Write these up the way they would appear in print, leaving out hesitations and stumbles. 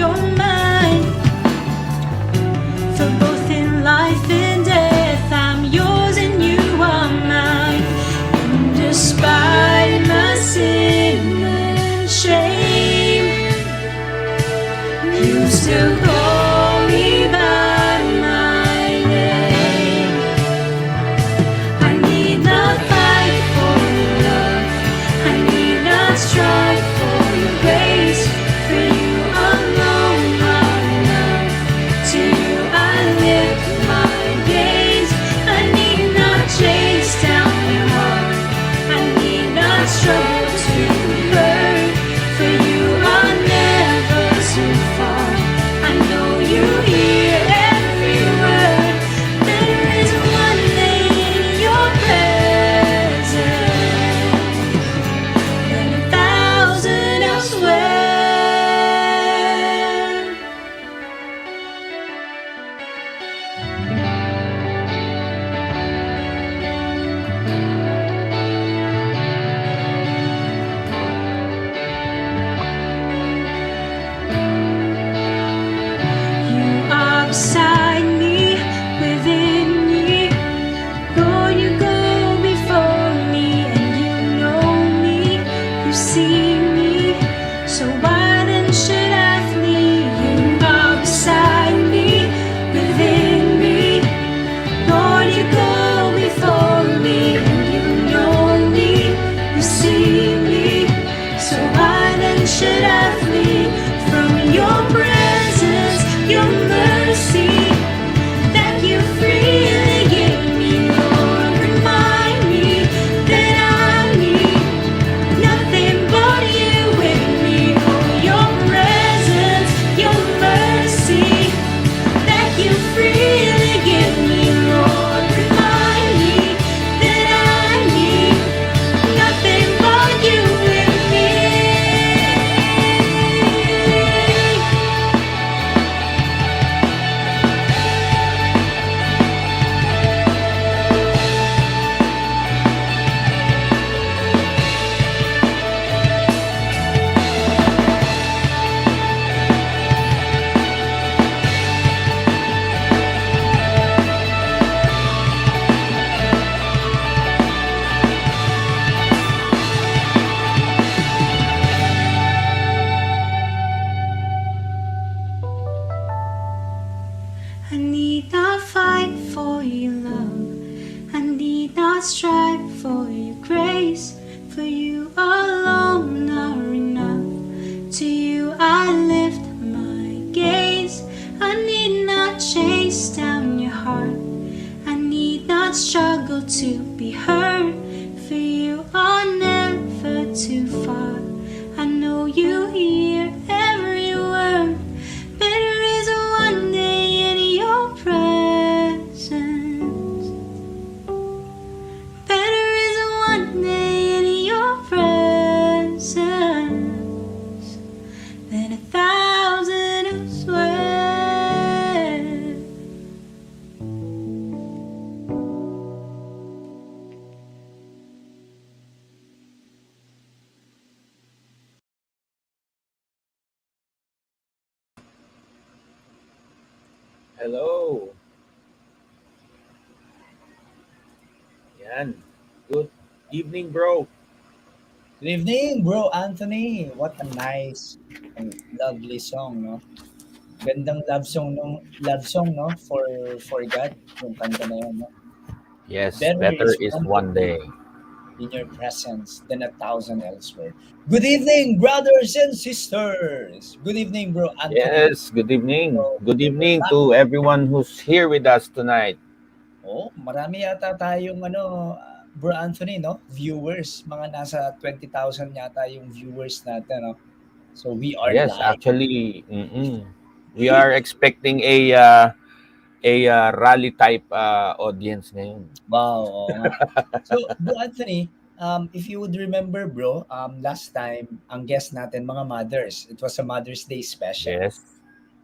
you're mine. For both in life and death, I'm yours and you are mine. And despite my sin and shame, you still call me by my name. I need not fight for your love, I need not strive for your grace. For you alone are enough. To you I lift my gaze. I need not chase down your heart, I need not struggle to hurt. For you are never too far, I know you hear every word. There is one day in your presence and 1,000 elsewhere. You are beside me, within me. Lord, you go before me, and you know me, you see me. So why then should I flee? You are beside me, within me. Lord, you go before me, and you know me, you see me. So why then should I flee from your presence, your mercy that you freely give me? Lord, remind me that I need nothing but you with me. Oh, your presence, your mercy that you freely give me. Lord, remind me that I need nothing but you with me. I need not fight for your love, I need not strive for your grace. For you alone are enough. To you I lift my gaze. I need not chase down your heart, I need not struggle to be heard. For you are never too far, I know you hear every word. Better is one day in your presence. Better is one day in your presence than 1,000 elsewhere. Hello. Yan. Good evening, bro. Good evening, bro Anthony. What a nice and lovely song, no? Gandang love song, no? For God, yung kanta na yun, no? Yes, Better better is is one one day day. in your presence than 1,000 elsewhere. Good evening, brothers and sisters. Good evening, bro Anthony. Yes, good evening. So, Good we're evening back. to everyone who's here with us tonight. Oh, marami yata tayong bro Anthony, no? Viewers, mga nasa 20,000 yata yung viewers natin, no? So we are Yes, live. actually, we are expecting a rally type audience ngayon. Wow, oo nga. So, Bro Anthony, if you would remember, bro, last time, ang guest natin, mga mothers. It was a Mother's Day special. Yes,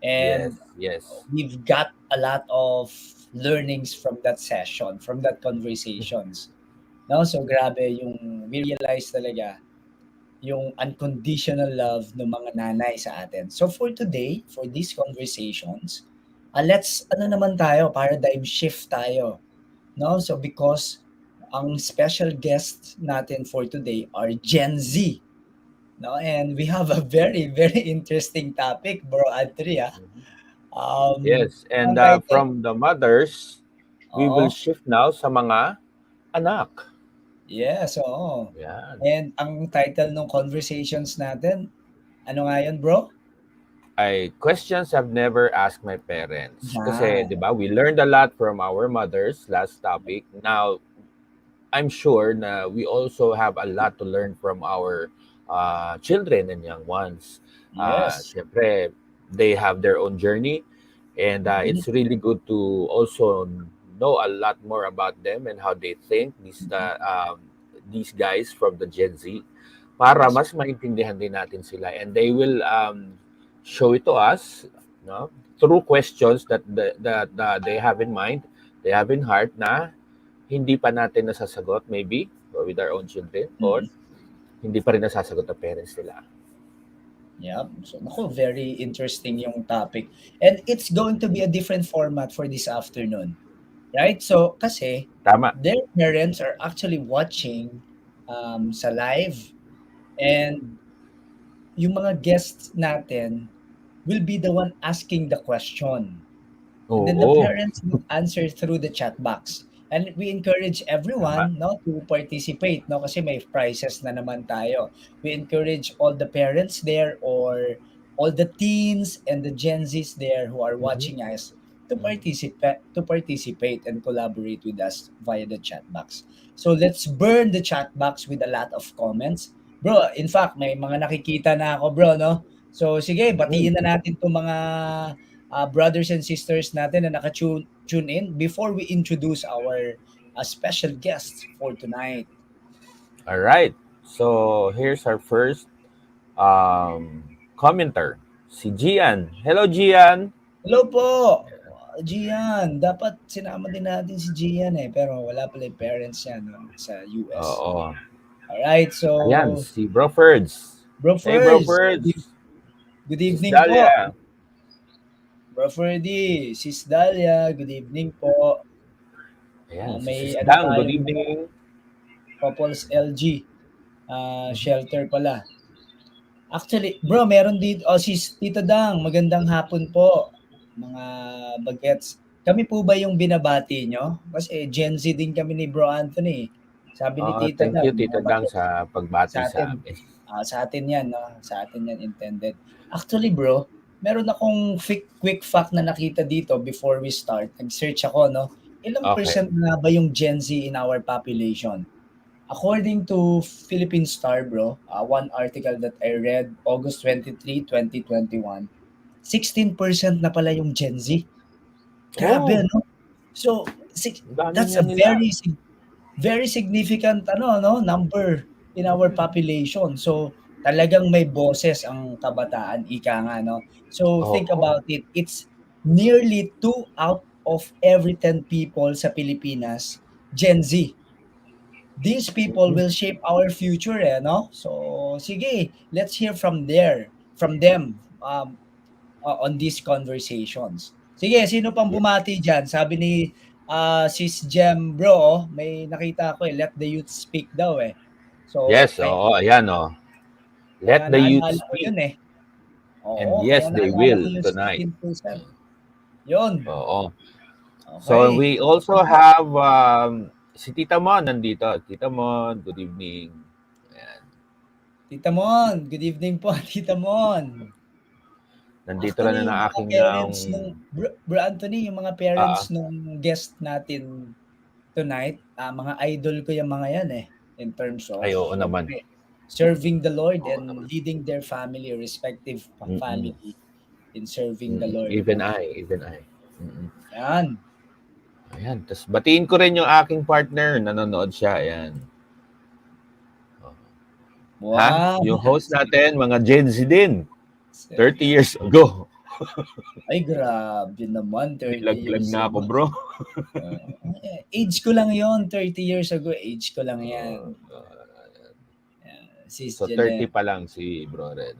And yes, yes. we've got a lot of learnings from that session, from that conversations. No? So, grabe yung we realized talaga yung unconditional love ng mga nanay sa atin. So for today, for these conversations, let's ano naman tayo, paradigm shift tayo, no? So because ang special guests natin for today are Gen Z, no? And we have a very very interesting topic, bro Adria. Yes, and Ang title, from the mothers, we will oo. shift now sa mga anak. Yes, oo. Yan. And ang title ng conversations natin, ano nga yun, bro? Ay, questions I've never asked my parents. Kasi, Yan. di ba, we learned a lot from our mothers last topic. Now, I'm sure na we also have a lot to learn from our children and young ones. Yes. Siyempre, they have their own journey, and Mhm. it's really good to also know a lot more about them and how they think. These guys from the Gen Z, para Yes. mas maintindihan din natin sila, and they will show it to us, no, through questions that they have in mind, they have in heart na hindi pa natin nasasagot maybe with our own children, or Mhm. hindi pa rin nasasagot ng parents nila. Yep. So, naku, very interesting yung topic. And it's going to be a different format for this afternoon. Right? So, kasi Tama. their parents are actually watching sa live, and yung mga guests natin will be the one asking the question. And then the Oo. parents will answer through the chat box. And we encourage Tama. everyone, no, to participate, no, kasi may prizes na naman tayo. We encourage all the parents there, or all the teens and the Gen Zs there who are Mhm. watching us to participate and collaborate with us via the chat box. So let's burn the chat box with a lot of comments. Bro, in fact, may mga nakikita na ako, bro, no? So sige, Mhm. batiin na natin 'tong mga brothers and sisters natin na tune in before we introduce our special guests for tonight. All right. So here's our first commenter, si Gian. Hello, Gian. Hello po, Gian. Dapat sinama din natin si Gian eh, pero wala pala yung parents niya, no, sa US. Oo. Alright, so Ayan, si Bro Ferds. Bro Hey, Bro Ferds, Ferds. good Sis evening po. Dalia. Bro Ferdy, Sis Dalia, good evening po. Ayan, si May Sis ano Dang. Good tayong mga evening. couples LG Mhm. shelter pala. Actually, bro, meron dito, si Tito Dang, magandang hapon po, mga bagets. Kami po ba yung binabati nyo? Kasi Gen Z din kami ni Bro Anthony. Sabi ni Tito Thank Dang, you, Tita mga Dang, bagets. sa pagbati Sa sa atin, amin. sa atin yan, no? Sa atin yan intended. Actually, bro, meron akong quick fact na nakita dito before we start. Nag-search ako, no? Ilang Okay. percent na ba yung Gen Z in our population? According to Philippine Star, bro, one article that I read, August 23, 2021, 16% na pala yung Gen Z. Grabe, Oh, ano? So, ang dami that's niya a nila. very significant number in our population. So, talagang may boses ang kabataan, ika nga, no? So, think Oo. about it. It's nearly 2 out of every 10 people sa Pilipinas, Gen Z. These people Mhm. will shape our future, eh, no? So, sige, let's hear from them, on these conversations. Sige, sino pang Yeah. bumati dyan? Sabi ni Sis Jem, bro, oh, may nakita ko eh, let the youth speak daw eh. So, Yes, oo, ayan, oh. kaya Let the youth naalala ko speak. yun eh. And Oo, kaya yes, they naalala ko will yung tonight. 16%. Yun. Oo. So Okay. we also have si Tita Mon nandito. Tita Mon, good evening. Ayan. Tita Mon, good evening po, Tita Mon. Nandito rin Actually, yung na mga aking parents nung Bro Anthony, yung mga ah, parents nung guest natin tonight, mga idol ko yung mga yan eh, in terms of ay oo naman. syempre serving the Lord Oo and naman. leading their family, respective Mm-mm. family in serving the Mm-mm. Lord, Even no? I, even I. Mm-mm. Yan. Ayan, tapos batiin ko rin yung aking partner, nanonood siya, ayan. Ha? Wow. Yung host natin, mga Gen Z din. 30 years ago. Ay, grabe naman, 30 Nilaglag years na ako, ago. bro. Age ko lang yon, 30 years ago, age ko lang yan. Uh, Yan. Sis So 30 Janet. pa lang si Bro Red.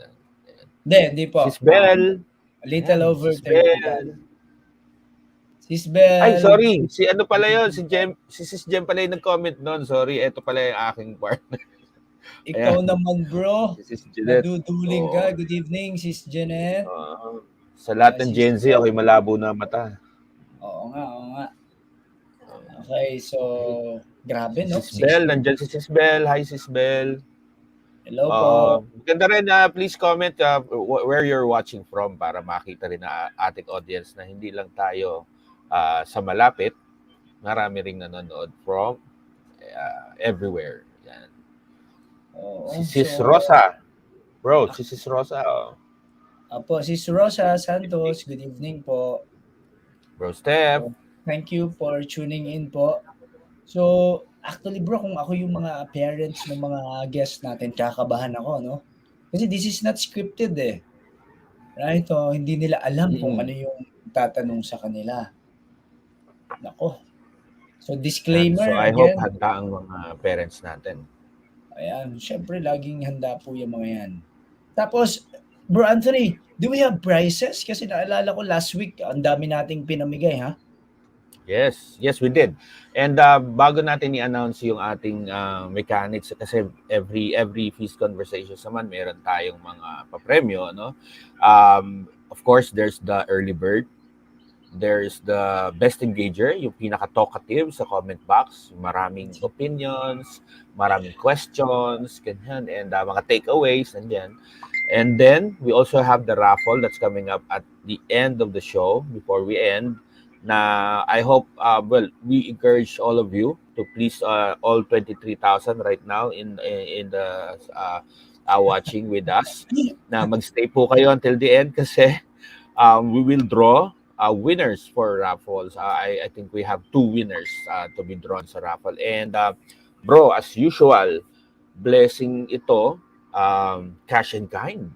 Ayan. Hindi po. Sis Bell. A little Ayan, over Sis 30 lang. Bell. Sis Ay, Bell. sorry. Si ano pala yun? Si Sis Jem pala yung nag-comment noon. Sorry, ito pala yung aking partner. Ikaw Ayan. naman, bro. Si Sis Jeanette. Naduduling ka. Oo. Good evening, Sis Janet. Sa lahat ng Sis Gen Z, Bell. okay, malabo na mata. Oo nga, oo nga. Okay, so, grabe, Si no? Sis Bell, 60. nandyan si Sis Bell. Hi, Sis Bell. Hello po. Ganda rin, please comment where you're watching from para makita rin na ating audience na hindi lang tayo sa malapit. Marami ring nanonood from everywhere. Yan. Si Oo, Sis so, Rosa. Bro, si Sis Rosa. Apo, Sis Rosa Santos, good evening po. Bro Steph. So, thank you for tuning in po. So, actually bro, kung ako yung mga parents ng mga guests natin, kakabahan ako, no? Kasi this is not scripted eh. Right? So, hindi nila alam kung ano Mm-mm. yung tatanong sa kanila. Nako. So, Yan. disclaimer So I hope again. handa ang mga parents natin. Ayan, syempre laging handa po yung mga yan. Tapos, Bro Anthony, do we have prizes? Kasi naalala ko last week, ang dami nating pinamigay, ha? Yes, we did. And bago natin i-announce yung ating mechanics kasi every Feast Conversations naman meron tayong mga papremyo, no? Of course, there's the early bird. There's the best engager, yung pinaka-talkative sa comment box, maraming opinions, maraming questions, ganyan, and mga takeaways, nandiyan. And then, we also have the raffle that's coming up at the end of the show, before we end, na I hope, we encourage all of you to please, all 23,000 right now in the watching with us, na magstay po kayo until the end kasi we will draw winners for raffles. I think we have 2 winners to be drawn sa raffle. And bro, as usual, blessing ito, cash and kind.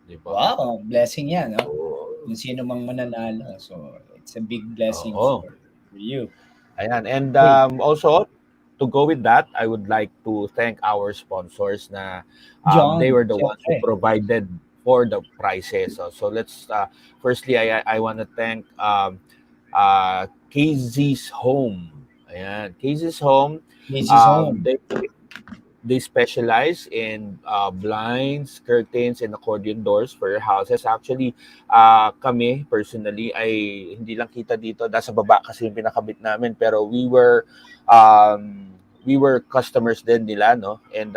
Diba? Wow, blessing yan, no? Oo. Kung sino mang mananalo. So, it's a big blessing Oo. for you. Ayan. And Hey. also, to go with that, I would like to thank our sponsors na they John, were the ones who syempre. provided for the prices. So let's, firstly, I want to thank KZ's Home. Ayan. KZ's Home, Casey's home. they specialize in blinds, curtains, and accordion doors for your houses. Actually, kami personally ay hindi lang kita dito, nasa baba kasi yung pinakabit namin, pero we were customers din nila, no? And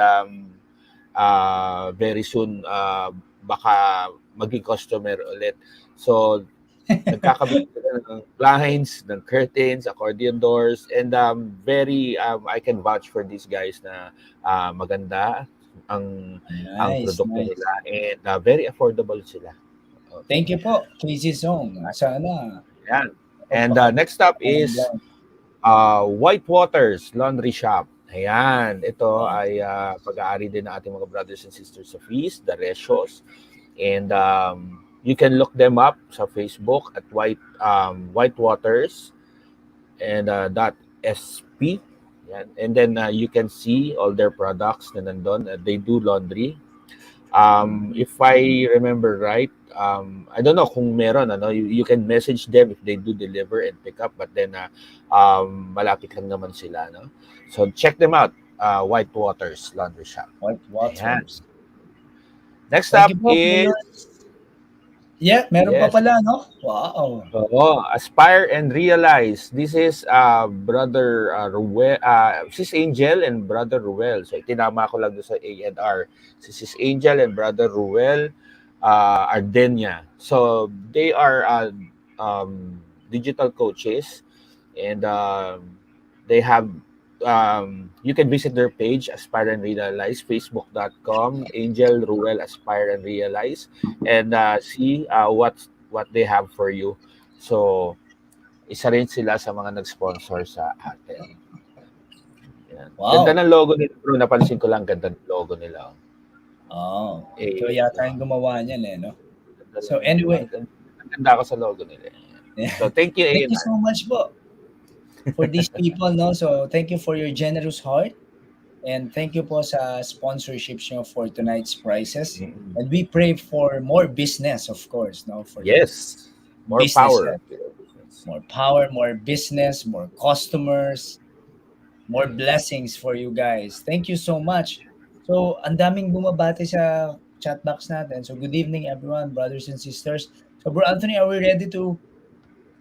very soon baka maging customer ulit. So nagkakabit sila ng blinds, ng curtains, accordion doors, and I can vouch for these guys na maganda ang Nice, produkto nice. nila, and very affordable sila. Okay. Thank you po, Casey's home. Sana. Yan. And next up is White Waters Laundry Shop. Ayan, ito ay pag-aari din ng ating mga brothers and sisters sa Feast, the Reshos. And you can look them up sa Facebook at White Waters and .sp. Yan. And then you can see all their products na nandun. They do laundry. If I remember right, I don't know kung meron, you can message them if they do deliver and pick up, but then malapit lang naman sila, no? So check them out, White Waters Laundry Shop. White Waters. Ayan. Next Thank up you po, is yeah, meron pa yes. pala, no? Wow. Aspire and Realize. This is Brother Ruel, Sis Angel and Brother Ruel. So itinama ko lang doon sa A&R. Sis Angel and Brother Ruel Ardenia. So they are digital coaches, and they have you can visit their page, Aspire and Realize, facebook.com, Angel Ruel Aspire and Realize, and see what they have for you. So, isa rin sila sa mga nag-sponsor sa atin. Yan. Wow. Ganda ng logo nila, bro. Napansin ko lang, ganda ng logo nila. Oh, ikaw yata yung gumawa niyan eh, no? So Ganda- anyway. Ganda ako sa logo nila. Yeah. So, thank you, Thank you A&R. so much po for these people, no? So thank you for your generous heart. And thank you po sa sponsorships nyo for tonight's prizes. Mm. And we pray for more business, of course, no, for your Yes. More power businesses. to your business. More power, more business, more customers, more blessings for you guys. Thank you so much. So, ang daming bumabati sa chat box natin. So, good evening everyone, brothers and sisters. So, Bro Anthony, are we ready to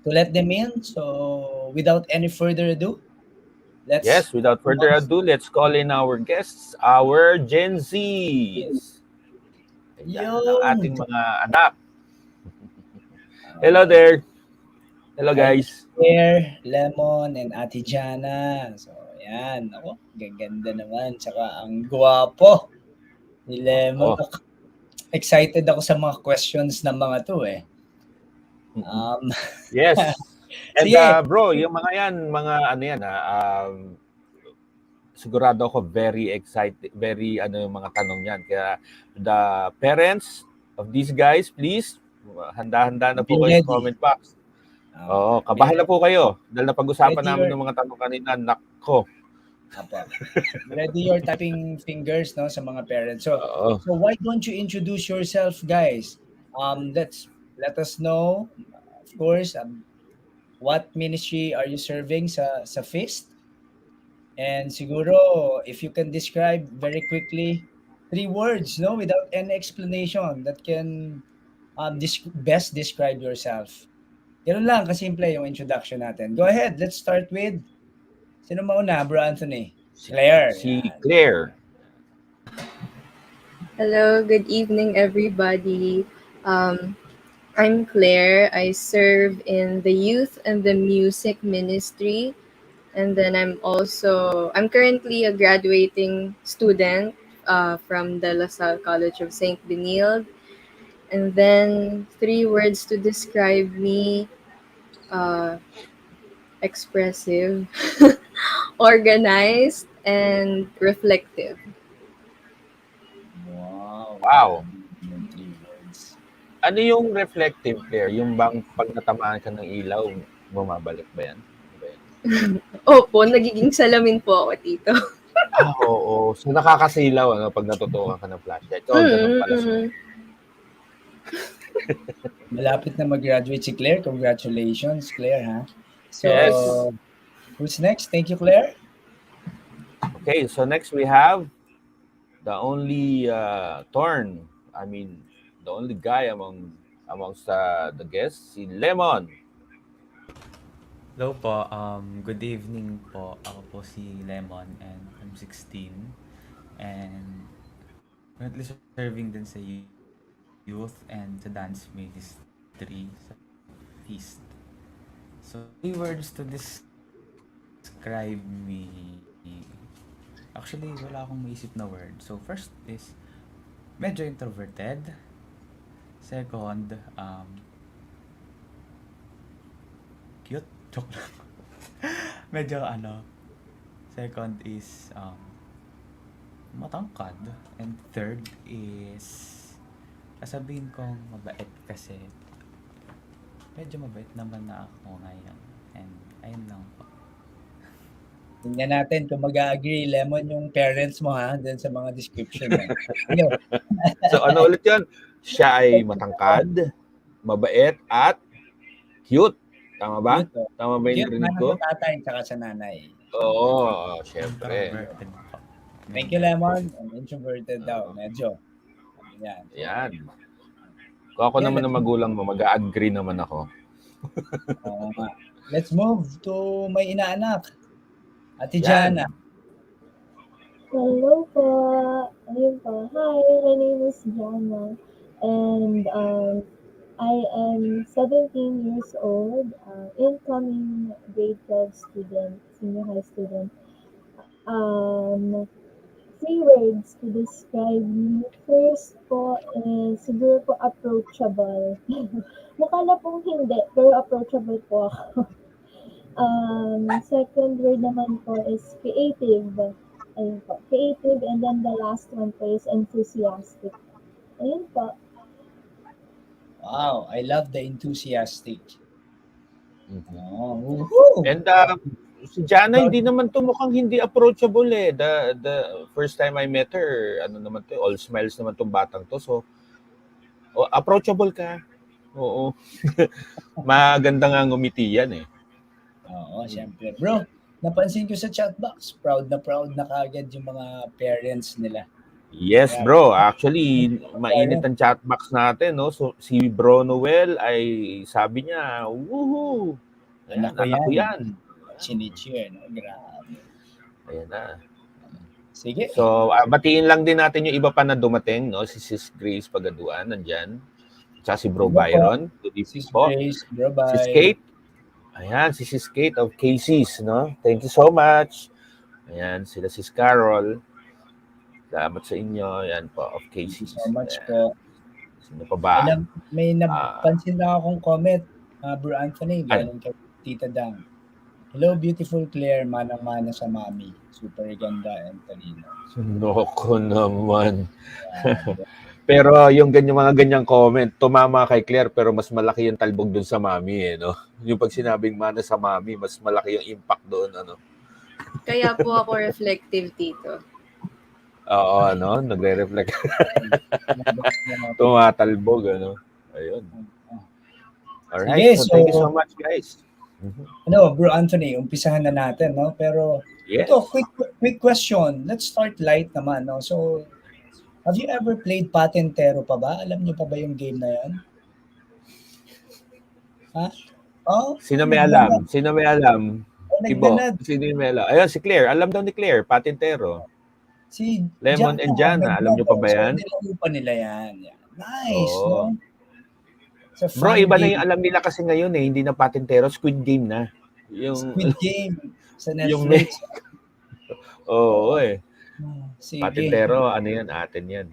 let them in? So, without any further ado, let's Yes, without move further on. ado, let's call in our guests, our Gen Zs. Ayan, ang Yun. ating mga anak. Hello Okay. there. Hello, Hi, guys. Claire, Lemon, and Ate Jana. So, yan. Ako, gaganda naman. Tsaka ang gwapo ni Lemon. Oo. Excited ako sa mga questions ng mga to eh. Mm-mm. Um, Yes. And sige, bro, yung mga yan, mga ano yan, sigurado ako very excited, very ano yung mga tanong yan. Kaya the parents of these guys, please, handa-handa na be po kayo sa ready. comment box. Oo, Be kabahan na po kayo. Dahil napag-usapan ready namin your ng mga tanong kanina, nako. apa. Ready your typing fingers no sa mga parents. So Oo. so why don't you introduce yourself, guys? Let us know, of course, what ministry are you serving sa feast? And siguro, if you can describe very quickly, 3 words, no, without any explanation that can best describe yourself. Ganun lang, kasimple yung introduction natin. Go ahead, let's start with, sino mauna, Bro Anthony? Si, Claire, si yan. Claire. Hello, good evening, everybody. Um, I'm Claire. I serve in the youth and the music ministry. And then I'm currently a graduating student from the La Salle College of St. Benilde. And then 3 words to describe me, uh, expressive, organized, and reflective. Wow, Wow. grabe yung 3 words. Ano yung reflective, Claire? Yung bang pag natamaan ka ng ilaw, bumabalik ba yan? Ano ba yan? Opo, nagiging salamin po ako dito. Oo. So, nakakasilaw ano, pag natutukan ka ng flashlight. Oh, ganun pala siya. Malapit na mag-graduate si Claire. Congratulations, Claire, ha? So, Yes. who's next? Thank you, Claire. Okay, so next we have the only the only guy amongst the guests, si Lemon. Hello po, good evening po. Ako po si Lemon and I'm 16 and currently serving din sa youth and sa dance ministry sa Feast. So, 3 words to describe me. Actually, wala akong maisip na word. So, first is medyo introverted. Second, cute. Joke lang. Medyo second is matangkad. And third is sasabihin kong mabait kasi medyo mabait naman na ako ngayon. And ayun lang po. Tingnan natin kung mag-agree, Lemon, yung parents mo, ha, dun sa mga description mo. Sige. So ano ulit yun? Siya ay matangkad, mabait, at cute. Tama ba? Cute, oh. Tama ba yung Cute narinig na ko? sa tatay tsaka sa nanay. Oo, syempre. Introverted po. Thank you, Lemon. And introverted daw, medyo. Yan. Ayan. Kung ako Yeah, naman ang magulang mo, mag-agree naman ako. Oo nga. Let's move to may inaanak. Ate Yan. Jana. Hello po. Ayun po. Hi, my name is Jana. And I am 17 years old, incoming grade 12 student, senior high student. 3 words to describe me. First po is siguro po approachable. Mukha na pong hindi, pero approachable po ako. Second word naman po is creative. Ayun po, creative. And then the last one po is enthusiastic. Ayun po. Wow, I love the enthusiastic. Mhm. Oh, woohoo! And Si Jana Proud. hindi naman 'to mukhang hindi approachable, eh. The first time I met her, ano naman 'to, all smiles naman 'tong batang 'to. So, approachable ka. Oo. Maganda nga ngumiti yan, eh. Oo, Mm. siyempre. Bro, napansin ko sa chat box, proud na kaagad yung mga parents nila. Yes, Grabe. bro. Actually, mainit Parent, ang chat box natin, no? So, si Bro Noel ay sabi niya, woohoo! anak Ayan, ko anak ko yan. yan. Chinicheer, no? Grabe. Ayan na. Sige. So, batiin lang din natin yung iba pa na dumating, no? Si Sis Grace Pagaduan, nandyan. Tsaka si Bro Hello po. Byron. Good evening Sis po. Grace, bro, Sis bye. Kate. Ayan, si Sis Kate of Casey's, no? Thank you so much. Ayan, sila Sis Carol. Salamat sa inyo. Ayan po, of Thank you so Casey's. much Ayan. po. Sino pa ba? May Ah, napansin lang akong comment, Bro Anthony, ano? galing kay Tita Dang. Hello, beautiful Claire, manang-mana sa mami. Super ganda and talino. Noko naman. Grabe. Pero yung mga ganyang comment, tumama kay Claire pero mas malaki yung talbog dun sa mami, eh, no? Yung pag sinabing mana sa mami, mas malaki yung impact doon, ano? Kaya po ako reflective, tito. Oo, ano? Nagre-reflect. Grabe. Tumatalbog, ano? Ayun. Sige, Alright, so so thank you so much, guys. Mhm. Bro Anthony, umpisahan na natin, no? Pero ito, Yes. quick question. Let's start light naman, no? So, have you ever played Patentero pa ba? Alam niyo pa ba yung game na 'yon? Ha? Oh, Sino may alam? nagdanad. Sino may alam? Oh, Ibo. nagdanad. Sino yung may alam? Ayun, si Claire. Alam daw ni Claire, patintero. Si Lemon Jana, and Jana. Alam niyo nagdano. pa ba So, yan? nilaro pa nila yan. Yan. Nice, no? Oo. It's a Bro, fun iba na yung game. alam nila kasi ngayon, eh. Hindi na patintero, Squid Game na. Yung, Squid Game sa yung may, Netflix. oo, Oo. eh. Sige. Patintero, ano yan, atin yan.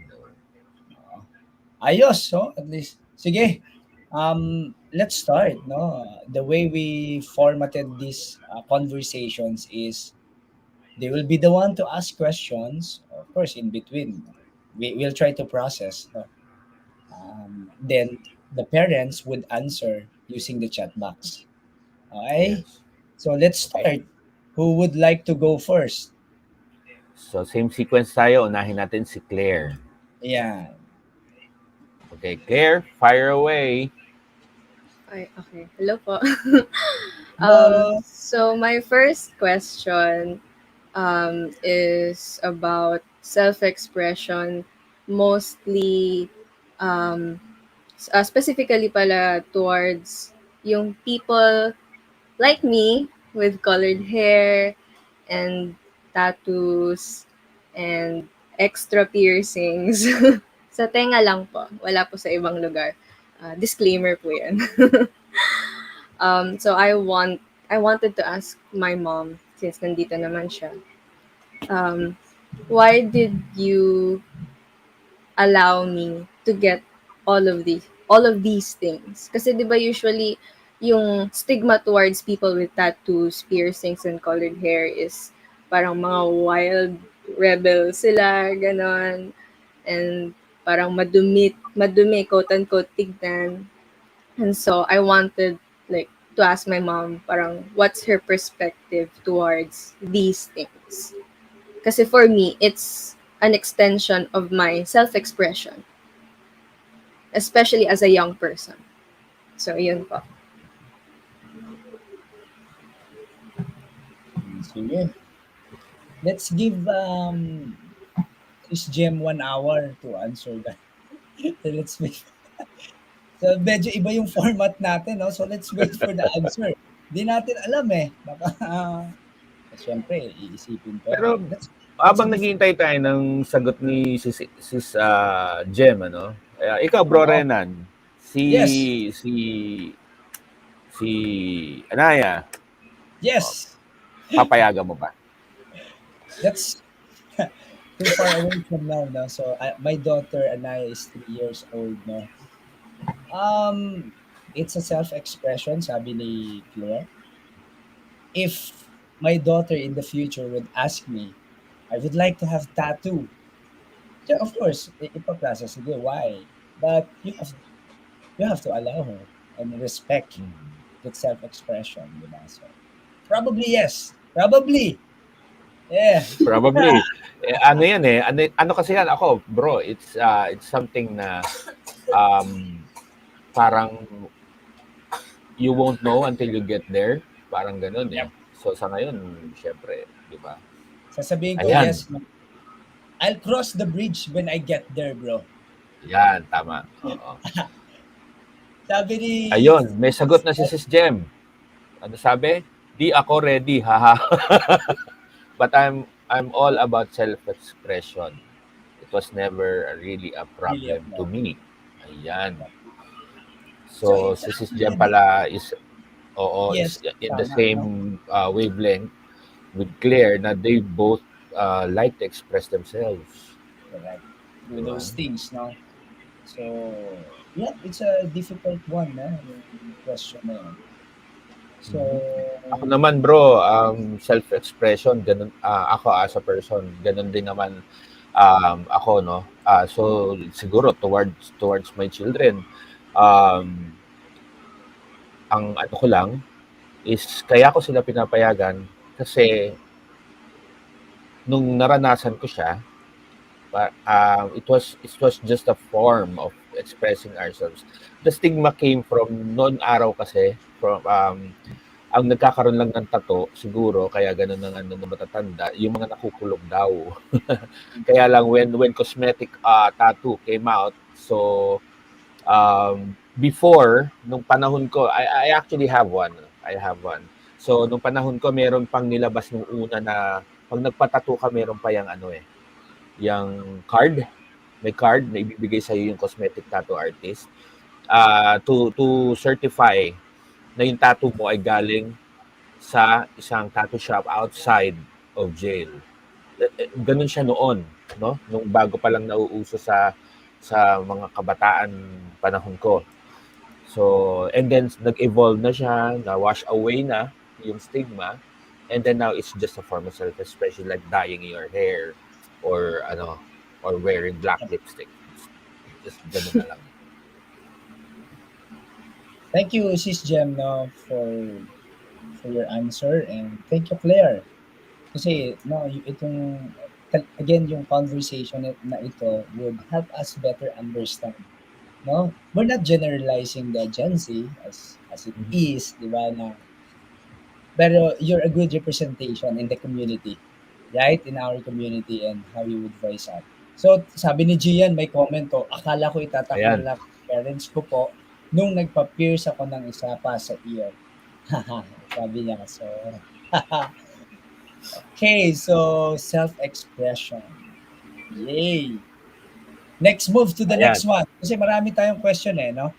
Ayos, so at least. Sige. Let's start, no? The way we formatted these conversations is they will be the one to ask questions, of course, in between. We'll try to process, no? Then the parents would answer using the chat box. Okay? Yes. So let's Okay. start. Who would like to go first? So, same sequence tayo. Unahin natin si Claire. Yeah. Okay, Claire, fire away. Ay, okay. Hello po. Hello. So my first question is about self-expression, mostly um, specifically pala towards yung people like me with colored hair and tattoos and extra piercings. Sa tenga lang po, wala po sa ibang lugar. Disclaimer po yan. So I wanted to ask my mom, since nandito naman siya, um, why did you allow me to get all of these things? Kasi 'di ba usually yung stigma towards people with tattoos, piercings, and colored hair is parang mga wild rebel sila, ganon. And parang madumi, quote unquote, tignan. And so I wanted like to ask my mom parang what's her perspective towards these things. Kasi for me, it's an extension of my self-expression, especially as a young person. So, yun po. Sige. Let's give this Gem 1 hour to answer that. Let's wait. So, medyo iba yung format natin, no? So, let's wait for the answer. Di natin alam eh. Baka, siyempre, iisipin pa yan. Pero Let's habang give, naghihintay tayo ng sagot ni sis Jem, ano? Ikaw, Bro oo. Renan, Yes. si si Anaya, Yes. papayagan mo ba? That's too far away from now, no? So, my daughter, Anaya, is 3 years old, no? It's a self-expression, sabi ni Claire. If my daughter in the future would ask me, I would like to have tattoo. So of course, ipaklasa, sige, why? But you have to allow her and respect that self-expression, di ba? So, probably yes. Probably. Yeah. Probably. Ano yan eh, ano kasi yan ako, bro, it's something na um, parang you won't know until you get there. Parang ganun eh. Yep. So sa ngayon, syempre, di ba? Sasabihin ko, Ayan, yes, I'll cross the bridge when I get there, bro. yan, tama. Oo. Sabi ni... Ayun, may sagot na si Sis Jem. Ano sabi? Di ako ready, haha. But I'm all about self-expression. It was never really a Really a problem to problem. me. Ayan. So, So, it's si Sis Jem already... pala is, oo, is Yes, in the tama, no? same wavelength with Claire na they both like to express themselves. Correct. Di Do ba? those things, no? So, yeah, it's a difficult one, yung question na yan. So, Mhm. Ako naman bro, self-expression, ganun, ako as a person, ganun din naman ako, no? So, siguro towards my children, um, ang ano ko lang is kaya ko sila pinapayagan kasi nung naranasan ko siya, it was just a form of expressing ourselves. The stigma came from noon araw kasi from ang nagkakaroon lang ng tato siguro kaya gano'n ng ano ng matatanda, yung mga nakukulog daw. Kaya lang when cosmetic tattoo came out, so before nung panahon ko, I actually have one. I have one. So nung panahon ko meron pang nilabas nung una na pag nagpa-tattoo ka meron pa yang ano eh, yang card, may card na ibibigay sa yung cosmetic tattoo artist to certify na yung tattoo mo ay galing sa isang tattoo shop outside of jail. Ganun siya noon, no? Nung bago pa lang nauuso sa mga kabataan panahon ko. So, and then nag-evolve na siya, na-wash away na yung stigma, and then now it's just a form of self-expression like dyeing your hair or ano, or wearing black lipstick. Just ganun na lang. thank you, Sis Jem, no, for your answer. And thank you, Claire. Kasi, no, again, yung conversation na ito would help us better understand. No? We're not generalizing the Gen Z as it Mhm. is, di ba, na pero you're a good representation in the community, right? In our community and how you would voice out. So, sabi ni Gian, may comment to, akala ko itatakbo Ayan. lang parents ko po nung nagpa-pierce ako ng isa pa sa ear. Sabi niya. So, okay, so self-expression. Yay! Next, move to the Ayan. next one. Kasi marami tayong question no?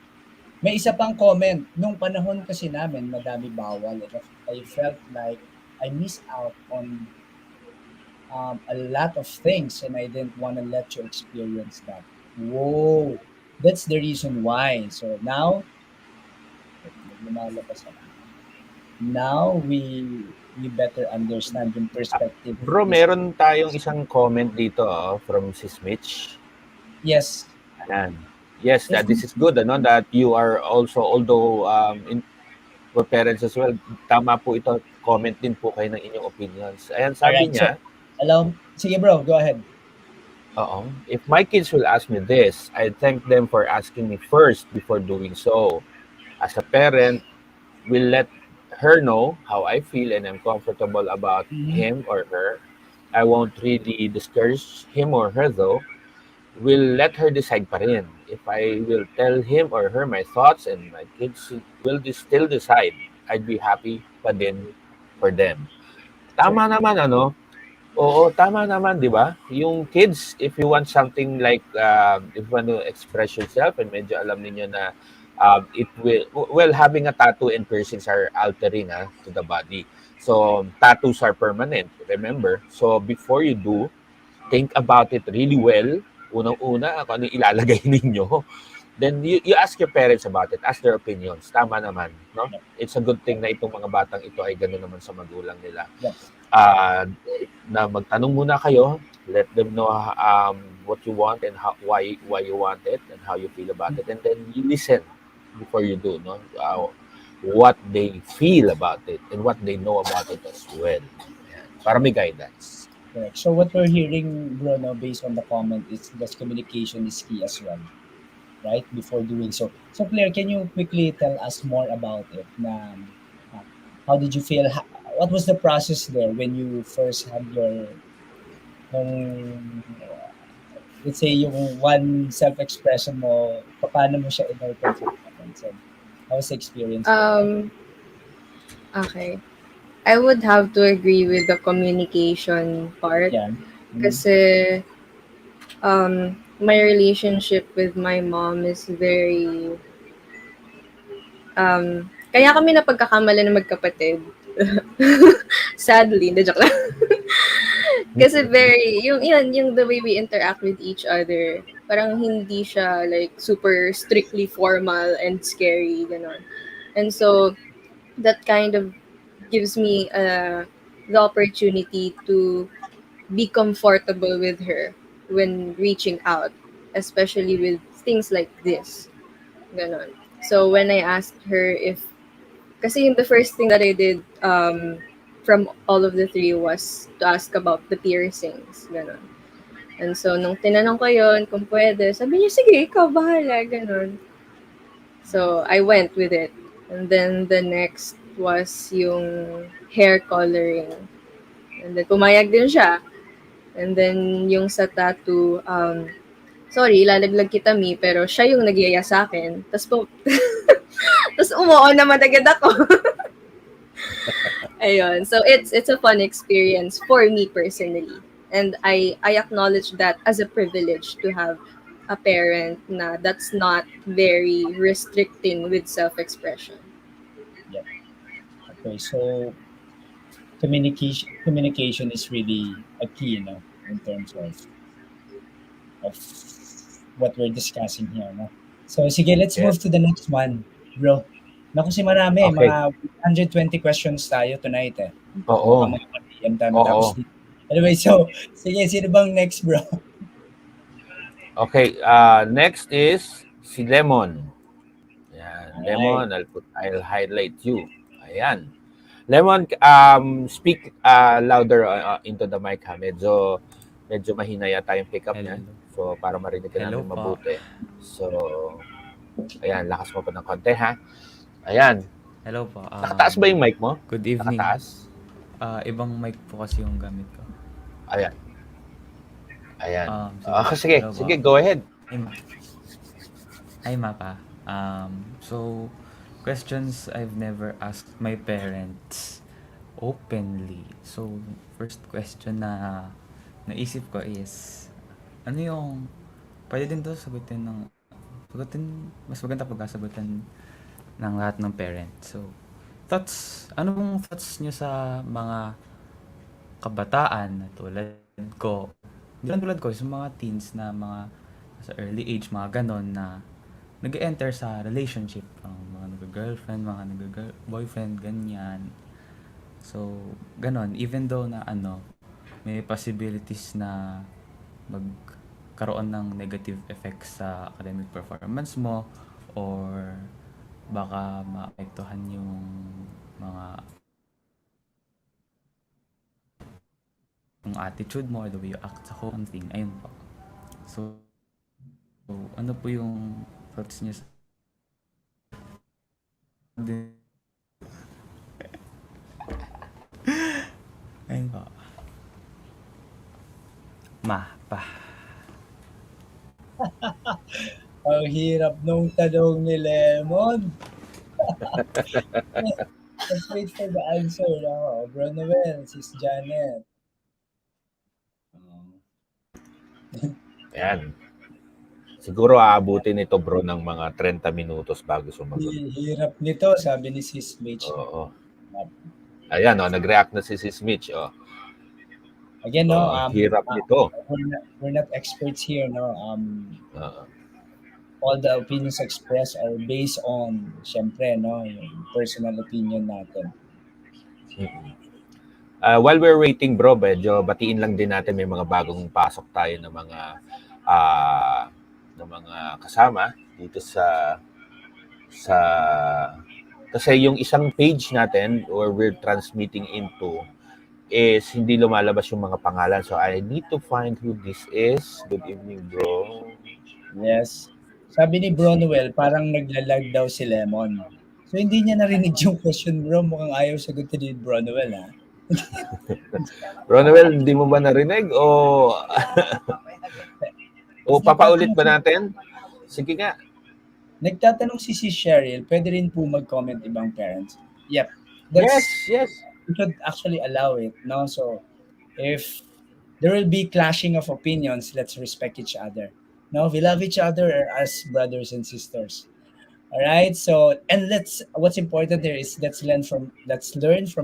May isa pang comment. Nung panahon kasi namin, madami bawal. And I felt like I missed out on a lot of things and I didn't want to let you experience that. Whoa! That's the reason why. So now, lumalabas na. Now we better understand yung perspective of Bro, this. meron tayong isang comment dito from Sis Mitch. Yes. Ayan. Yes, If that this is good, ano, that you are also, although for parents as well, tama po ito, comment din po kayo ng inyong opinions. Ayan, all sabi right. So, niya, sige bro, go ahead. if my kids will ask me this, I thank them for asking me first before doing so. As a parent, will let her know how I feel and I'm comfortable about Mhm. him or her. I won't really discourage him or her though. Will let her decide pa rin. If I will tell him or her my thoughts and my kids will still decide, I'd be happy pa din for them. Sure. Tama naman, ano? Oo, tama naman, di ba? Yung kids, if you want something like, if you want to express yourself and medyo alam niyo na it will, well, having a tattoo and piercings are altering to the body. So, tattoos are permanent, remember? So, before you do, think about it really well. Unang-una, kung ano yung ilalagay ninyo. Then, you ask your parents about it. Ask their opinions. Tama naman, no? Yep. It's a good thing na itong mga batang ito ay gano'n naman sa magulang nila. Yep. Uh, na magtanong muna kayo. Let them know what you want and why you want it and how you feel about it. And then you listen before you do, no? what they feel about it and what they know about it as well. Ayan. Para may guidance. Correct. So what we're hearing, Bruno, based on the comment, is that communication is key as well, right? Before doing so. So Claire, can you quickly tell us more about it? Uh, how did you feel? What was the process there when you first had yung, let's say, yung one self-expression mo, paano mo siya in-open sa comments? And how was the experience there? Um, okay. I would have to agree with the communication part Yeah. Mm. kasi my relationship with my mom is very kaya kami napagkakamala na magkapatid. Sadly, na joke lang. Kasi very, yung the way we interact with each other, parang hindi siya like super strictly formal and scary, ganon. And so, that kind of gives me the opportunity to be comfortable with her when reaching out, especially with things like this. Ganon. So when I asked her if, kasi yung the first thing that I did from all of the three was to ask about the piercings. Ganon. And so nung tinanong ko yon kung pwede, sabi niya, sige, ikaw bahala. Ganon. So I went with it. And then the next was yung hair coloring. And then pumayag din siya. And then yung sa tattoo, sorry, ilalaglag kita Mi, pero siya yung nagyaya sa akin. Tapos umuo naman agad ako. Ayun. So it's a fun experience for me personally. And I acknowledge that as a privilege to have a parent na that's not very restricting with self-expression. Yep. Okay. So communication is really a key, in terms of what we're discussing here, no? So sige, let's Yes. move to the next one, bro. Naku, si marami, Okay. mga 120 questions tayo tonight eh. Oo. Baka mga 1 PM tayo Oo. matapos dito. Anyway, so sige, sino bang next, bro? Okay, next is si Lemon. Ayan, Lemon, I'll highlight you. Ayan. Lemon, speak louder into the mic ha. Medyo mahina yata yung pickup niya. Hello. So, para marinig ka Hello namin po. mabuti. So, ayan, lakas mo pa ng konti ha. Ayan. Hello po. Nakataas ba yung mic mo? Good evening. Nakataas? Ibang mic po kasi yung gamit ko. Ayan. Ayan. Sige. Sige, Hello po. sige, go ahead. Hi, Mapa. So, questions I've never asked my parents openly. So, first question na naisip ko is, ano yung, pwede din to mas maganda pagkasagutin ng lahat ng parents. So, ano pong thoughts nyo sa mga kabataan na tulad ko? Hindi lang tulad ko, sa mga teens na mga sa early age, mga ganon na nag-enter sa relationship. Mga nag-girlfriend, mga nag-boyfriend, ganyan. So, ganon. Even though na may possibilities na magkaroon ng negative effects sa academic performance mo or baka maapektuhan yung attitude mo or the way you act sa whole thing. Ayun po. So ano po yung thoughts niyo sa ayun po. Ang hirap nung tanong ni Lemon. Let's wait for the answer. Bro Noel, Sis Janet. Ayan. Siguro aabutin ito bro ng mga 30 minutos bago sumagot. Hirap nito, sabi ni Sis Mitch. Oo. Ayan, nag-react na si Sis Mitch. Again, hirap nito. We're not experts here, all the opinions expressed are based on, syempre, yung personal opinion natin. While we're waiting bro, medyo batiin lang din natin may mga bagong pasok tayo ng mga kasama dito sa Kasi yung isang page natin or we're transmitting into is hindi lumalabas yung mga pangalan. So I need to find who this is. Good evening, bro. Yes. Sabi ni Let's Bro see. Noel, parang naglalag daw si Lemon. So hindi niya narinig yung question, bro. Mukhang ayaw sagutin ni Bro Noel, ha? Ronald, hindi mo ba narinig o Tapos papaulit ba natin? Sige nga. nagtatanong si Cheryl, pwede rin po mag-comment ibang parents. Yep. That's, Yes, yes. we should actually allow it, no? So, if there will be clashing of opinions, let's respect each other. No, we love each other as brothers and sisters. All right. So, and what's important there is let's learn from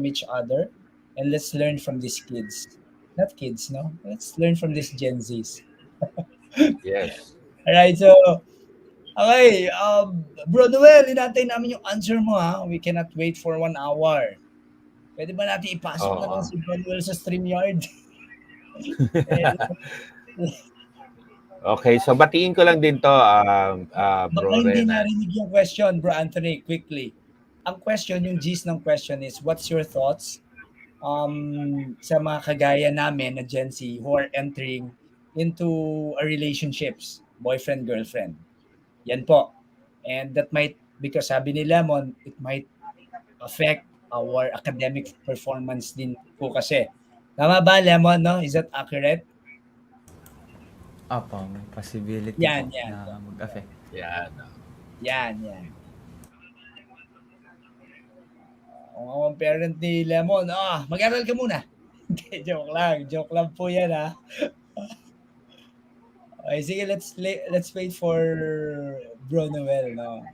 each other, and let's learn from these kids. Not kids, no. Let's learn from these Gen Zs. Yes. All right. So, okay, Bro Noel, inantay namin yung answer mo, ha. We cannot wait for 1 hour. Pwede ba natin ipasok na lang Oo. si Bro Noel sa StreamYard? Eh, Okay, so batiin ko lang din to, Baka bro hindi Renan. narinig yung question, Bro Anthony, quickly. Ang question, yung gist ng question is, what's your thoughts sa mga kagaya namin na Gen Z who are entering into a relationships, boyfriend, girlfriend? Yan po. And that might, because sabi ni Lemon, it might affect our academic performance din po kasi. Tama ba, Lemon, no? Is that accurate? Opo, may possibility po Yan. na mag-affect. Yan. Yan. Kung ako ang parent ni Lemon, mag-aral ka muna. Hindi, joke lang po yan, ha. Okay, sige, let's wait for Bro Noel, no?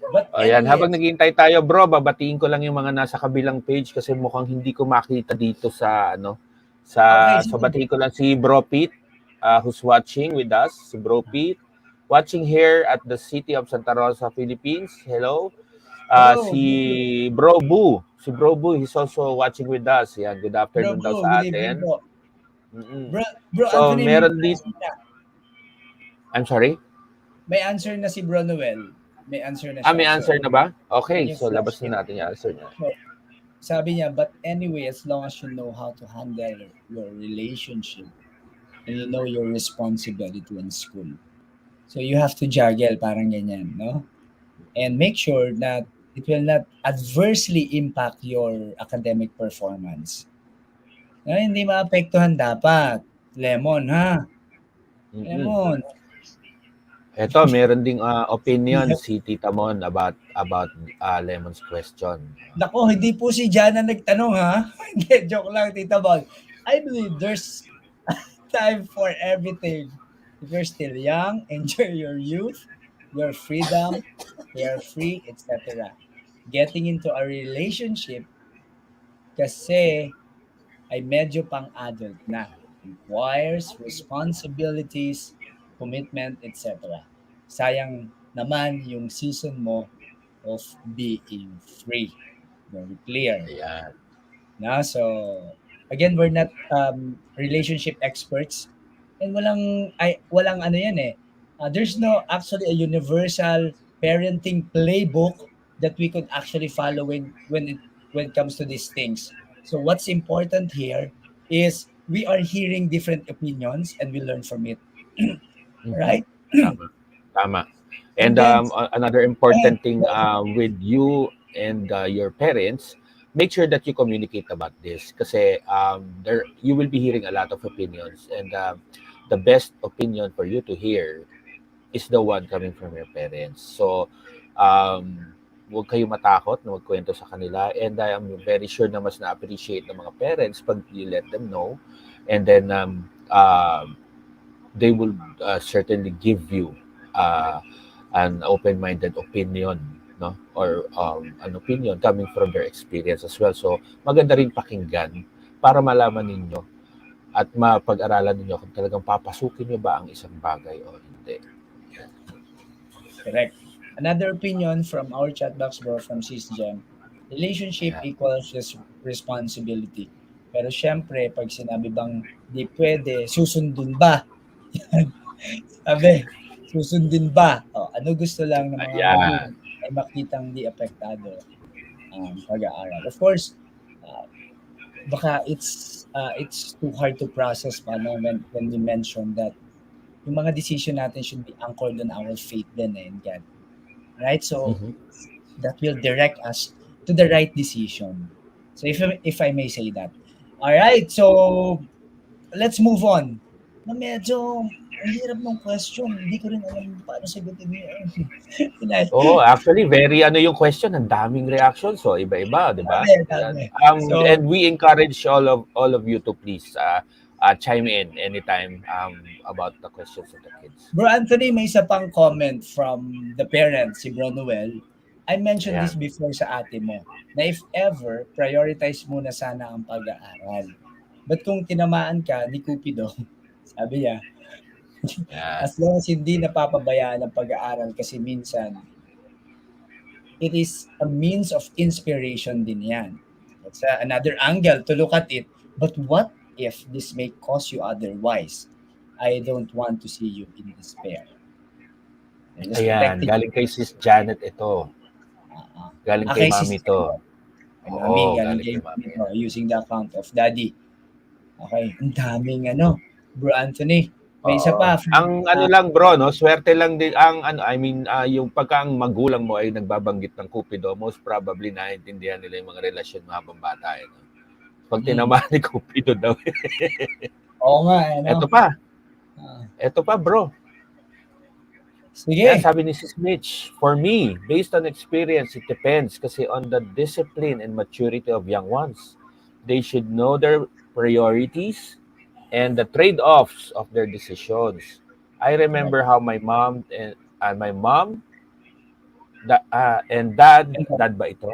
But Ayan, habang anyways, naghihintay tayo, bro, babatiin ko lang yung mga nasa kabilang page kasi mukhang hindi ko makita dito sa okay, so sige. batiin ko lang si Bro Pete, who's watching with us. Si Bro Pete, watching here at the city of Santa Rosa, Philippines. Hello. Hello, Si Bro Boo. Si Bro Boo, he's also watching with us. Yan, good Bro afternoon daw Bro, sa good evening atin. po. Mm-mm. Bro So, Anthony, may meron dito, answer na. I'm sorry? May answer na si Bro Noel. May answer na siya. May answer na ba? Okay, Can you so labas flash it? na natin yung answer niya. So, sabi niya, but anyway, as long as you know how to handle your relationship and you know your responsibility in school. So you have to juggle, parang ganyan, no? And make sure that it will not adversely impact your academic performance. Na hindi maapektuhan dapat. Lemon, ha? Mm-mm. Lemon. Ito, meron ding opinion si Tita Mon about Lemon's question. Nako, hindi po si Jana nagtanong, ha? Hindi, joke lang, Tita Bol. I believe there's time for everything. If you're still young, enjoy your youth, your freedom, carefree, etc. Getting into a relationship kasi ay medyo pang-adult na. Requires responsibilities, commitment, etc. Sayang naman yung season mo of being free. Very clear. Ayan. Na? So, again, we're not relationship experts. And walang ano yan eh. There's no actually a universal parenting playbook that we could actually follow when it comes to these things. So what's important here is we are hearing different opinions and we learn from it. Right? Tama. Tama. And And then, another important thing with you and your parents, make sure that you communicate about this kasi there you will be hearing a lot of opinions and the best opinion for you to hear is the one coming from your parents. So huwag kayo matakot na magkwento sa kanila and I am very sure na mas na-appreciate ng mga parents pag you let them know and then they will certainly give you an open-minded opinion, no? Or an opinion coming from their experience as well. So, maganda rin pakinggan para malaman ninyo at mapag-aralan ninyo kung talagang papasukin nyo ba ang isang bagay o hindi. correct. Another opinion from our chat box, bro, from SysGem. Relationship equals responsibility. Pero syempre, pag sinabi bang di pwede, susundin ba? Sabi, susundin ba? Ano gusto lang ng mga Ayan. magulang? ay makitang di apektado ang pag-aaral. Of course, uh, baka it's too hard to process pa no when we mention that yung mga decision natin should be anchored on our faith then in God. Right? So Mhm. that will direct us to the right decision. So if I may say that. All right. So let's move on. Na medyo ang hirap ng question. Hindi ko rin alam paano sagutin yun. Oo, actually very ano yung question, ang daming reactions, so iba-iba, 'di ba? Dami, Yan. dami. So, And we encourage all of you to please chime in anytime about the questions of the kids. Bro Anthony, may isa pang comment from the parents, si Bro Noel. I mentioned this Ayan. before sa ate mo, na if ever, prioritize muna sana ang pag-aaral. But kung tinamaan ka ni Cupido, sabi niya, Yan. as long as hindi napapabayaan ang pag-aaral kasi minsan, it is a means of inspiration din yan. That's another angle to look at it. But what if this may cause you otherwise? I don't want to see you in despair. They're just Ayan, protecting galing kay Sis Janet ito. Galing kay kay Mami Sis to. kay Oo, Mami, galing galing kay kay Mami Mami to, yan. using the account of Daddy. Okay, ang daming Bro Anthony. May isa Oo. pa Ang ano lang bro, no, swerte lang din ang ano, I mean, yung pagka ang magulang mo ay nagbabanggit ng Cupido, most probably naiintindihan nila yung mga relasyon mo habang bata. No? Pag tinamaan ni Cupido daw. Oo nga, Eto pa, Ah, eto pa bro. Ayan, sige. sabi ni Sis Mitch, for me, based on experience, it depends kasi on the discipline and maturity of young ones. They should know their priorities and the trade-offs of their decisions. I Correct. remember how my mom and dad ba ito?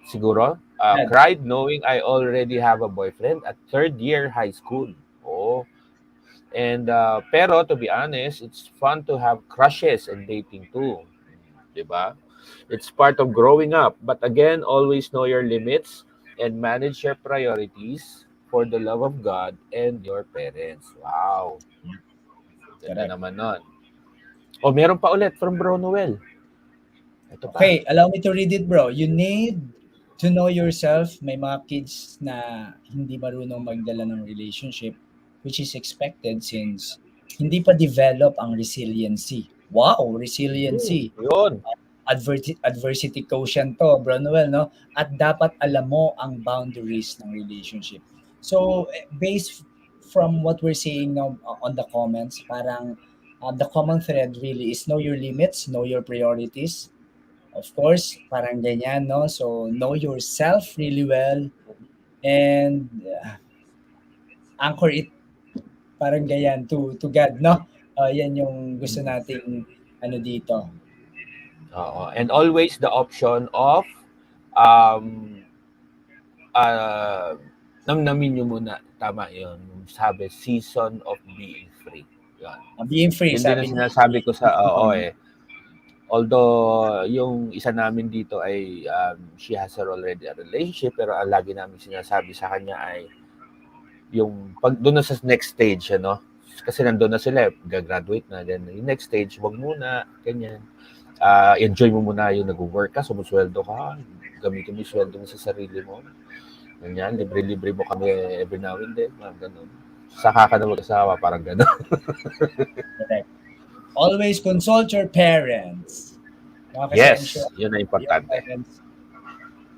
Siguro, Yan. cried knowing I already have a boyfriend at third year high school. Oh, and pero to be honest, it's fun to have crushes and dating too. 'Di ba? It's part of growing up. But again, always know your limits and manage your priorities for the love of God and your parents. Wow. Ganda Correct. naman nun. O, meron pa ulit from Bro Noel. Ito pa. Okay, allow me to read it, bro. You need to know yourself. May mga kids na hindi marunong magdala ng relationship, which is expected since hindi pa develop ang resiliency. Wow, resiliency. Yun. Adversity quotient to, Bro Noel, no? At dapat alam mo ang boundaries ng relationship. So, based from what we're seeing now on the comments, parang the common thread really is know your limits, know your priorities. Of course, parang ganyan, no? So, know yourself really well and anchor it parang ganyan to God, no? Yan yung gusto nating dito. Oo. And always the option of um, uh, namnamin nyo muna. Tama yun. Sabi, season of being free. Yun. Being free, Yun din ang sabi ni sinasabi ko sa, oo Tom. eh. Although, yung isa namin dito ay she has already a relationship, pero ang lagi namin sinasabi sa kanya ay yung pag doon na sa next stage, ano? Kasi nandoon na sila, gagraduate na. Then, yung next stage, wag muna, ganyan. Enjoy mo muna yung nag-work ka, sumusweldo ka, gamitin mo yung sweldo mo sa sarili mo. Ganyan, libre-libre mo kami every now and then, mga ganun. Saka ka na mag-asawa, parang ganun. Correct. Always consult your parents. No? Kasi I'm sure Yes, yun na your importante. parents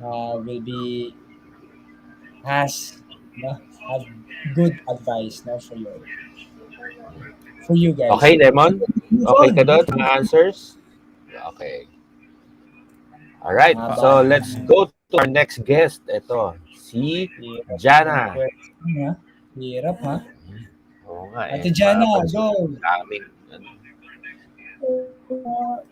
will be no, have good advice no, for you Okay, guys. Lemon? Move Okay ka on. doon? Mga answers? Okay. Alright, Haba. so let's go to our next guest. Ito, si Hirap ng Jana. question, ha? Hirap, ha? Oo nga eh, Ate Jana, mapansin go! ang daming. Uh,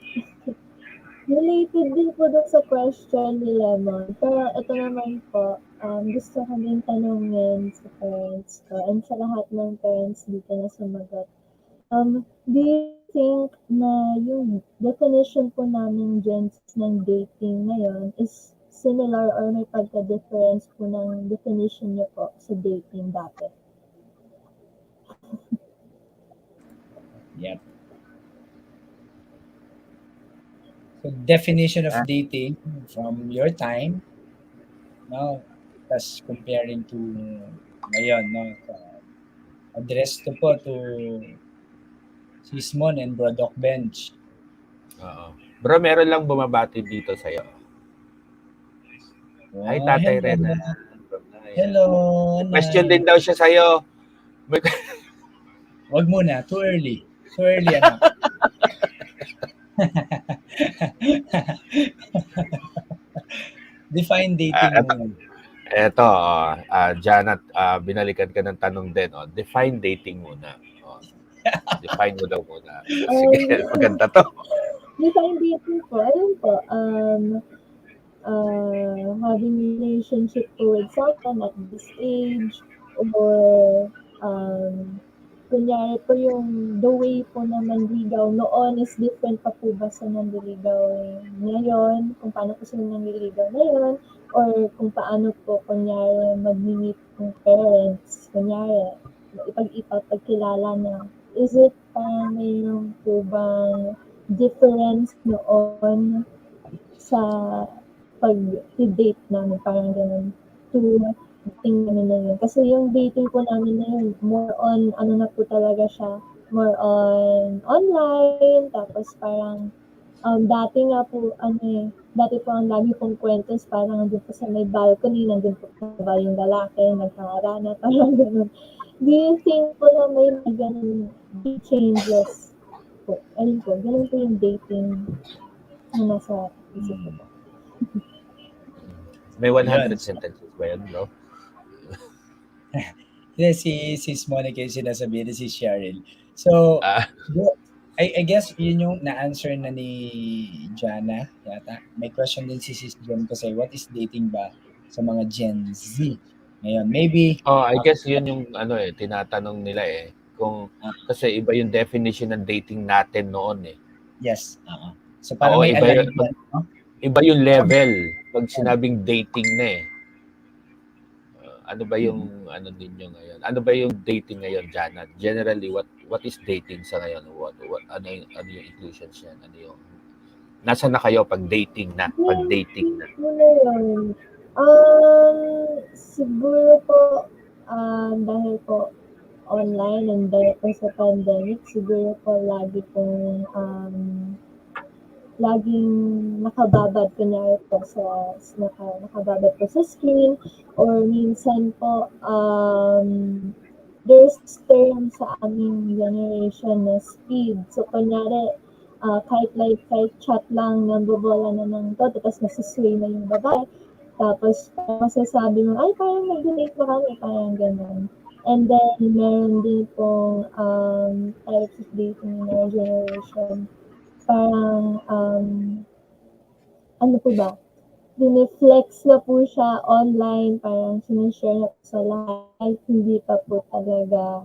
Related din po dun sa question ni Lemon. Pero ito naman po, gusto ko din tanungin sa parents ko and sa lahat ng parents dito na sumagot. Do you think na yung definition po namin Gen Z ng dating ngayon is similar or may pagka-difference po ng definition niyo po sa dating dati? Yep. So, So definition of Ah, dating from your time, no, tas comparing to ngayon, no. So, address to po to Sismon and Brodok Bench. oo. Bro, meron lang bumabati dito sa'yo. Hi, Oh, Tatay hello. Renan. Ayan. Hello, May question din Nay. daw siya sa'yo. May, Wag muna, too early. Too early, anak. Define dating eto, muna. Janet, binalikan ka ng tanong din. Oh. Define dating muna. Oh. Define mo daw muna. Sige, Um, maganda to. define dating po, ayun po, having relationship po with someone at this age or kunyari po yung the way po na manligaw noon is different pa po ba sa nanliligaw ngayon, kung paano po sila nanliligaw ngayon, or kung paano po kunyari mag-meet ng parents, kunyari ipagkilala na. Is it parang mayroon po bang difference noon sa pag-date namin, parang gano'n, to dating namin na yun. Kasi yung dating po namin na yun, more on, ano na po talaga siya, more on online, tapos parang, dati nga po, ano eh, dati po ang lagi pong kwento is parang nandun po sa may balcony, nandun po ba yung lalaki, nagkaharana, parang gano'n. Do you think po na may mga ganun big changes po? Ayun po, ganun po yung dating na nasa isip ko po. May Yun. 100 So, sentences ba yun, bro? si Monica yung sinasabi, si Cheryl. So, Ah, I guess yun yung na-answer na ni Jana yata. May question din si Sis Jen kasi what is dating ba sa mga Gen Z ngayon? Maybe, I guess yun yung ano tinatanong nila kung uh, kasi iba yung definition ng dating natin noon eh. yes. So, para Oo, may alignment, no? iba yung level pag sinabing dating na eh. Ano ba yung Mm. ano ninyo ngayon? Ano ba yung dating ngayon, Janet? Generally, what is dating sa ngayon? Ano yung inclusions niyan? Ano yung nasa na kayo pag dating na? Pag dating na. Ano yun? Siguro po, dahil po online and dahil po sa pandemic, siguro po laging nakababad kunyari po nakababad po sa screen or minsan po there's term sa aming generation na speed. So kunyari kahit chat lang nambobola na ng todo tapos nasisway na yung babae tapos masasabi mo ay parang nag-delete na kami parang ganun. And then meron din pong types of dating in our generation parang, ano po ba, fine-flex na po siya online, parang sinishare na po sa lahat kahit hindi pa po talaga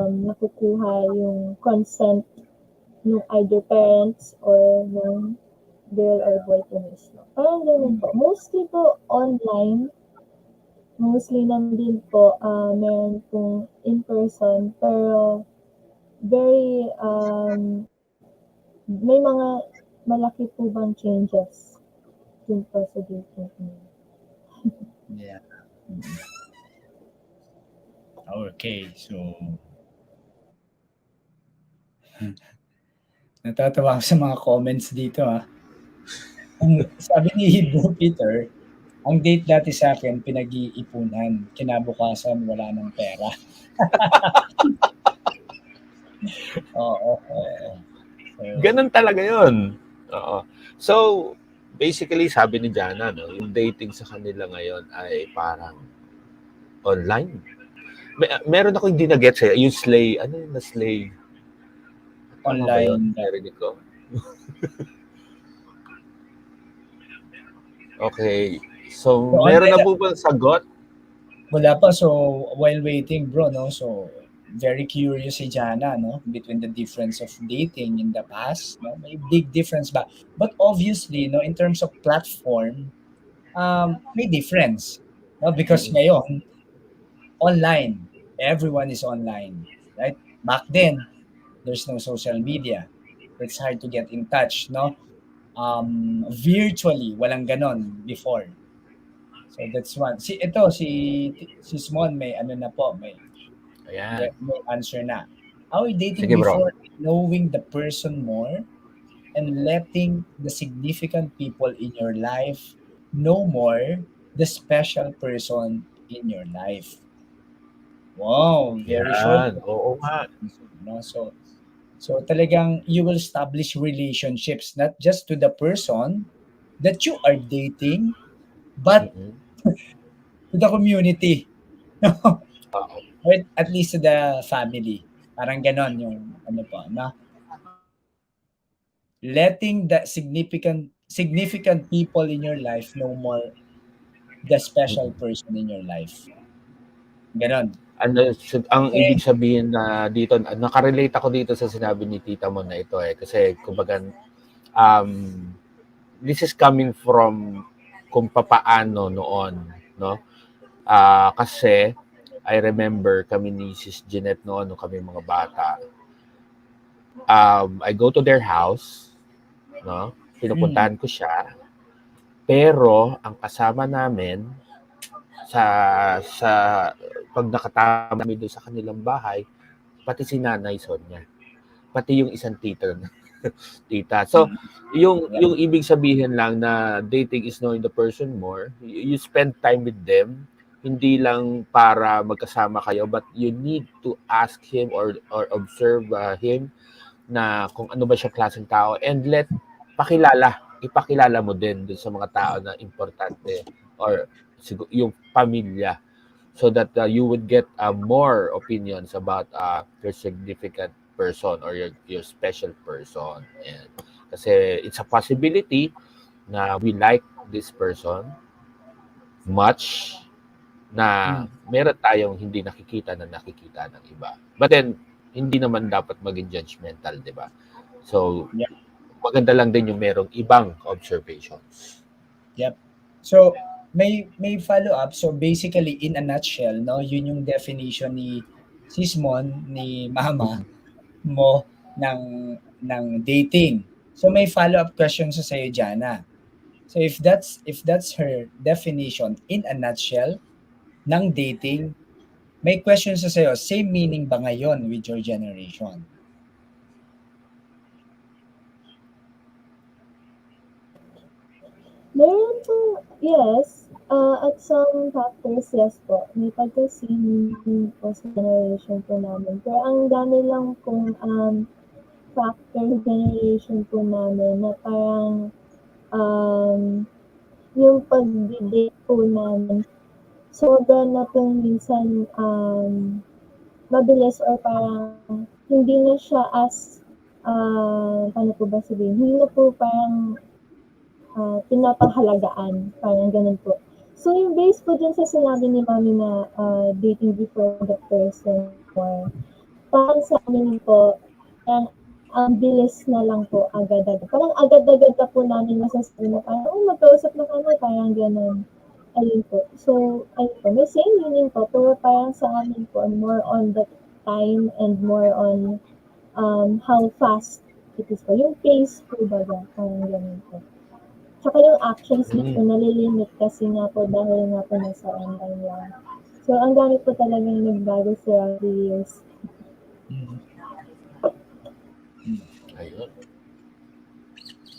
nakukuha yung consent ng either parents or ng girl or boy po mismo. Parang ganun po. Mostly po online, mostly naman din po meron pong in person, pero very may mga malaki po bang changes dun po sa dating niyo? Yeah. Okay. So, natatawa ako sa mga comments dito sabi ni Bro Peter, ang date dati sa akin pinag-iipunan, kinabukasan wala ng pera. Oo, oo. So, Ganun talaga yun. Oo. So, basically, sabi ni Jana, no, yung dating sa kanila ngayon ay parang online. Meron ako hindi na-get sa'yo. Yung slay, ano yung na-slay? Tama ba yun? online Narinig ko. Okay. So, so meron na online po ba sagot? wala pa. So, while waiting bro, no? So, very curious si Jana, no? Between the difference of dating in the past, no? May big difference ba? But obviously, no, in terms of platform, may difference. No? Because Mm-mm. ngayon, online, everyone is online, right? Back then, there's no social media. It's hard to get in touch, no? virtually, walang ganon before. So that's one. Si Smon may ano na po, Ayan. may answer na. Are we dating Sige bro. before knowing the person more and letting the significant people in your life know more the special person in your life? Wow, very short. Yan. Oo nga. No? So talagang you will establish relationships not just to the person that you are dating, but Mm-mm. to the community. No? Oo. Or at least to the family. Parang ganon yung ano po, no? Letting the significant people in your life know more the special Mm-mm. person in your life. Ganon. Ang ibig Kasi, sabihin na dito, nakarelate ako dito sa sinabi ni tita mo na ito eh. Kasi kumbaga, um, this is coming from kung papaano noon, no? Kasi I remember kami ni Sis Jeanette noon nung kami mga bata. I go to their house, no? mm, Pinupuntahan ko siya. Pero ang kasama namin sa sa pag nakatama kami doon sa kanilang bahay, pati si Nanay Sonia, pati yung isang tita. So, yeah, yung ibig sabihin lang na dating is knowing the person more. You spend time with them, hindi lang para magkasama kayo, but you need to ask him or observe him na kung ano ba siya klaseng tao and ipakilala mo din dun sa mga tao na importante or yung pamilya so that you would get more opinions about your significant person or your special person. And kasi it's a possibility na we like this person much na mm, meron tayong hindi nakikita na nakikita ng iba. But then, hindi naman dapat maging judgmental, di ba? So, yeah, maganda lang din yung merong ibang observations. yep. So, may follow-up. So, basically, in a nutshell, no, yun yung definition ni Sismon, ni Mama mo ng dating. So, may follow-up question sa sa'yo, Jana. So, if that's her definition in a nutshell ng dating, may question sa sa'yo, same meaning ba ngayon with your generation? Meron po, yes. At some factors, yes po. May pagka-same po sa generation po namin. Pero ang dami lang pong factor sa generation po namin na parang yung pag-date po namin, sobra na pong minsan mabilis or parang hindi na siya as, paano po ba sabihin, hindi na po parang pinapahalagaan, parang ganun po. So, yung base po dun sa sinabi ni Mami na dating before the person more, parang sa amin po, parang ang bilis na lang po, agad-agad. Parang agad-agad na po namin masasabi na parang, oh, magkausap na kami, parang ganun. Ayun po. So, ayun po, may same meaning po, pero parang sa amin po, more on the time and more on how fast it is po. Yung pace po baga, parang ganun po. Tsaka yung actions din po Mm. nalilimit kasi nga po dahil nga po nasa online lang. So, ang dami po talagang nagbago throughout the years. Mm. Ayun.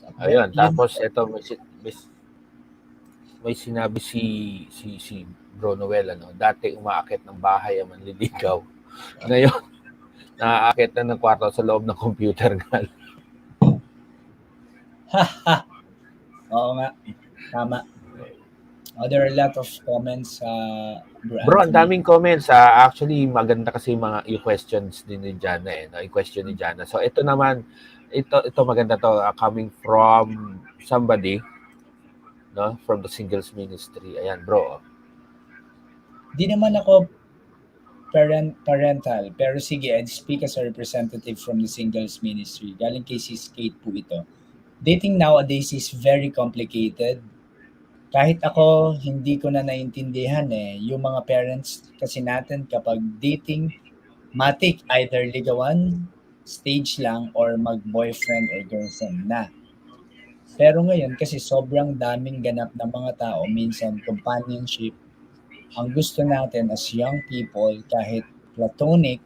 Yeah, Ayun. yun. Tapos, ito, may sinabi si Bro Noel, ano, dati umaakit ng bahay ang manliligaw. Ngayon, naaakit na ng kwarto sa loob ng computer nga. Oo nga, tama. There are a lot of comments, Bro Bro, ang Anthony. daming comments. Actually, maganda kasi yung questions din ni Jana eh. No? Yung question ni Jana. So, ito naman, ito maganda to. Coming from somebody, no? From the singles ministry. Ayan, bro. Di naman ako parental, pero sige, I'd speak as a representative from the singles ministry. Galing kay Sis Kate po ito. Dating nowadays is very complicated. Kahit ako, hindi ko na naintindihan eh. Yung mga parents kasi natin kapag dating, matik either ligawan, stage lang, or mag-boyfriend or girlfriend na. Pero ngayon kasi sobrang daming ganap ng mga tao, minsan companionship, ang gusto natin as young people, kahit platonic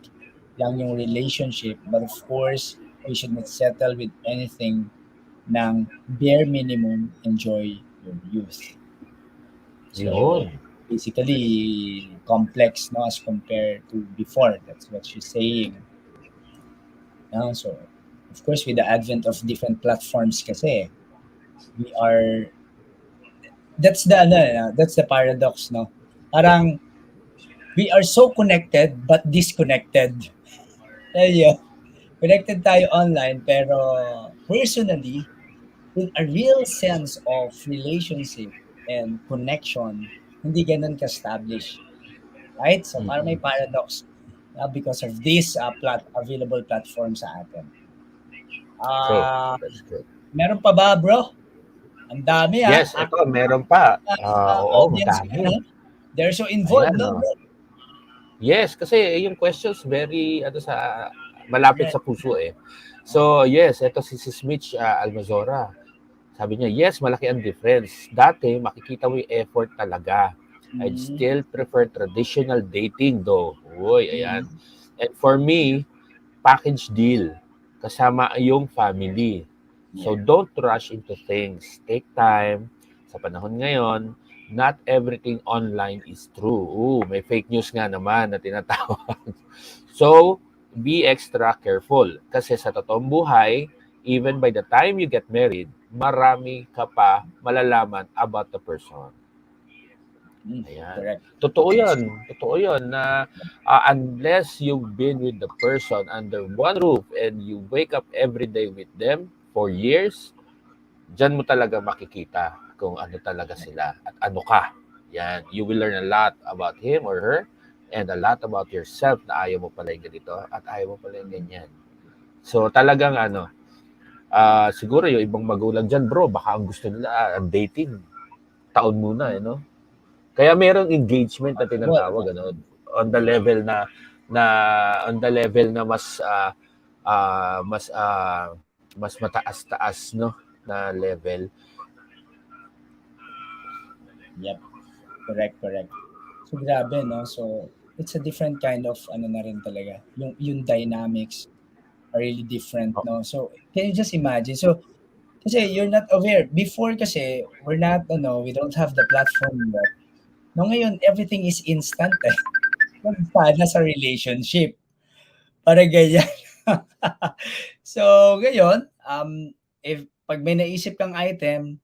lang yung relationship, but of course, we should not settle with anything ng bare minimum, enjoy your youth. So, Yun. basically, complex, no, as compared to before. That's what she's saying. No? So, of course, with the advent of different platforms kasi, we are, that's the paradox, no? Parang, we are so connected but disconnected. Ayun. Connected tayo online pero personally, with a real sense of relationship and connection, hindi ganun ka-establish. Right? So parang may Mm-mm. paradox because of this available platform sa atin. True. Ah, That's good. meron pa ba, bro? Ang dami Yes, ito, active meron pa. Oo, audience madami. ngayon. They're so involved, Ayan, no, oh. bro? Yes, kasi yung questions very malapit Right. sa puso eh. So, yes, ito si Sis Mitch Almazora. Sabi niya, yes, malaki ang difference. Dati, makikita mo yung effort talaga. I'd Mm, still prefer traditional dating though. Uy, ayan. mm, And for me, package deal. Kasama yung family. So yeah. don't rush into things. Take time. Sa panahon ngayon, not everything online is true. May fake news nga naman na tinatawag. So, be extra careful. Kasi sa totoong buhay, even by the time you get married, marami ka pa malalaman about the person. Mm, Ayan. correct. Totoo That's yun. Totoo yun na unless you've been with the person under one roof and you wake up every day with them for years, dyan mo talaga makikita kung ano talaga sila at ano ka. Yan. You will learn a lot about him or her and a lot about yourself na ayaw mo pala yung ganito at ayaw mo pala yung ganyan. So talagang siguro yung ibang magulang dyan, bro, baka ang gusto nila, ang dating, taon muna, no? Kaya merong engagement na possible. tinatawag ano on the level na on the level na mas mataas-taas no na level. Yep. Correct, correct. So grabe, no? So it's a different kind of ano na rin talaga. Yung dynamics are really different, Oh, no? So can you just imagine? So kasi you're not aware. Before kasi we're not ano, we don't have the platform yet. No, ngayon everything is instant eh. Sana sa relationship. Para ganyan. So ngayon, if pag may naisip kang item,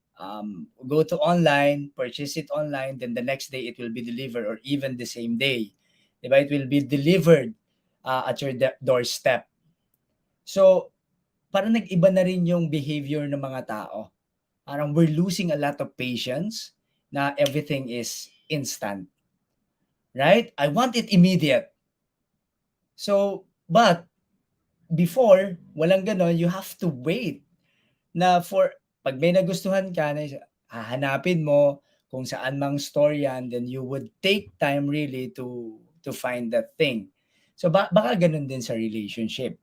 go to online, purchase it online, then the next day it will be delivered or even the same day. Diba? It will be delivered at your doorstep. So, parang nag-iba na rin yung behavior ng mga tao. Parang we're losing a lot of patience na everything is instant. Right? I want it immediate. So, but before, walang ganon, you have to wait na for pag may nagustuhan ka na hahanapin mo kung saan mang store yan, then you would take time really to find that thing. So baka ganun din sa relationship.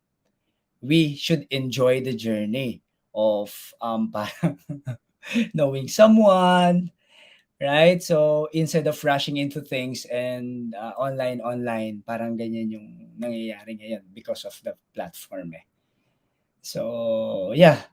We should enjoy the journey of parang knowing someone, right? So instead of rushing into things and online, parang ganyan yung nangyayari ngayon because of the platform eh. So, yeah,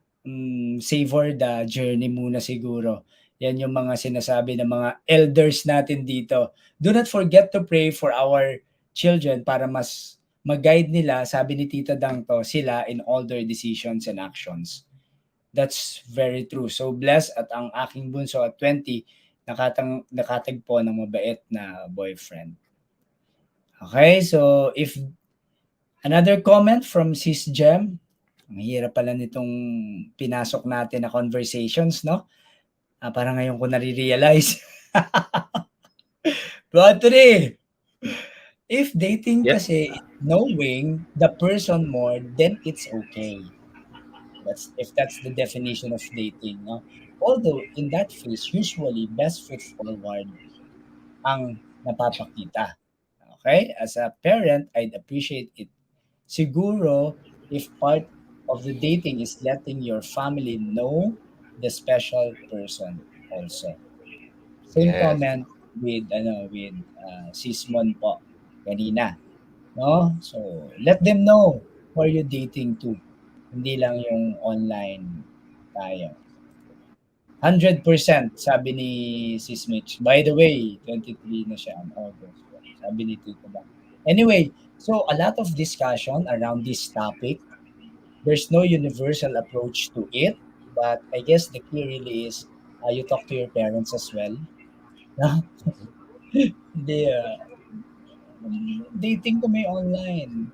savor the journey muna siguro. Yan yung mga sinasabi ng mga elders natin dito. Do not forget to pray for our children para mas mag-guide nila, sabi ni Tita Dangto, sila in all their decisions and actions. That's very true. So blessed at ang aking bunso at 20, nakatagpo ng mabait na boyfriend. Okay, so if another comment from Sis Jem, ang hirap pala nitong pinasok natin na conversations, no? Parang ngayon ko nare-realize. Rodri, if dating yes. kasi is knowing the person more, then it's okay. That's the definition of dating, no? Although in that phase, usually best foot forward ang napapakita. Okay? As a parent, I'd appreciate it. Siguro, if part of the dating is letting your family know the special person also. Same Yes. comment with Sismon po kanina, no? So, let them know who are you dating to. Hindi lang yung online tayo. 100% sabi ni Sis Mitch. By the way, 23 na siya on August. Sabi ni Tito Bang. Anyway, so a lot of discussion around this topic. There's no universal approach to it, but I guess the key really is you talk to your parents as well. No? Hindi, dating ko may online.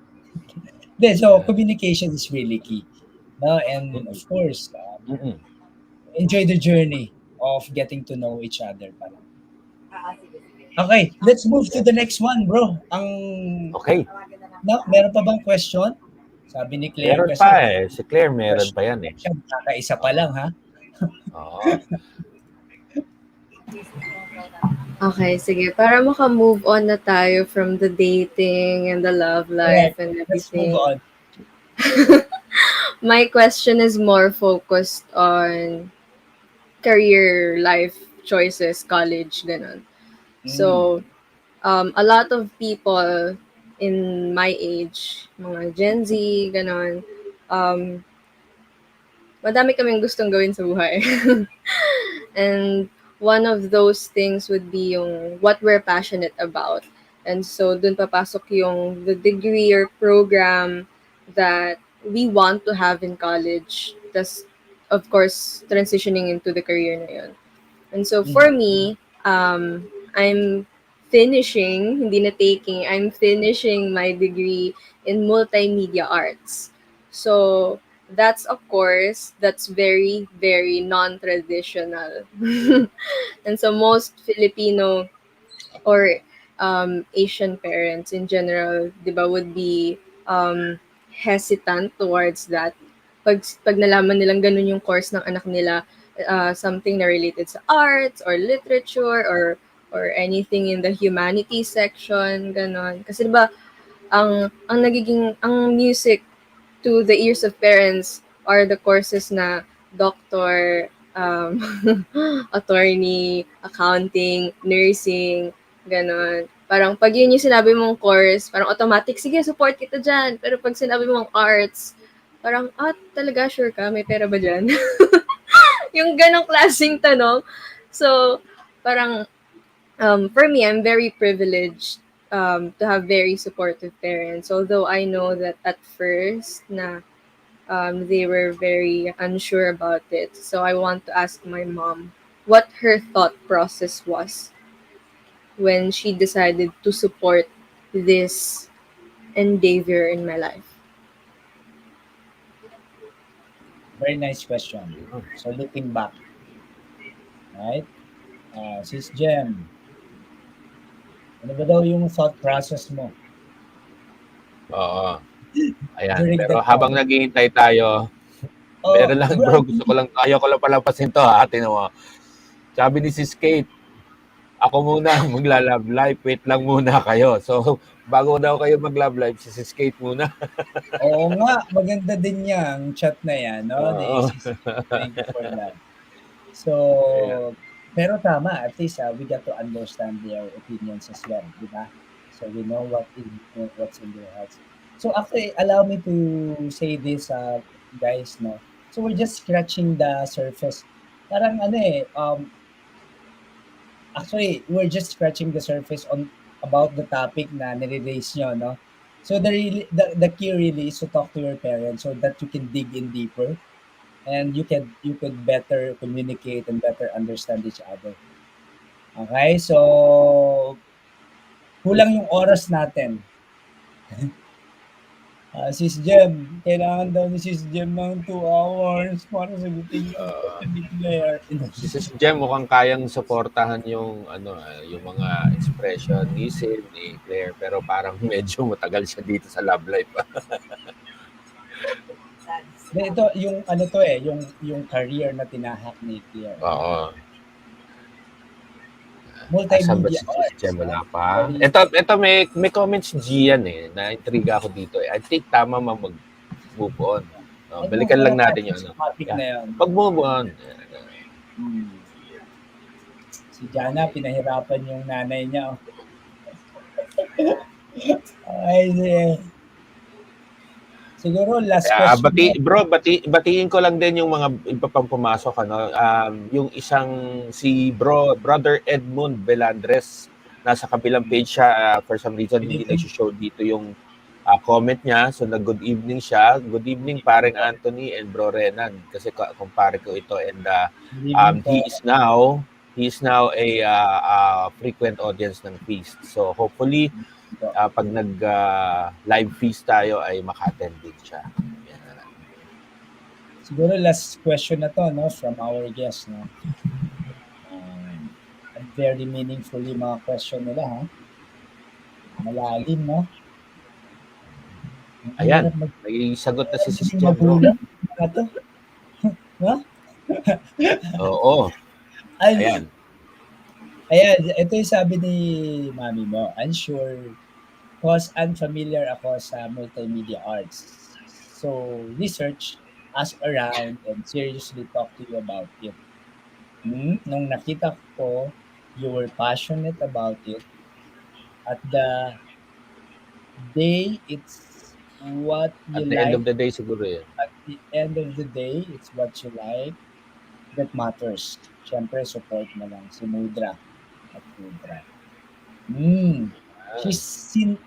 Hindi, so Yeah. communication is really key. No? And of Mm-mm. course, Mm-mm. enjoy the journey of getting to know each other pa lang. Okay, let's move to Yes. the next one, bro. Okay. No, meron pa bang question? Sabi ni Claire Meron kasi, pa eh. Si Claire meron question pa yan eh. siya, kakaisa pa Oo. lang ha. Oo. Okay, sige. Para maka-move on na tayo from the dating and the love life Correct. and Let's move everything. on. My question is more focused on career life choices, college, ganun. Mm. So, a lot of people in my age, mga Gen Z, ganun, um, madami kaming gustong gawin sa buhay. And one of those things would be yung what we're passionate about. And so dun papasok yung the degree or program that we want to have in college. Tas, of course, transitioning into the career na yun. And so for Mm. me, I'm finishing, hindi na taking, I'm finishing my degree in multimedia arts. So that's, of course, that's very, very non-traditional. And so most Filipino or Asian parents in general, di ba, would be hesitant towards that. Pag nalaman nilang ganun yung course ng anak nila, something na related sa arts or literature or anything in the humanities section, ganon. Kasi di ba, ang music to the ears of parents are the courses na doctor, attorney, accounting, nursing, ganon. Parang pag yun yung sinabi mong course, parang automatic, sige, support kita dyan. Pero pag sinabi mong arts, parang, talaga, sure ka? May pera ba dyan? Yung ganong klaseng tanong. So, parang, for me, I'm very privileged to have very supportive parents. Although I know that at first na they were very unsure about it. So I want to ask my mom what her thought process was when she decided to support this endeavor in my life. Very nice question. So looking back, right? Sis Jem, ano ba daw yung thought process mo Oo. Ayan. during Pero that habang time? naghihintay tayo, Oh, meron lang bro, bro, ayaw ko lang palampasin to ha. Tingnan mo. Sabi ni Sis Kate, ako muna magla-love life, wait lang muna kayo. So, bago daw kayo mag-love life, si Sis Kate muna. oo nga, maganda din yang chat na yan, no? Ni Oo. Sis, thank you for that. So, Ayan. pero tama, at least we got to understand their opinions as well, di ba? So we know what's in their hearts. So actually, allow me to say this, guys, no? So we're just scratching the surface. Parang ano actually, we're just scratching the surface on about the topic na nire-raise nyo, no? So the key really is to talk to your parents so that you can dig in deeper and you could better communicate and better understand each other. Okay? So kulang yung oras natin. Sis Jem, kailangan daw ni Sis Jem ng 2 hours para sagutin yung question ni Claire. Si Sis Jem mukhang kayang suportahan yung yung mga expression ni Sid, ni Claire, pero parang medyo matagal siya dito sa love life. Ito, yung ano to yung career na tinahak ni Claire. Oo. Asan ba Multimedia si Sis arts. Jem? Wala No? pa. Very, Ito may comments si Gian eh. Na-intriga ako dito eh. I think tama mag-move on. Oh, Ay, move balikan on lang na natin natin yung sa ano. topic Yeah. na yun. Pag-move on. Hmm. Si Jana, pinahirapan yung nanay niya. Oh. Ay, sige. Siguro last question na. Batiin ko lang din yung mga iba pang pumasok ano. Yung isang si Brother Edmund Belandres nasa kabilang page siya for some reason hindi Good nag-show dito yung comment niya. So nag-good evening siya. Good evening paring Anthony and Bro Renan kasi kumpare ko ito and evening po. he is now a frequent audience ng feast. So hopefully pag nag-live feast tayo ay maka-attend din siya. Yan. Siguro last question na to, no, from our guest, no. Very meaningful yung mga question nila, ha. Malalim, no. Ang Ayan, hirap may sagot na si Sis maging Jem, bro. magulang. Mga to, no? Oo, Ay, ayan. ayan, ito yung sabi ni mami mo. Unsure, cause unfamiliar ako sa multimedia arts. So, research, ask around, and seriously talk to you about it. Nung nakita ko, you were passionate about it. At the day, it's what you At the end of like. the day siguro yan. At the end of the day, it's what you like that matters. Siyempre, support mo lang si Mudra at Mudra. Mm. Ah, She's seen,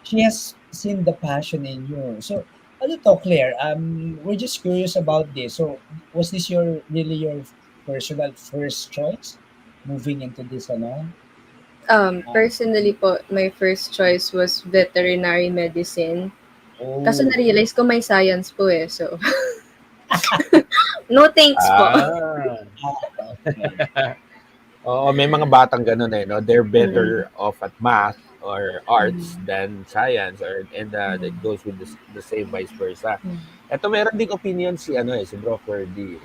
she has seen the passion in you. So, ano to, Claire? We're just curious about this. So, was this really your personal first choice moving into this, ano? Personally po, my first choice was veterinary medicine. Kaso Oh, na-realize ko may science po eh. So, no thanks po. ah. okay. Oo, may mga batang ganun eh, no? They're Mm, better off at math or arts mm, than science and that mm, goes with the same vice versa. mm. Ito meron ding opinion si ano eh, si Bro Ferdy.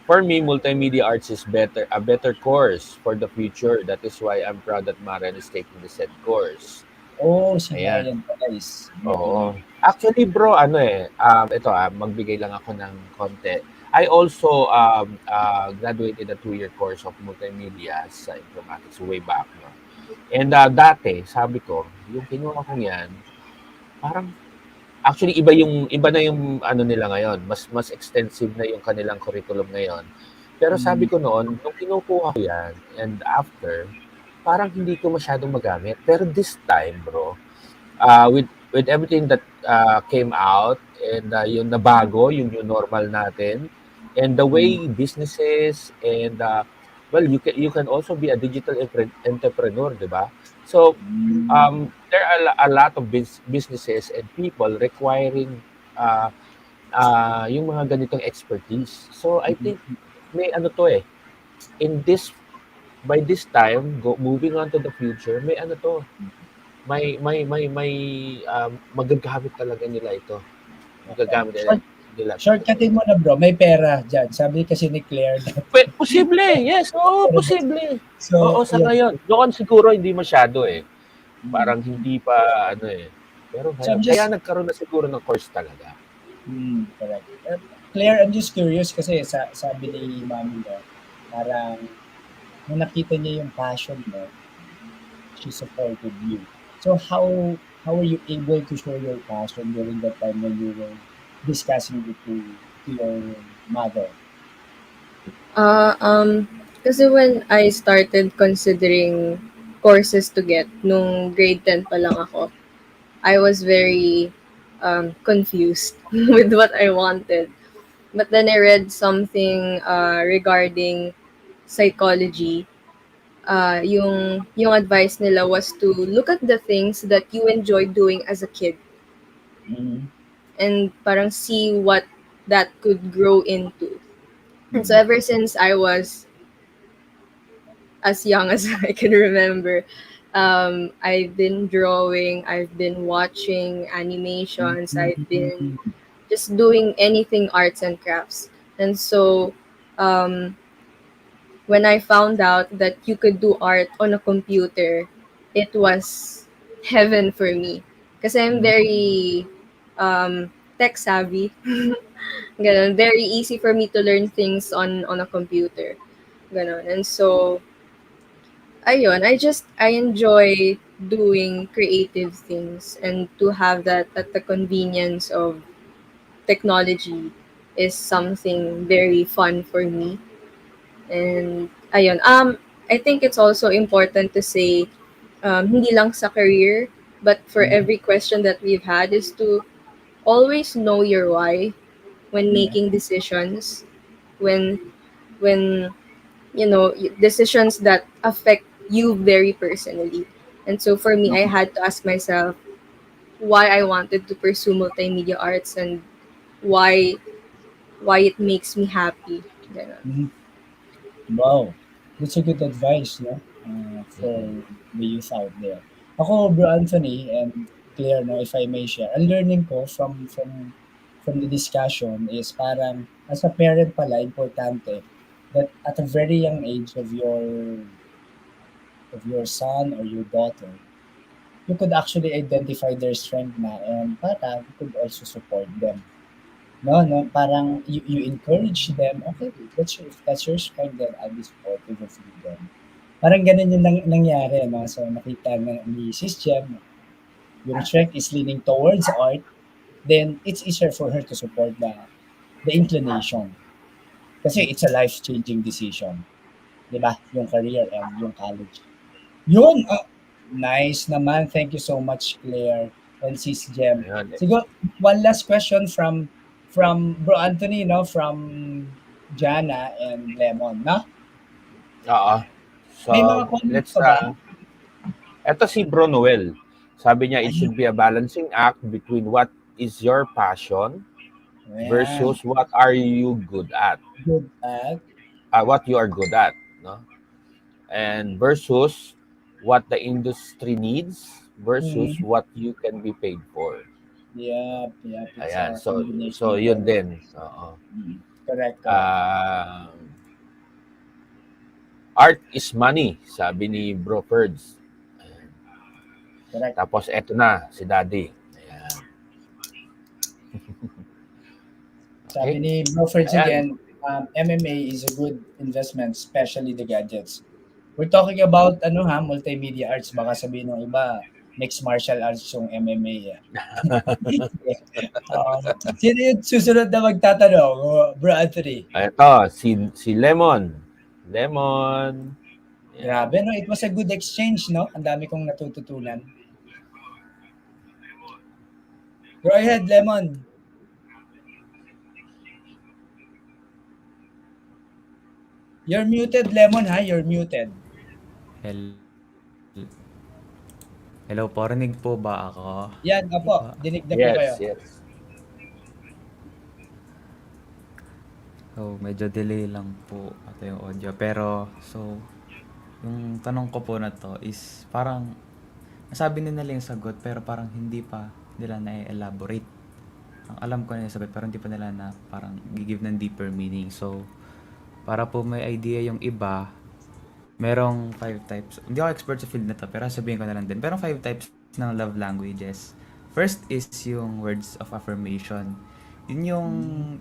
For me, multimedia arts is a better course for the future. That is why I'm proud that Maren is taking the said course. Oh, si Ayan. Marian pala is Oo. veterinary. Actually bro, ano eh, ito magbigay lang ako ng konti. I also graduated a 2-year course of multimedia sa informatics way back. No? And dati, sabi ko, yung kinuha ko yan, parang actually iba na yung ano nila ngayon. Mas extensive na yung kanilang curriculum ngayon. Pero sabi Mm, ko noon, nung kinukuha ko yan and after, parang hindi ko masyadong magamit. Pero this time, bro, with everything that came out and yung nabago, yung new normal natin, and the mm, way businesses and well, you can also be a digital entrepreneur, di ba? So mm, there are a lot of businesses and people requiring yung mga ganitong expertise. So I think mm, may ano to eh, in this by this time moving on to the future, may ano to, may magagamit talaga nila ito. okay. Magagamit nila ito. Shortcutin mo na bro, may pera dyan. Sabi kasi ni Claire Posible, yes, oo, posible. Oo, So, sa ayun. ngayon. Noon siguro hindi masyado eh. Mm, Parang mm. hindi pa ano eh. Pero So I'm ngayon, kaya just, nagkaroon na siguro ng course talaga. correct. Claire, I'm just curious kasi sabi ni mami mo, parang nung nakita niya yung passion mo, she supported you. So how were you able to show your passion during that time when you were discussing it to your mother? Ah, kasi when I started considering courses to get, nung grade 10 pa lang ako, I was very confused with what I wanted. But then I read something regarding psychology. Yung advice nila was to look at the things that you enjoy doing as a kid Mm-hmm. and parang see what that could grow into. And so Mm-hmm. ever since I was as young as I can remember, I've been drawing, I've been watching animations, I've been Mm-hmm. just doing anything arts and crafts. And so um, when I found out that you could do art on a computer, it was heaven for me. Because I'm very um, tech savvy. Ganon. Very easy for me to learn things on a computer. Ganon. And so, ayun, I enjoy doing creative things, and to have that at the convenience of technology is something very fun for me. And ayun, I think it's also important to say, hindi lang sa career, but for Mhm. every question that we've had, is to always know your why when Yeah. making decisions, when when decisions that affect you very personally. And so for me, I Mhm. had to ask myself why I wanted to pursue multimedia arts, and why why it makes me happy. Ganun. Mhm. Wow, that's a good advice, no? Mm-mm. For the youth out there. Ako, Bro Anthony and Claire, no, if I may share, ang learning ko from the discussion is parang as a parent pala, importante that at a very young age of your son or your daughter, you could actually identify their strength na and para you could also support them. No, no, parang you encourage them, okay, if that's your strength, then I'll be supportive of you then. Parang ganun yung nangyari, no? So nakita na ni Sis Jem, yung strength is leaning towards art, then it's easier for her to support the inclination. Kasi it's a life-changing decision, di ba? Yung career and yung college. Yun, nice naman. Thank you so much, Claire and Sis Jem. Ayun. Siguro, one last question from Bro Anthony, no? From Jana and Lemon, no? Oo. So, May mga comments let's pa ba? eto si Bro Noel. Sabi niya it Ayun, should be a balancing act between what is your passion ayan. versus what are you good at. Good at. What you are good at, no? And versus what the industry needs versus Mm, what you can be paid for. yep, yep. It's Ayan. a So combination of yun everything. din. Oo. Correct, correct, Ah, art is money, sabi ni Bro Ferds. Ayan. correct. Tapos eto na si Daddy. Ayan. Sabi Okay? ni Bro Ferds Ayan. again, MMA is a good investment, especially the gadgets. We're talking about ano ha, multimedia arts. Baka sabihin ng iba, mixed martial arts yung MMA. Eh. Sino yung susunod na magtatanong? Bro Anthony. Ito, si Lemon. Lemon. Ayan. Grabe, no? It was a good exchange, no? Ang dami kong natututunan. Go ahead, Lemon. You're muted, Lemon, ha? You're muted. Hel Hello po, rinig po ba ako? Yan, Hindi apo. pa. Dinig na po kayo. Yes, yes. So, medyo delay lang po ata yung audio. Pero, so, yung tanong ko po na to is parang nasabi na nila yung sagot pero parang hindi pa nila na-elaborate. Ang alam ko na yung sagot pero hindi pa nila na parang give ng deeper meaning. So, para po may idea yung iba, merong 5 types. Hindi ako expert sa field na to pero sabihin ko na lang din. Merong 5 types ng love languages. First is yung words of affirmation. Yun yung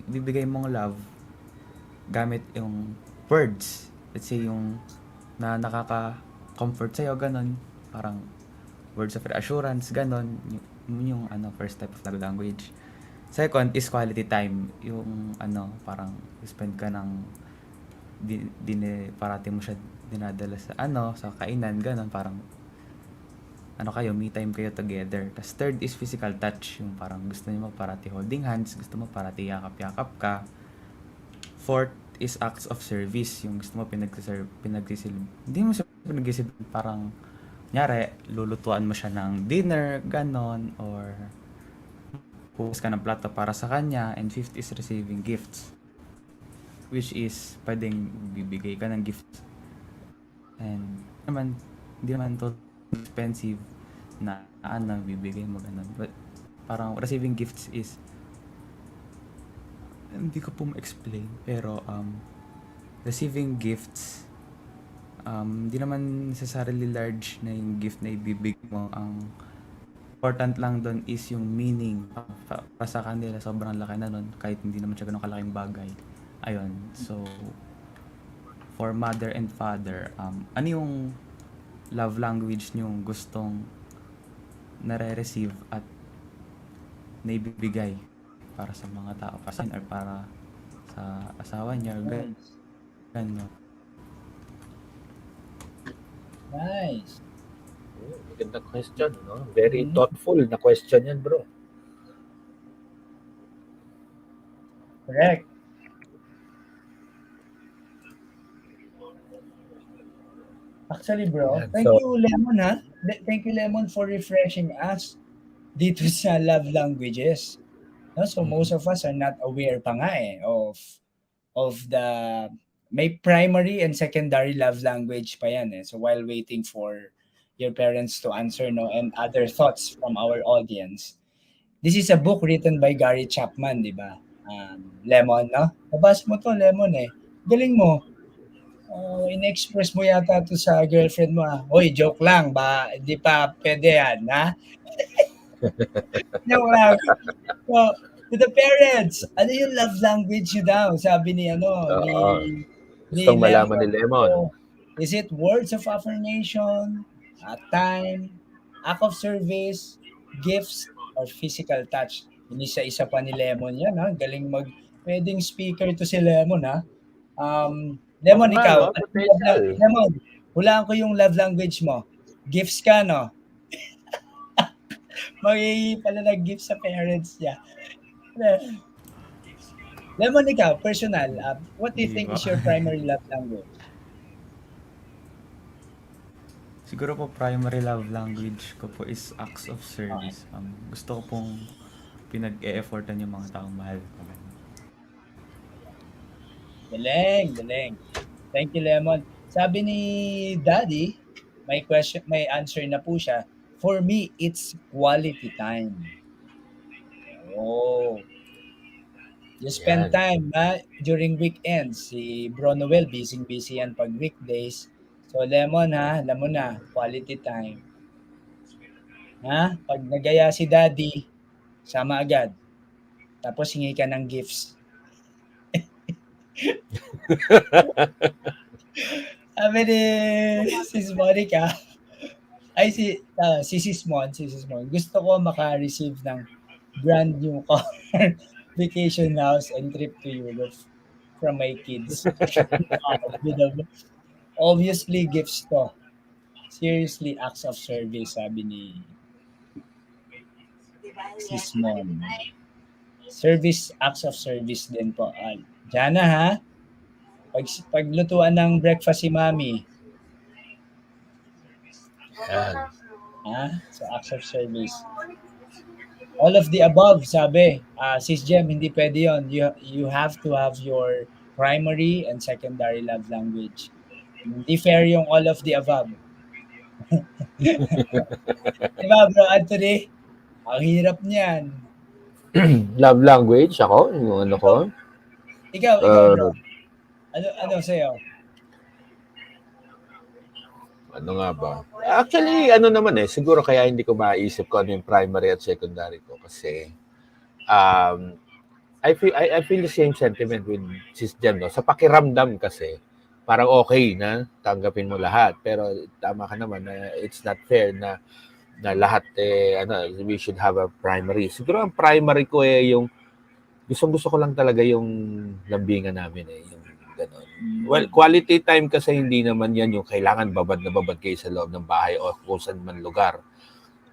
bibigay mong love gamit yung words. Let's say yung na nakaka-comfort sa'yo, ganun. Parang words of reassurance, ganun. Yung ano, first type of love language. Second is quality time. Yung ano, parang spend ka ng parati mo siya dinadala sa ano, sa kainan, ganun. Parang ano kayo, me time kayo together. Tapos third is physical touch. Yung parang gusto niyo parati holding hands, gusto mo parati yakap-yakap ka. Fourth is acts of service. Yung gusto mo pinagsisilbi. Hindi mo siya pinagsisilbi. Parang, nyari, lulutuan mo siya ng dinner, ganon, or hugas ka ng plato para sa kanya. And fifth is receiving gifts. Which is, pwedeng bibigay ka ng gifts. And, hindi naman to expensive na ano, bibigay mo ganon. But, parang receiving gifts is, hindi ko po ma-explain pero receiving gifts hindi naman necessarily large na yung gift na ibibigay mo. Ang important lang dun is yung meaning. Para sa kanila, sobrang laki na nun, kahit hindi naman siya ganun kalaking bagay. Ayun. So, for mother and father, ano yung love language niyong gustong nare-receive at naibibigay para sa mga tao, para sa or para sa asawa niya or Nice. ganyan. Nice. Magandang question, no? Very Mhm. thoughtful na question yan, bro. Correct. Actually, bro, Yan. thank So, you, Lemon, ha? Thank you, Lemon, for refreshing us dito sa love languages. No? So, most of us are not aware pa nga of the may primary and secondary love language pa yan eh. So, while waiting for your parents to answer, no, and other thoughts from our audience, this is a book written by Gary Chapman, di ba? Lemon, no? Nabasa mo to, Lemon eh. Galing mo. In-express mo yata to sa girlfriend mo, ah. Hoy, joke lang, ba, di pa pwede yan, ha? Joke lang. So, to the parents, ano yung love language nyo daw? Sabi ni, ano, oo. ni Gustong malaman ni Lemon. Lemon. So, is it words of affirmation, time, act of service, gifts, or physical touch? Inisa-isa pa ni Lemon yan, ha? Galing pwedeng speaker to si Lemon, ha? Oo Lemon, nga, ikaw, no? anong Potential. Lemon, hulaan ko yung love language mo. Gifts ka, no? Magiging pala nag-gift sa parents niya. Lemon, ikaw, personal, what do you Di think ba? is your primary love language? Siguro po primary love language ko po is acts of Okay. service. Gusto ko pong pinag-e-effortan yung mga taong mahal ko. Galing, galing. Thank you, Lemon. Sabi ni Daddy, may answer na po siya. For me, it's quality time. Oh, you spend Yan. time during weekends. Si Bro Noel, busy-busy yan pag weekdays. So, Lemon ha, alam mo na, quality time. Ha? Pag nagaya si Daddy, sama agad. Tapos hingi ka ng gifts. Sabi ni Sis Monica, si Sis Mon, gusto ko maka-receive ng brand new car, vacation house, and trip to Europe from my kids. Wow, obviously gifts to. Seriously, acts of service, sabi ni Sis Mon. Service, acts of service din po. Jana ha, paglutuan ng breakfast si Mami, Yan. ha? So, acts of service. All of the above, sabi. Sis Jem, hindi pwede yun. You have to have your primary and secondary love language. Hindi fair yung all of the above. Diba, Bro Anthony? Ang hirap niyan. Love language ako, yung ano ko. Ikaw, Uh, bro. Ano sa'yo? ano nga ba? Actually, ano naman siguro kaya hindi ko maisip ko ano yung primary at secondary ko kasi um, I feel the same sentiment with Sis Jen, no? Sa pakiramdam kasi, parang okay na tanggapin mo lahat. Pero tama ka naman na it's not fair na lahat we should have a primary. Siguro ang primary ko yung gusto ko lang talaga yung lambingan namin yung gano'n. Well, quality time kasi hindi naman yan yung kailangan babad na babad kayo sa loob ng bahay o kung saan man lugar.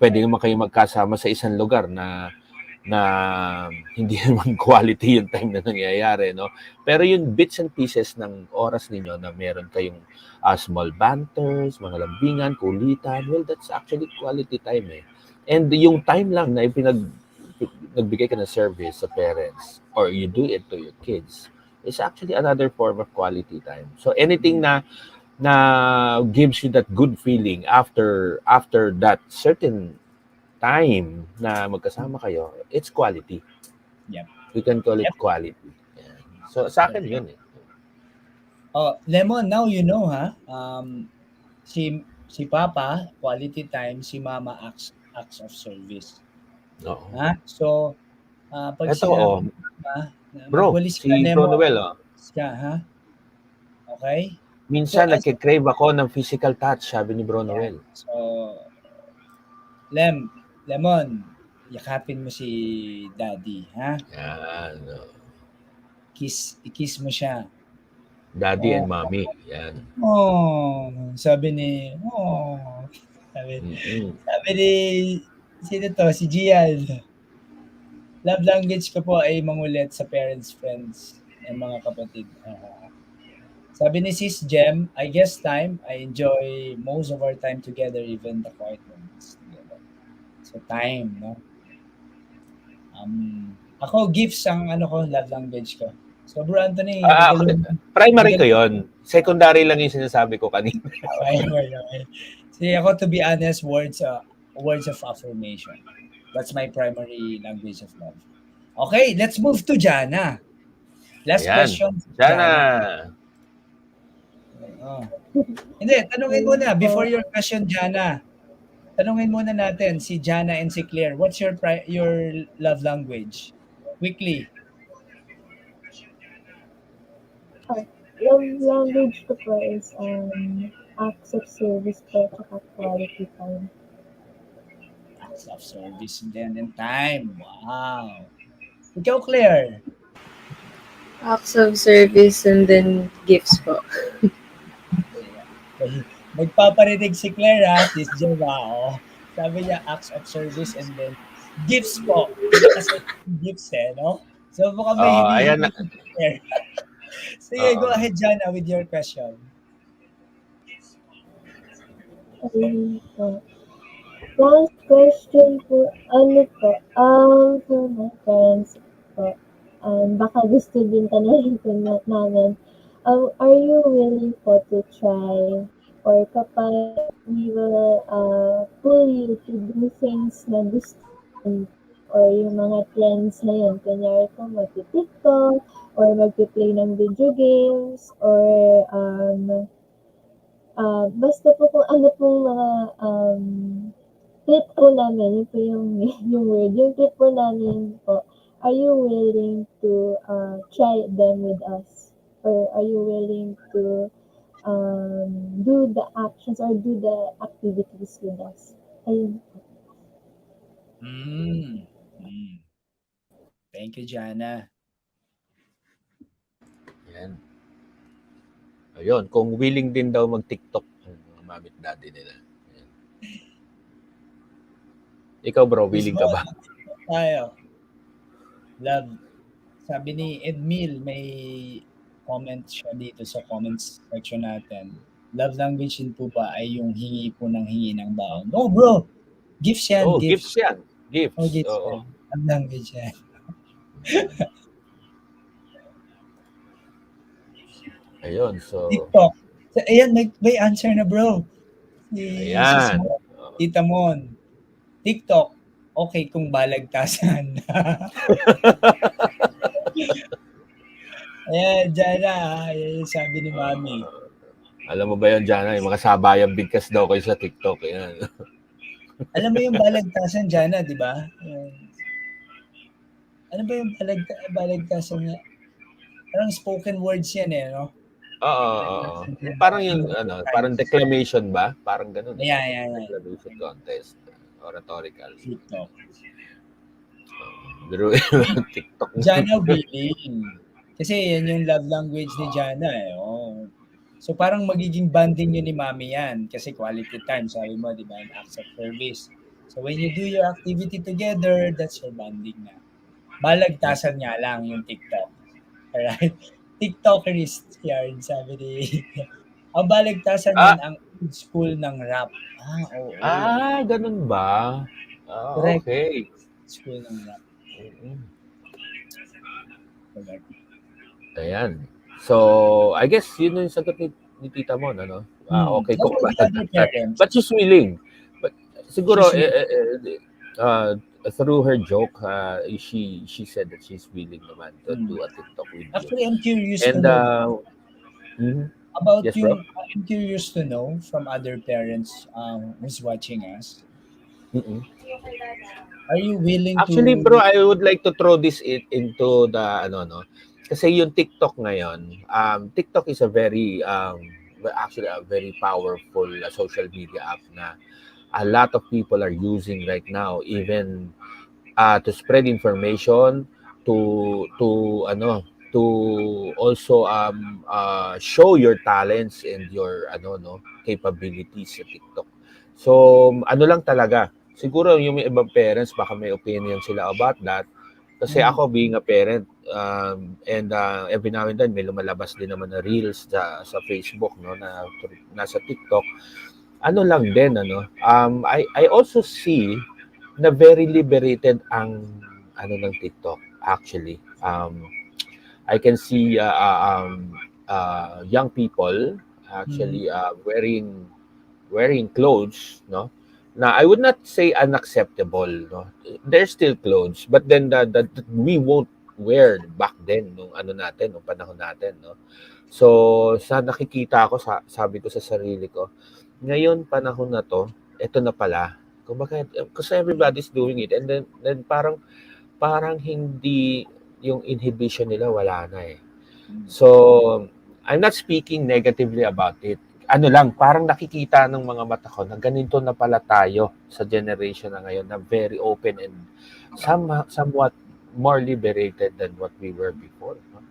Pwede naman kayo magkasama sa isang lugar na hindi naman quality yung time na nangyayari, no? Pero yung bits and pieces ng oras ninyo na meron kayong small banters, mga lambingan, kulitan, well, that's actually quality time And yung time lang na nagbigay ka ng service sa parents or you do it to your kids is actually another form of quality time. So anything na gives you that good feeling after that certain time na magkasama kayo, it's quality. Yep. We can call it Yep. quality. Yeah. So sa akin yun Oh, Lemon, now you know ha. Si Papa, quality time, si Mama, acts of service. Oo. Ha? So, pag Eto, sinabi oh, mo na bro, magwalis si ka, Bro Lemon, Noel, oh. ka, ha? Okay? So, Minsan nagke-crave ako ng physical touch, sabi ni Bro yan. Noel. So, Lemon, yakapin mo si Daddy, ha? Yan. I-kiss mo siya. Daddy and Oh, mommy. Yan. oh, sabi ni, oh, sabi, Mm-mm. sabi ni, sino to? Si Gian. Love language ko po ay mangulit sa parents, friends, and mga kapatid. Sabi ni Sis Jem, I guess time, I enjoy most of our time together, even the quiet moments together. So time, no? Ako, gifts ang ano ko, love language ko. So bro Anthony, Ako, regaling, primary ko regaling, yon. Secondary lang yung sinasabi ko kanina. okay, okay, okay. See, ako to be honest, words of affirmation. That's my primary language of love. Okay, let's move to Jana. Last Ayan. question, Jana. Sana. Oh. Hindi, tanungin Ayun muna, po. before your question, Jana, tanungin muna natin si Jana and si Claire, what's your love language? Quickly. Ah, love language ko po is acts of service po tsaka quality time. Acts of service din and time. Wow. Ikaw, Claire. Acts of service and then gifts po. Nagpaparinig si Claire, ha? Sis Jeva, oh. Sabi niya, acts of service and then gifts po. Pinakasalit yung gifts, eh, no? So, mukhang may Ayan hinihingi na. si Claire. Sige, go Oo. ahead, Jana, with your question. Ayun po. Last question po, ano po, for my parents po, baka gusto din tanongin po namin, are you willing po to try or kapag we will pull you to do things na gusto mo or yung mga trends na yun, kunyari po mag-TikTok or mag-play ng video games or basta po kung ano pong mga trip po namin, yun po yung, yung word, yung trip po namin po, are you willing to try them with us? Or are you willing to do the actions or do the activities with us? Ayun po. Mm. Mm. Thank you, Jana. Ayan. Ayun. Kung willing din daw mag-TikTok ang mga mami at daddy nila. Ayan. Ikaw bro, willing ka ba? Tayo. Love. Sabi ni Edmil, may comment siya dito sa comments section natin. Love language din po ba ay yung hingi po ng hingi ng baon? No, bro. Gifts yan, Oh, gifts gifts. yan. Gifts. Oh, gifts Oo. yan. Love language yan. Ayun, so TikTok. So, ayan, may answer na, bro. ayan. Tita Mon. TikTok. Okay kung balagtasan. Ayan, Jana. Ayan yung sabi ni Mami. Alam mo ba yun, Jana? Yung mga sabayang bigkas daw kayo sa TikTok. Ayan. Alam mo yung balagtasan, Jana, di ba? Ano ba yung balagtasan niya? Parang spoken words yan eh, no? Oo. Parang yung, parang declamation ba? Parang ganun. Yeah. Declamation contest. Oratorical. TikTok. Pero TikTok. Jana willing. Kasi yan yung love language ni Jana eh. Oh. So parang magiging bonding yun ni Mami yan. Kasi quality time, sabi mo, di ba? An acts of service. So when you do your activity together, that's your bonding na. Balagtasan nga lang yung TikTok. Alright? TikTokerist yarn, sabi ni... ang balagtasan yan, ang old school ng rap. Oo. Ganun ba? Correct. Okay. School ng rap. Correct. Ayan. So, I guess yun yung sagot ni Tita Mon, ano? Okay kung balagtasan. But she's willing. But siguro, through her joke, she said that she's willing naman to do a TikTok video. Actually, I'm curious to know about yes, you. bro? I'm curious to know from other parents who's watching us. Mm. Are you willing Actually, bro, to I would like to throw this into the ano no. Kasi yung TikTok ngayon, TikTok is a very actually a very powerful social media app na a lot of people are using right now, even to spread information, to also show your talents and your capabilities sa TikTok. So ano lang talaga, siguro yung may ibang parents baka may opinion sila about that. Kasi mm, ako being a parent, and every now and then may lumalabas din naman na reels sa Facebook, no, na nasa TikTok. Ano lang din, I also see na very liberated ang ng TikTok actually. I can see young people mm, actually wearing clothes, no, na I would not say unacceptable, no. They're still clothes, but then that we won't wear back then nung nung panahon natin, no. So sa nakikita ko, sabi ko sa sarili ko, ngayon panahon na 'to, eto na pala. Kumbaga, kasi everybody's doing it, and then parang parang hindi yung inhibition nila wala na eh. mm. So, I'm not speaking negatively about it. Ano lang, parang nakikita ng mga mata ko na ganito na pala tayo sa generation na ngayon na very open and somewhat more liberated than what we were before. No?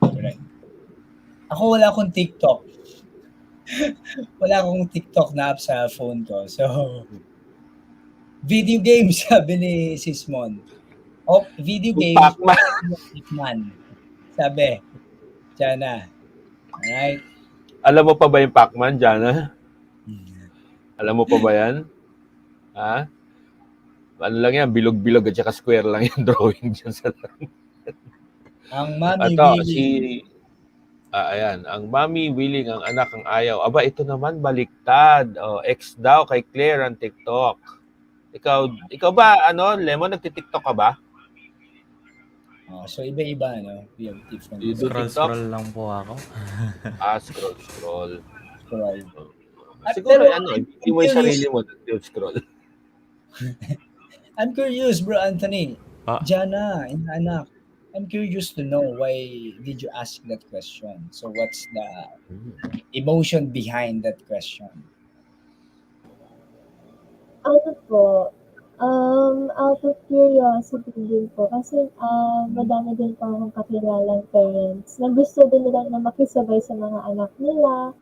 Correct. Ako wala akong TikTok. Wala akong TikTok na app sa phone ko. So, video games, sabi ni Sismon. Oh, video Yung games, Pac-Man, Pac-Man. Sabi, Jana. Alright? alam mo pa ba yung Pac-Man, Jana? Alam mo pa ba yan? Ha? Ano lang yan, bilog-bilog at saka square lang yung drawing dyan sa... Ang Mami Ito, Willie. ayan, ang mami willing, ang anak ang ayaw. Aba, ito naman baliktad. Oh, ex daw kay Claire ang TikTok. Ikaw ba, Lemon, nagti-TikTok ka ba? Oh, so iba-iba, no? We have different You do TikTok? Scroll lang po ako. Scroll. scroll. Siguro, Pero hindi I'm mo yung curious, sarili mo, scroll. I'm curious, bro Anthony. Pa, Jana, anak. I'm curious to know why did you ask that question? So what's the emotion behind that question? Ano po, out of curiosity din po kasi, madami din po akong kakilalang parents na gusto din nila na makisabay sa mga anak nila,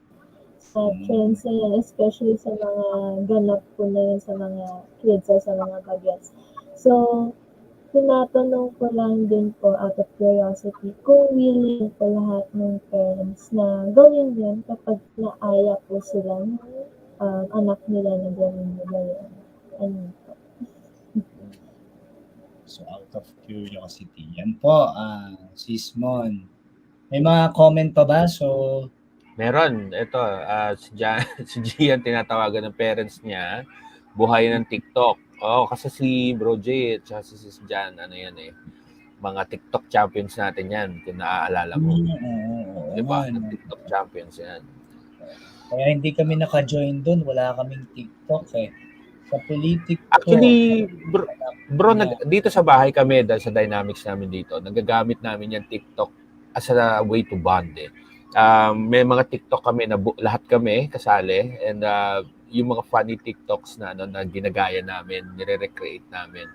sa Mm. trends na yan, especially sa mga ganap po na yun sa mga kids or sa mga bagets. So, tinatanong ko lang din po out of curiosity kung willing po lahat ng parents na gawin yun kapag naaya po sila ng anak nila na gawin nila yun. Ayun po. So out of curiosity. Yan po, Sismon. May mga comment pa ba? So, Meron, ito, si Gian tinatawagan ng parents niya, buhay ng TikTok. Oo, kasi si Bro J at si Sis Jan, yan mga TikTok champions natin yan, kung naaalala mo. oo nga, Diba? no? TikTok champions yan. Kaya hindi kami naka-join doon. Wala kaming TikTok eh. Sa politiko, Actually, bro, na, dito sa bahay kami, dahil sa dynamics namin dito, nagagamit namin yung TikTok as a way to bond eh. May mga TikTok kami na lahat kami kasali, and yung mga funny TikToks na ginagaya namin, nire-recreate namin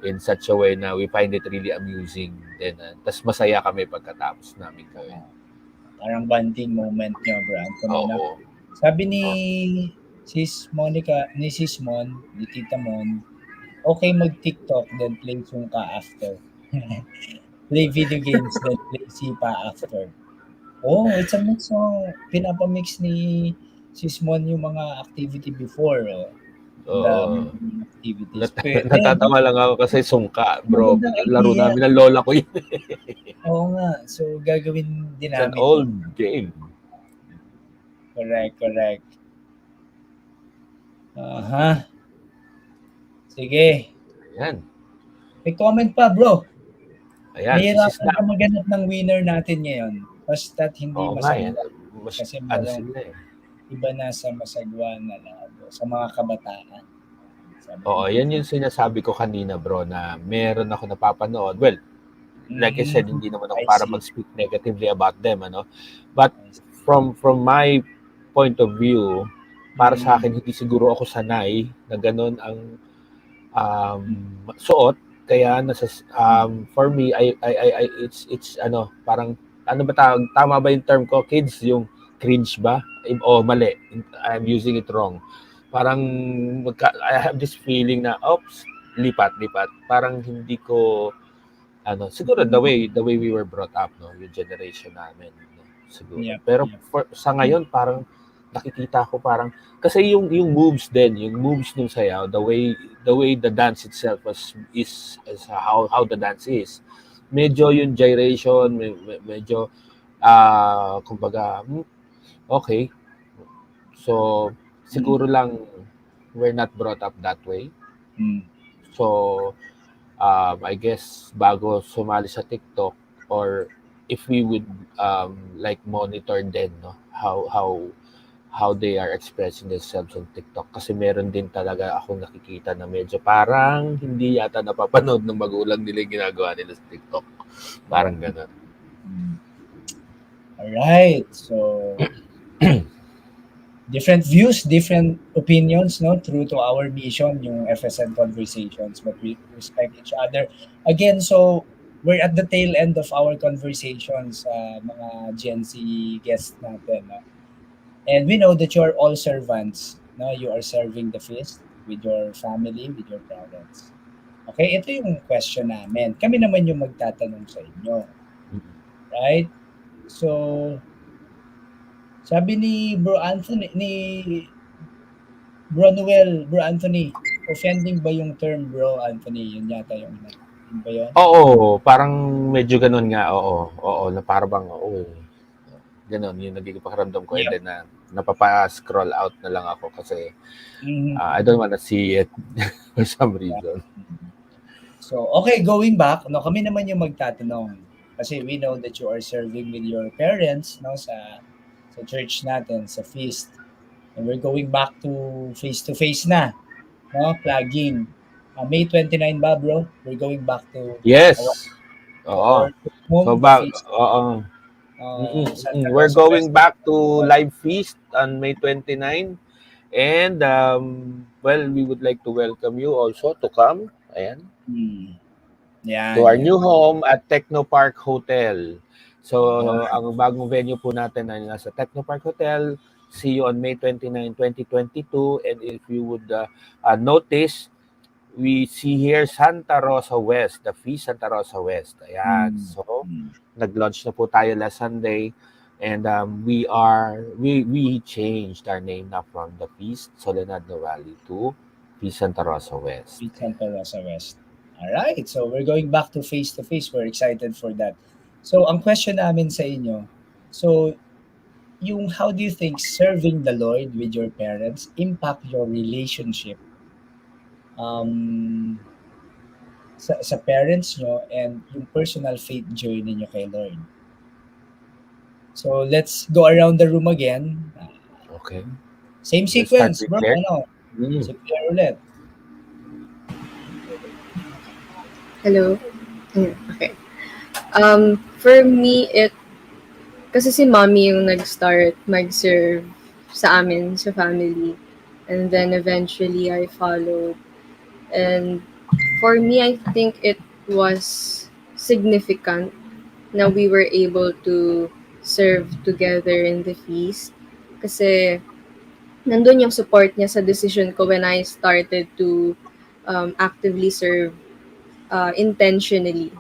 in such a way na we find it really amusing. Then, tas masaya kami pagkatapos namin gawin. parang bonding moment nyo, bro Anthony. Na. Oo. Sabi ni Sis Monica, ni Sis Mon, ni Tita Mon, okay mag-TikTok, then play sungka after. Play video games, then play sipa after. Oh, it's a mix ng pinapamix ni Sis Mon yung mga activity before. Oh. Ang Oo. daming activities. Pero, Natatawa lang ako kasi sungka, bro. magandang Laro idea. namin ng lola ko yun. Oo nga. So, gagawin din It's an namin. old game. Correct. Aha. Sige. Ayan. May comment pa, bro. Ayan, si Nahihirapan Sisna. ka maganap ng winner natin ngayon. Basta't hindi Oo nga yan. masagwa. Kasi Ano merong sila eh. iba na sa masagwa na labo. Sa mga kabataan. Sabi ko, Oo, yan yung sinasabi ko kanina bro na meron ako napapanood. Well, like I said, mm, hindi naman ako I para see. mag-speak negatively about them, ano. But I see. from my point of view, para sa Mm, akin hindi siguro ako sanay na ganun ang suot. Kaya mm, for me it's ano, parang ano ba tawag, tama ba yung term ko, kids, yung cringe ba? O mali. I'm using it wrong. Parang I have this feeling na oops, lipat. Parang hindi ko ano, siguro the way we were brought up, no, yung generation namin, no, siguro. yep, Pero yep. sa ngayon parang nakikita ko parang kasi yung moves din, yung moves ng sayaw, the way the dance itself is how the dance is. Medyo yung gyration, medyo kumbaga, okay. So Mm, siguro lang we're not brought up that way. mm, So I guess bago sumali sa TikTok or if we would like monitor din, no, how they are expressing themselves on TikTok kasi meron din talaga akong nakikita na medyo parang hindi yata napapanood ng magulang nila yung ginagawa nila sa TikTok. yep. Parang ganun. Mm. All right. So different views, different opinions, no? True to our mission, yung FSN Conversations, but we respect each other. Again, so we're at the tail end of our conversations, mga Gen Z guests natin, no? And we know that you are all servants, no? You are serving the feast with your family, with your parents. Okay, ito yung question namin. Kami naman yung magtatanong sa inyo, right? So, sabi ni Bro Anthony, ni Bro Noel, Bro Anthony, offending ba yung term Bro Anthony? Yun yata yung, yun ba yun? Oo, parang medyo ganun nga, oo. Oo, na parang bang, oo. Ganun, yung nagiging pakiramdam ko and Yep. then napapa-scroll out na lang ako kasi Mhm. I don't wanna see it for some Yeah. reason. Mhm. So, okay, going back, no, kami naman yung magtatanong. Kasi we know that you are serving with your parents, no, sa church natin, sa feast. And we're going back to face na, no, plugging. May 29 ba, bro? We're going back our, Yes. to Oo. our So home, the back, feast, oo. Santa We're Rosa West. going back to live feast on May 29 and well, we would like to welcome you also to come. Ayan. Hmm. To Yan, our yan. new home at Techno Park Hotel. So, Yan. ang bagong venue po natin ay nasa Techno Park Hotel. See you on May 29, 2022. And if you would notice, we see here Santa Rosa West, the Feast Santa Rosa West. Ayan. Hmm. So, Hmm. nag-launch na po tayo last Sunday. And we changed our name na from the Feast Solenadno Valley to Feast Santa Rosa West. With Santa Rosa West. All right. So we're going back to face. We're excited for that. So ang question namin sa inyo, so yung how do you think serving the Lord with your parents impact your relationship um, sa parents nyo and yung personal faith journey nyo kay Lord? So let's go around the room again. Okay. Same Let's start sequence, with bro. Claire. Ano? Mm. Si Claire ulit. Hello? Okay. For me, kasi si mommy yung nag-start mag-serve sa amin, sa family. And then eventually I followed. And for me, I think it was significant na we were able to serve together in the feast. Kasi nandun yung support niya sa decision ko when I started to actively serve intentionally.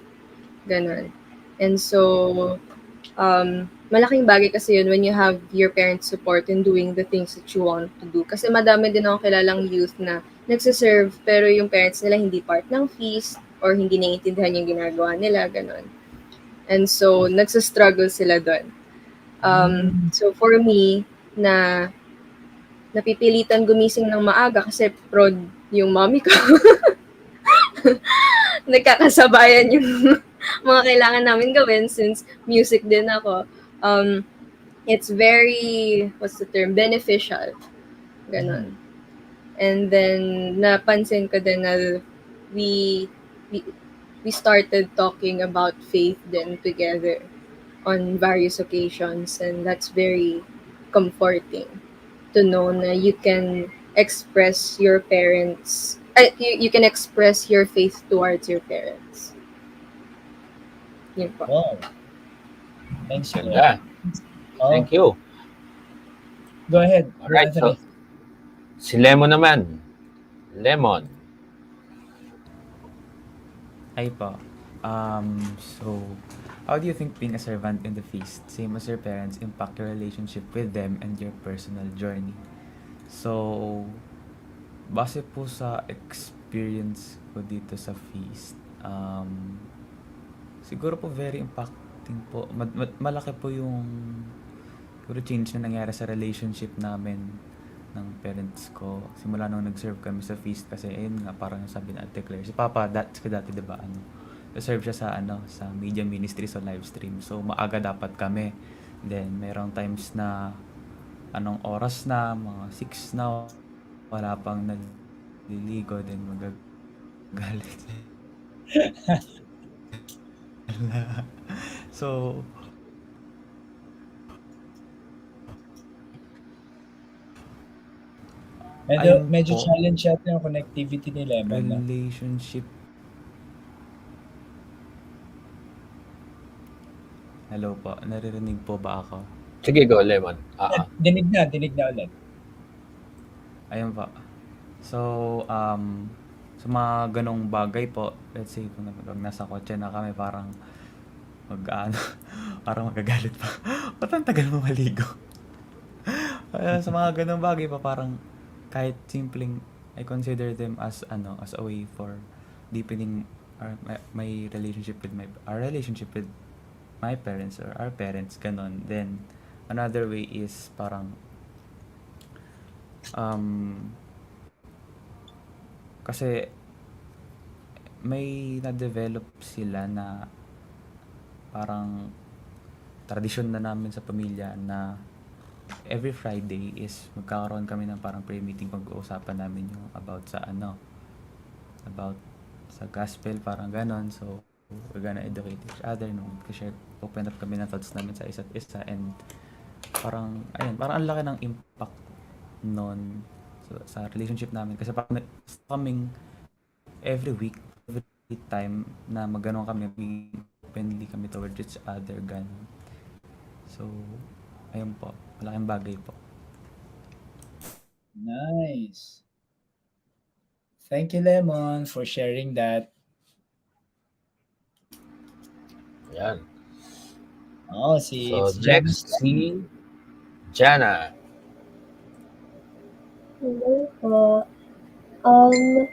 Ganon. And so, malaking bagay kasi yun when you have your parents' support in doing the things that you want to do. Kasi madami din ako kilalang youth na nagsiserve pero yung parents nila hindi part ng feast or hindi naiintindihan yung ginagawa nila, ganon. And so, nagsastruggle sila doon. Mm. So, for me, napipilitan gumising ng maaga kasi prod yung mommy ko. Nagkakasabayan yung mga kailangan namin gawin since music din ako. It's very, what's the term, beneficial. Mm. Ganon. And then napansin ko din na we we, we started talking about faith then together on various occasions, and that's very comforting to know na you can express your parents you can express your faith towards your parents. Yun po. Wow, thanks for that. Ganda. Oh, Thank you. go ahead, Bro Alright, so Anthony. si Lemon naman. Lemon. Ay po. So, how do you think being a servant in the feast, same as your parents, impact your relationship with them and your personal journey? So, base po sa experience ko dito sa feast, siguro po very impacting po. Malaki po yung siguro change na nangyari sa relationship namin ng parents ko. Simula nung nag-serve kami sa feast kasi ayun nga parang sabi na Ate Claire, si Papa dati 'di ba serve siya sa media ministry sa live stream. So maaga dapat kami. Then merong times na anong oras na mga 6 na wala pang naliligo then magagalit. So Medyo, ayun medyo po, challenge yata yung connectivity ni Lemon, no? relationship. Hello po, naririnig po ba ako? Sige, go, Lemon. Dinig na ulit. Ayun po. So, sa mga ganong bagay po, let's say kung nasa kotse na kami, parang parang magagalit pa. Ba't ang tagal mo maligo? Sa mga ganong bagay pa, parang kahit simpleng, I consider them as a way for deepening my relationship with our relationship with my parents or our parents, ganon. Then, another way is parang, kasi may na-develop sila na parang tradisyon na namin sa pamilya na every Friday is magkakaroon kami ng parang prayer meeting, pag-uusapan namin yung about about sa gospel, parang ganon. So, we're gonna educate each other, no? Kasi open up kami ng thoughts namin sa isa't isa, and parang, ayun, parang ang laki ng impact nun sa relationship namin. Kasi parang kaming every week, every time na magganon kami, openly kami towards each other, ganon. So, ayun po, malaking bagay po. Nice. Thank you, Lemon, for sharing that. Ayan. Oh, So, si Janice. next, si Jana. Hello po. Um,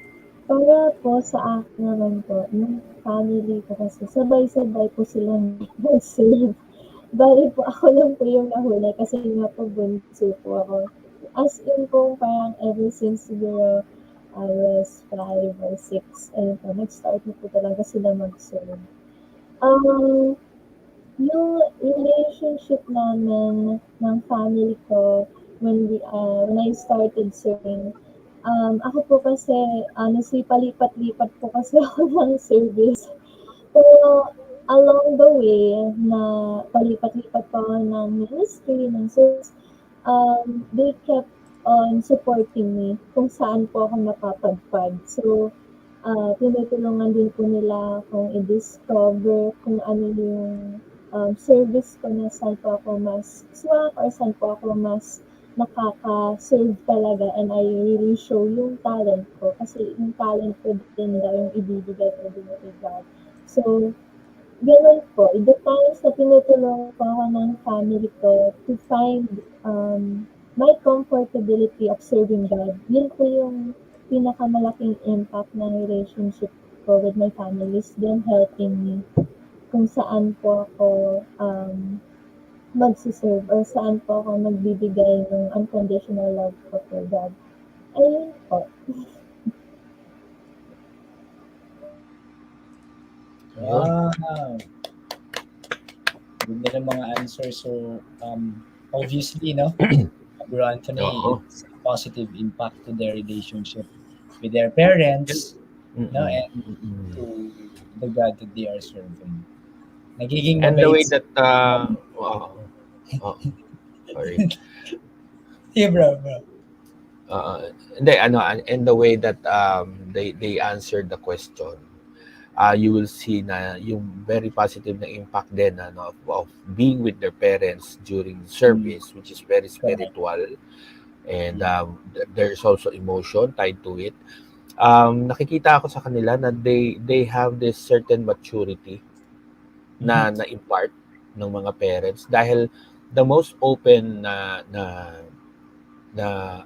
para po sa akin naman po, yung family ko kasi sabay-sabay po silang nag-serve. Bali po ako lang po yung nahuli kasi nga po bunso po ako. As in po parang ever since siguro I was 5 or 6, ayun po, nag-start na po talaga sila mag-serve. Um, yung relationship namin ng family ko when I started serving, ako po kasi honestly palipat-lipat po kasi ako ng service. Pero along the way na palipat-lipat pa ako ng ministry, ng service, they kept on supporting me kung saan po ako napapadpad. So, tinutulungan din po nila akong i-discover kung ano yung service ko na saan po ako mas swak or saan po ako mas nakaka-serve talaga, and I really show yung talent ko kasi yung talent ko din daw yung ibibigay ko din kay God. So, ganun po. The times na tinutulungan ko ako ng family ko to find my comfortability of serving God, yun po yung pinakamalaking impact ng relationship ko with my family is them helping me kung saan po ako magsiserve or saan po ako magbibigay ng unconditional love ko for God. Ayun po. Ayun. Wow. Ganda ng mga answers. So, obviously, no? Bro Anthony, Oo. it's a positive impact to their relationship with their And parents, no, mm, and mm. to the God that they are serving. Nagiging And the mabait way sila. that oh, sorry. Yeah, bro, bro. Hindi ano, and the way that they answered the question, you will see na yung very positive na impact din ano, of being with their parents during Mm, service, which is very correct. spiritual, and Yeah. there's also emotion tied to it. Nakikita ako sa kanila na they have this certain maturity Mhm. na impart ng mga parents dahil the most open na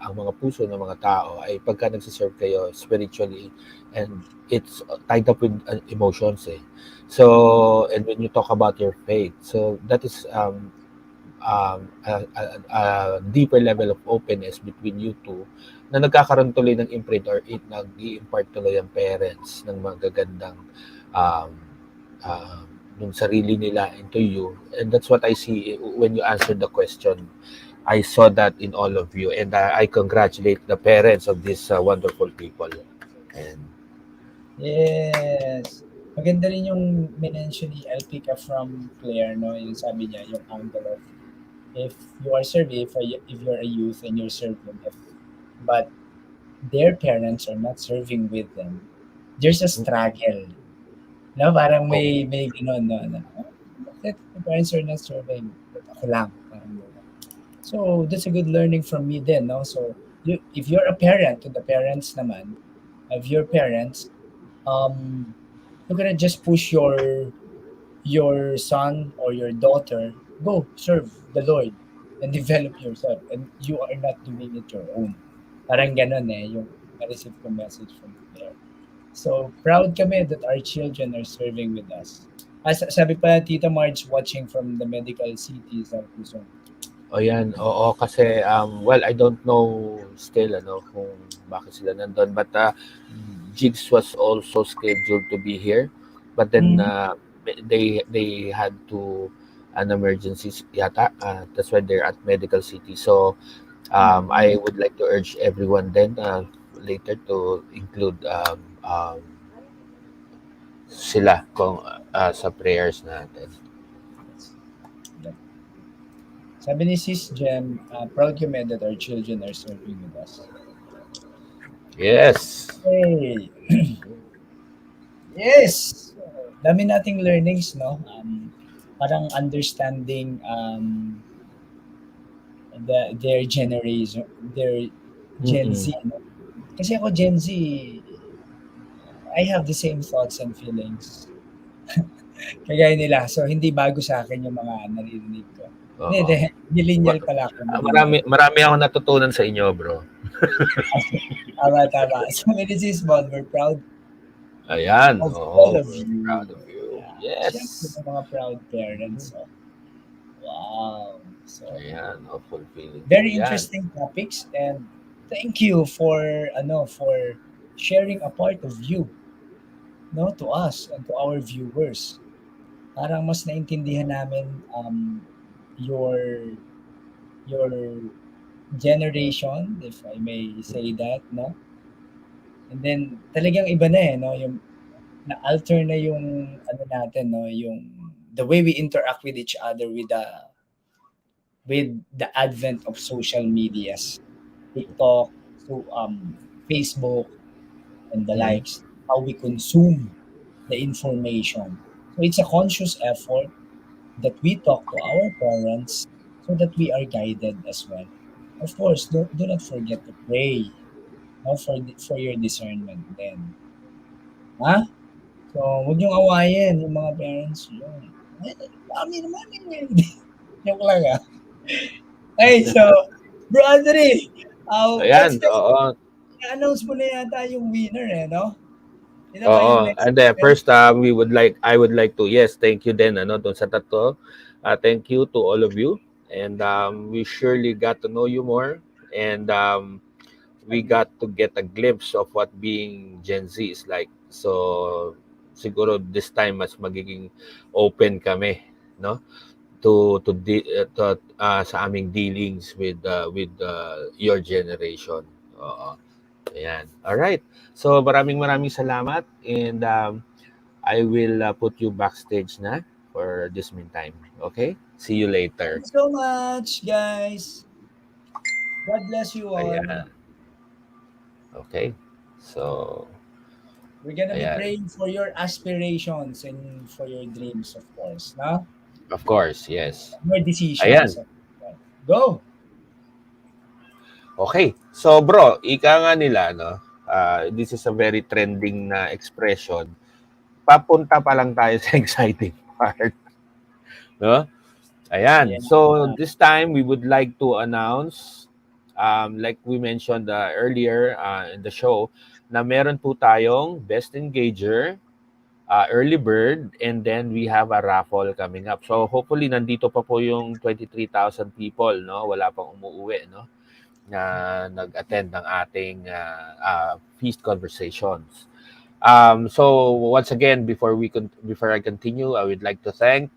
ang mga puso ng mga tao ay pagka nagsiserve kayo spiritually, and it's tied up with emotions eh. So, and when you talk about your faith, so that is a deeper level of openness between you two na nagkakaroon tuloy ng imprint, or nag-i-impart tuloy ang parents ng magagandang um, uh, nung sarili nila into you. And that's what I see when you answered the question. I saw that in all of you, and I congratulate the parents of these wonderful people. And Yes. Maganda rin yung minention ni Elpica from Claire, no? Yung sabi niya, yung angle of if you are serving, if you're a youth and you're serving, but their parents are not serving with them, there's a struggle. No, parang oh, may gano'n, no, na, "Oh, bakit my parents are not serving, but ako lang," parang gano'n. So, that's a good learning from me then, no? So, if you're a parent to the parents naman, of your parents, um, you're gonna just push your son or your daughter, go serve the Lord and develop yourself, and you are not doing it your own. Parang gano'n eh, yung na-receive ko message from there. So, proud kami that our children are serving with us. Sabi pa Tita Marge watching from the medical city sa Luzon. oh yan, oo, kasi, well, I don't know still, ano, kung bakit sila nandun, but Jigs was also scheduled to be here, but then Mhm. they had to an emergency yata, that's why they're at Medical City. So, I would like to urge everyone then later to include sila kung sa prayers natin. Yep. Sabi ni Sis Jem, proud kami that our children are serving with us. Yes. Hey, yes! Dami nating learnings, no? Parang understanding their generation, their Gen Mm-mm. Z, no? Kasi ako Gen Z, I have the same thoughts and feelings kagaya nila. So, hindi bago sa akin yung mga naririnig ko. Hindi, Oo. hindi. Millennial Ma- pala ako, marami millennial. marami akong natutunan sa inyo, bro. Tama, tama. So, Mrs. Bond, we're proud Ayan, of all oo, of we're you. proud of you. Yeah. Siyempre, Yes. ng mga proud Mhm. parents. So, wow. So, Ayan, fulfilling po very yan. interesting topics, and thank you for sharing a part of you, no, to us and to our viewers. Parang mas naintindihan namin your your generation, if I may say that, no? And then talagang iba na eh, no? Yung na-alter na yung ano natin, no? Yung the way we interact with each other with the advent of social medias, TikTok, so Facebook, and the Mhm. likes, how we consume the information. So it's a conscious effort that we talk to our parents so that we are guided as well. Of course, do not forget to pray, no, for your discernment then. Ha? So, huwag niyong awayin yung mga parents niyo. Ay, dami naman eh. Joke lang ah. Ay, so, Bro Anthony, Ayan, what's next? oo. I-announce mo na yata yung winner eh, no? Yun na ba yung Oo, next and then event? first, I would like to, yes, thank you din, ano, doon sa tatlo. Thank you to all of you. And we surely got to know you more. And we Agree. got to get a glimpse of what being Gen Z is like. So, siguro this time, mas magiging open kami, no? sa aming dealings with your generation. Oo. Ayan. All right. So maraming maraming salamat, and I will put you backstage na for this meantime. Okay? See you Thank later. you so much, guys. God bless you all. Ayan. Okay. So, We're gonna be ayan. praying for your aspirations and for your dreams, of course. No? Of course, yes. Your decisions. Ayan. Go! Okay. So, bro, ika nga nila, no? This is a very trending na expression. Papunta pa lang tayo sa exciting part, no? Yeah. Ayan. So, this time we would like to announce, like we mentioned earlier in the show, na meron po tayong Best Engager, early bird, and then we have a raffle coming up. So hopefully nandito pa po yung 23,000 people, no? Wala pang umuuwi, no? Na nag-attend ng ating feast conversations. So once again, before I continue, I would like to thank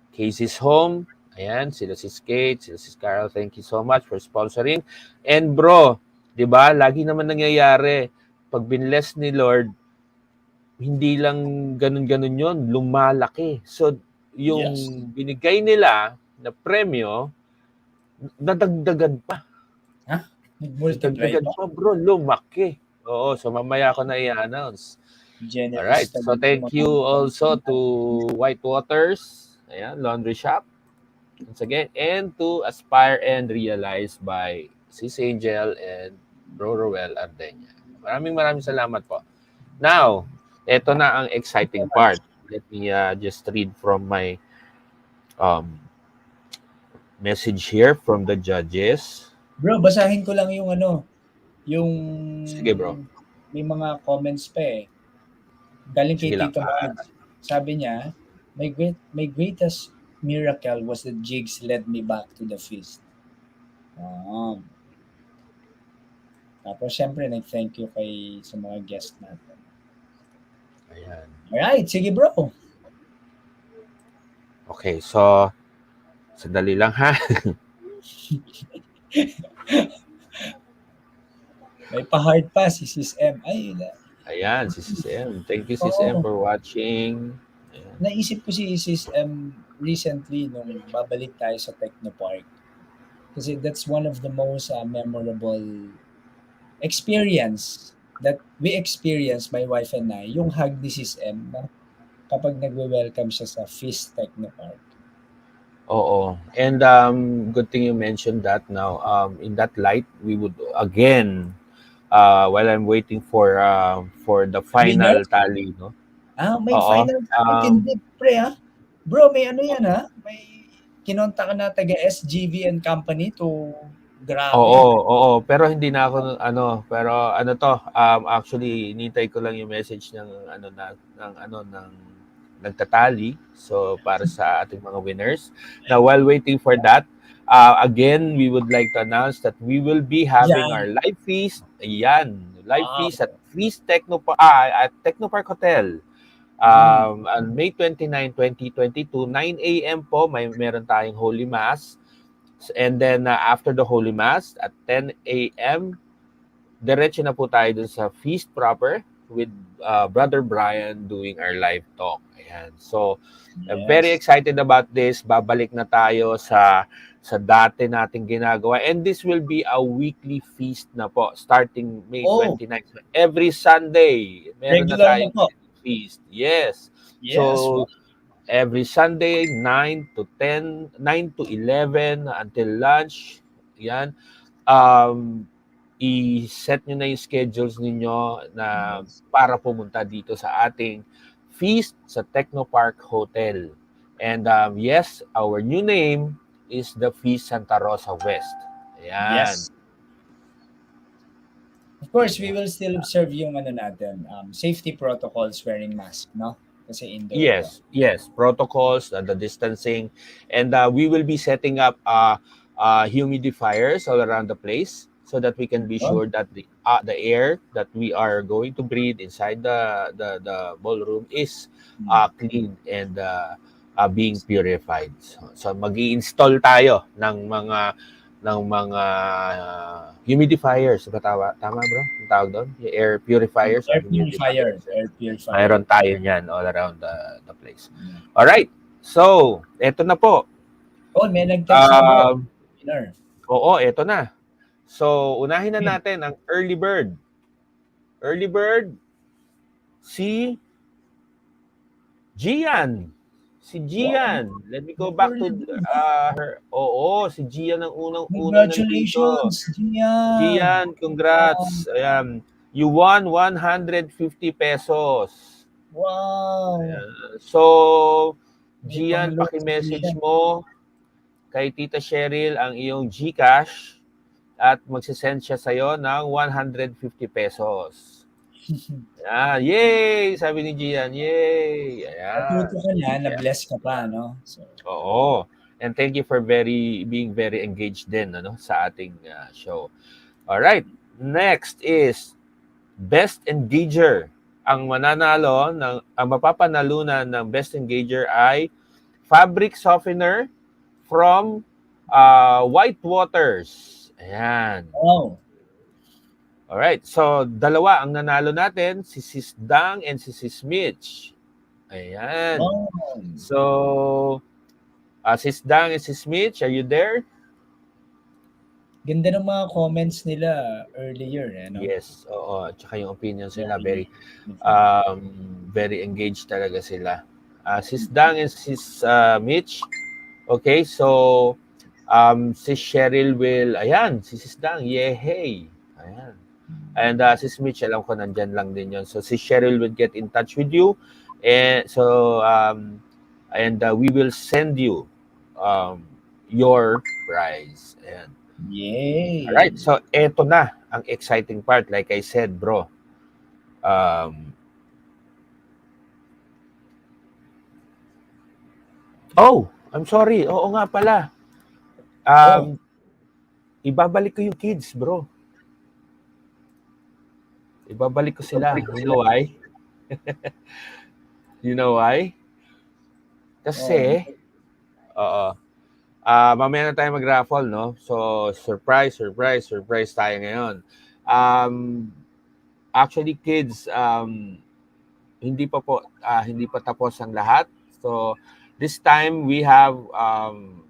Casey's Home. Ayan, sila si Kate, sila si Carol. Thank you so much for sponsoring. And bro, 'di ba? Lagi naman nangyayari pag binless ni Lord, hindi lang ganun-ganun yon, lumalaki. So, yung Yes. binigay nila na premyo, nadagdagan pa. Huh? Nag-multiply Nadagdagan pa? pa, bro. Lumaki. Oo, so mamaya ko na i-announce. Generous Alright, so talaga yung thank mga you also sponsor to natin. White Waters, ayan, Laundry Shop, once again, and to Aspire and Realize by Sis Angel and Bro Roel Ardenya. Maraming maraming salamat po. Now, eto na ang Thank you exciting so much. part. Let me just read from my um, message here from the judges. Bro, basahin ko lang yung ano, yung Sige bro, may mga comments pa eh. Galing kay sige lang. Tito Mads. Sabi niya, my greatest miracle was that Jigs led me back to the feast. Um, Tapos syempre nag-thank you kay sa mga guest natin. Ayan. Alright, sige bro. Okay, so sandali lang ha. May pa-heart pa si Sis M. Ay, Ayan, si Sis M. Thank you Sis M oo. for watching. Ayan. Naisip ko si Sis M recently nung babalik tayo sa Technopark. Kasi that's one of the most memorable experience that we experienced, my wife and I, yung hug ni Sis M, no? Kapag nagwe-welcome siya sa Feast Technopark. Oo. And good thing you mentioned that now. In that light, we would again, while I'm waiting for the final Winners? tally, no? May Oo. final tally. Hindi, pre, ha? Bro, may ano yan, ha? May kinonta ka na taga SGV and Company to Oo, grabe. oo, pero hindi na ako pero ano 'to, actually hinihintay ko lang yung message ng ng nagtatally, so para sa ating mga winners. Now while waiting for that, again, we would like to announce that we will be having our Yan. live feast. Ayan, live Wow. feast at at Technopark Hotel. On May 29, 2022, 9 a.m. po, meron tayong Holy Mass. And then after the Holy Mass at 10 a.m., diretso na po tayo dun sa feast proper with Brother Brian doing our live talk. Ayan. So, I'm very Yes. excited about this. Babalik na tayo sa dati nating ginagawa. And this will be a weekly feast na po starting May Oh, 29. So every Sunday, meron na regular na tayong po. feast. Yes. Yes. So, every Sunday, 9 to 11 until lunch. Yan. I-set nyo na yung schedules ninyo na Yes. para pumunta dito sa ating feast sa Technopark Hotel. And yes, our new name is the Feast Santa Rosa West. Ayan. Yes. Of course, we will still observe yung ano natin, safety protocols, wearing mask, no? Kasi indoor to. Yes. Protocols, the distancing, and we will be setting up humidifiers all around the place so that we can be Oh, sure that the air that we are going to breathe inside the ballroom is hmm. clean and being purified. So mag-i-install tayo ng mga humidifiers. Tama bro? Ang tawag doon? Yung air purifiers or Air purifier. humidifiers. Air purifier. Mayroon tayo niyan all around the place. Yeah. Alright. So, eto na po. Oh, may nag-text na bro. Um, Winner. oo, eto na. So, unahin na natin ang early bird. Early bird, si Gian. Si Gian. Let me go back to her. Oo, si Gian ang unang-unang nandito. Congratulations, Gian. Gian, congrats. Ayan. You won 150 pesos. Wow. Ayan. So, Gian, paki-message mo kay Tita Cheryl ang iyong GCash at magsisend siya sa'yo ng 150 pesos. Ayan. Yay! Sabi ni Gian, yay! Ayan. Natuto ka niya, na-bless ka pa, no? So, Oo. And thank you for being very engaged din sa ating show. All right. Next is Best Engager. Ang mapapanalunan ng Best Engager ay fabric softener from White Waters. Ayan. wow. Alright. So, dalawa ang nanalo natin, si Sis Dang and si Sis Mitch. Ayan. Wow. So, Sis Dang and Sis Mitch, are you there? Ganda ng mga comments nila earlier, no? Yes, oo. Tsaka yung opinions nila, very engaged talaga sila. Sis Dang and Sis Mitch, okay, so Sis Cheryl will, ayan, si Sis Dang, yehey. Ayan. And Sis Mitch, alam ko nandyan lang din yun. So Sis Cheryl will get in touch with you. And so, we will send you your prize. Ayan. Yay! Alright, so eto na ang exciting part. Like I said, bro. I'm sorry. Oo nga pala. Ibabalik ko yung kids, bro. Ibabalik ko sila. You know why? You know why? Kasi, mamaya na tayo mag-raffle, no? So, surprise tayo ngayon. Actually, kids, hindi pa tapos ang lahat. So, this time we have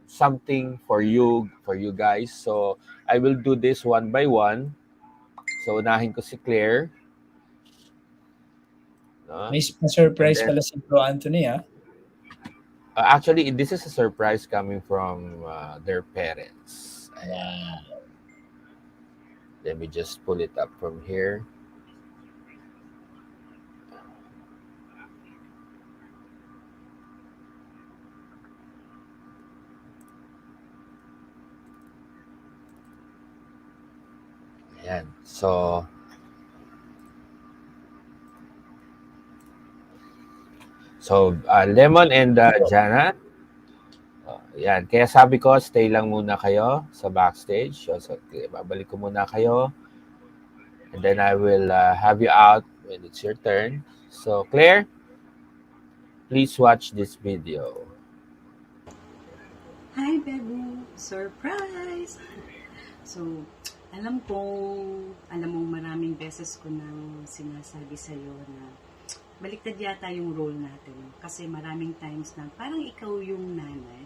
something for you guys. So, I will do this one by one. So, unahin ko si Claire. No? May surprise pala si Bro Anthony, ha? Actually, this is a surprise coming from their parents. Wow. Let me just pull it up from here. Ayan. So, Lemon and Jana, yan. Kaya sabi ko, stay lang muna kayo sa backstage. So babalik ko muna kayo. And then I will have you out when it's your turn. So, Claire, please watch this video. Hi, Bebu! Surprise! So, alam mo maraming beses ko nang sinasabi sa'yo na baliktad yata yung role natin. Kasi maraming times na parang ikaw yung nanay.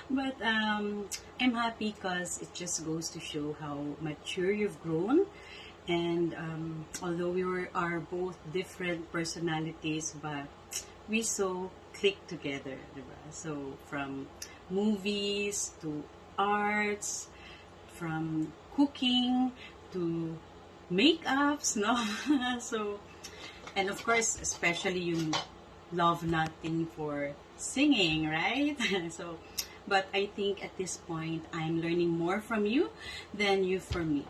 But I'm happy because it just goes to show how mature you've grown. And although are both different personalities, but we so click together, diba? So from movies to arts, from cooking to makeups, no? So, and of course, especially yung love natin for singing, right? So, but I think at this point, I'm learning more from you than you from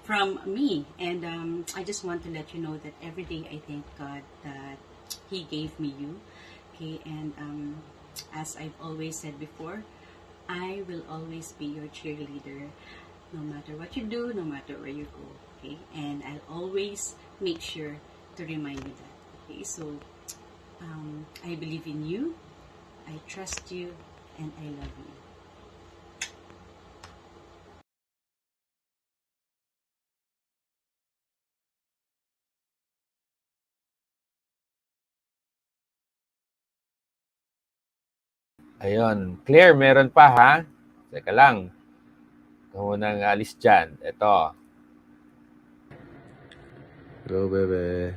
me. And I just want to let you know that every day I thank God that He gave me you. Okay, and as I've always said before, I will always be your cheerleader, no matter what you do, no matter where you go. Okay, and I'll always make sure to remind you that. Okay, so I believe in you. I trust you and I love you. Ayun. Claire, meron pa ha? Teka lang. Ikaw munang alis dyan. Ito. Hello, bebe.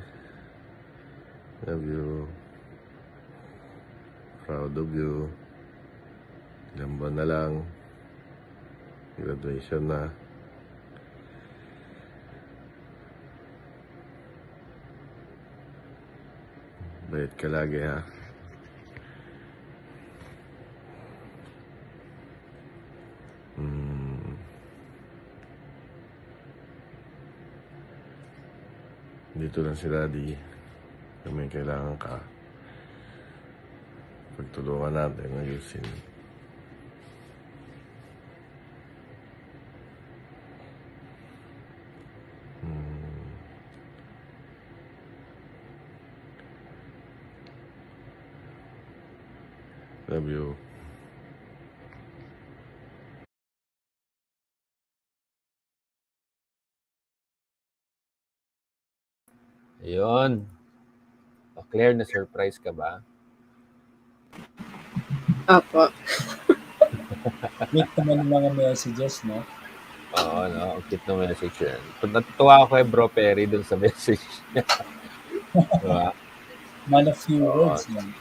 Love you. Proud of you. Ilang buwan na lang. Graduation na. Bait ka lagi, ha? Dito lang si Daddy. Kung may kailangan ka, pagtulungan natin ayusin. Love you. Ayun. O, Claire, na-surprise ka ba? Opo. Wait naman yung mga messages, no? Oo, no? Ang cute na message yan. Natutuwa ako kay Bro Perry dun sa message niya. Diba? Man of few Oo. words, man.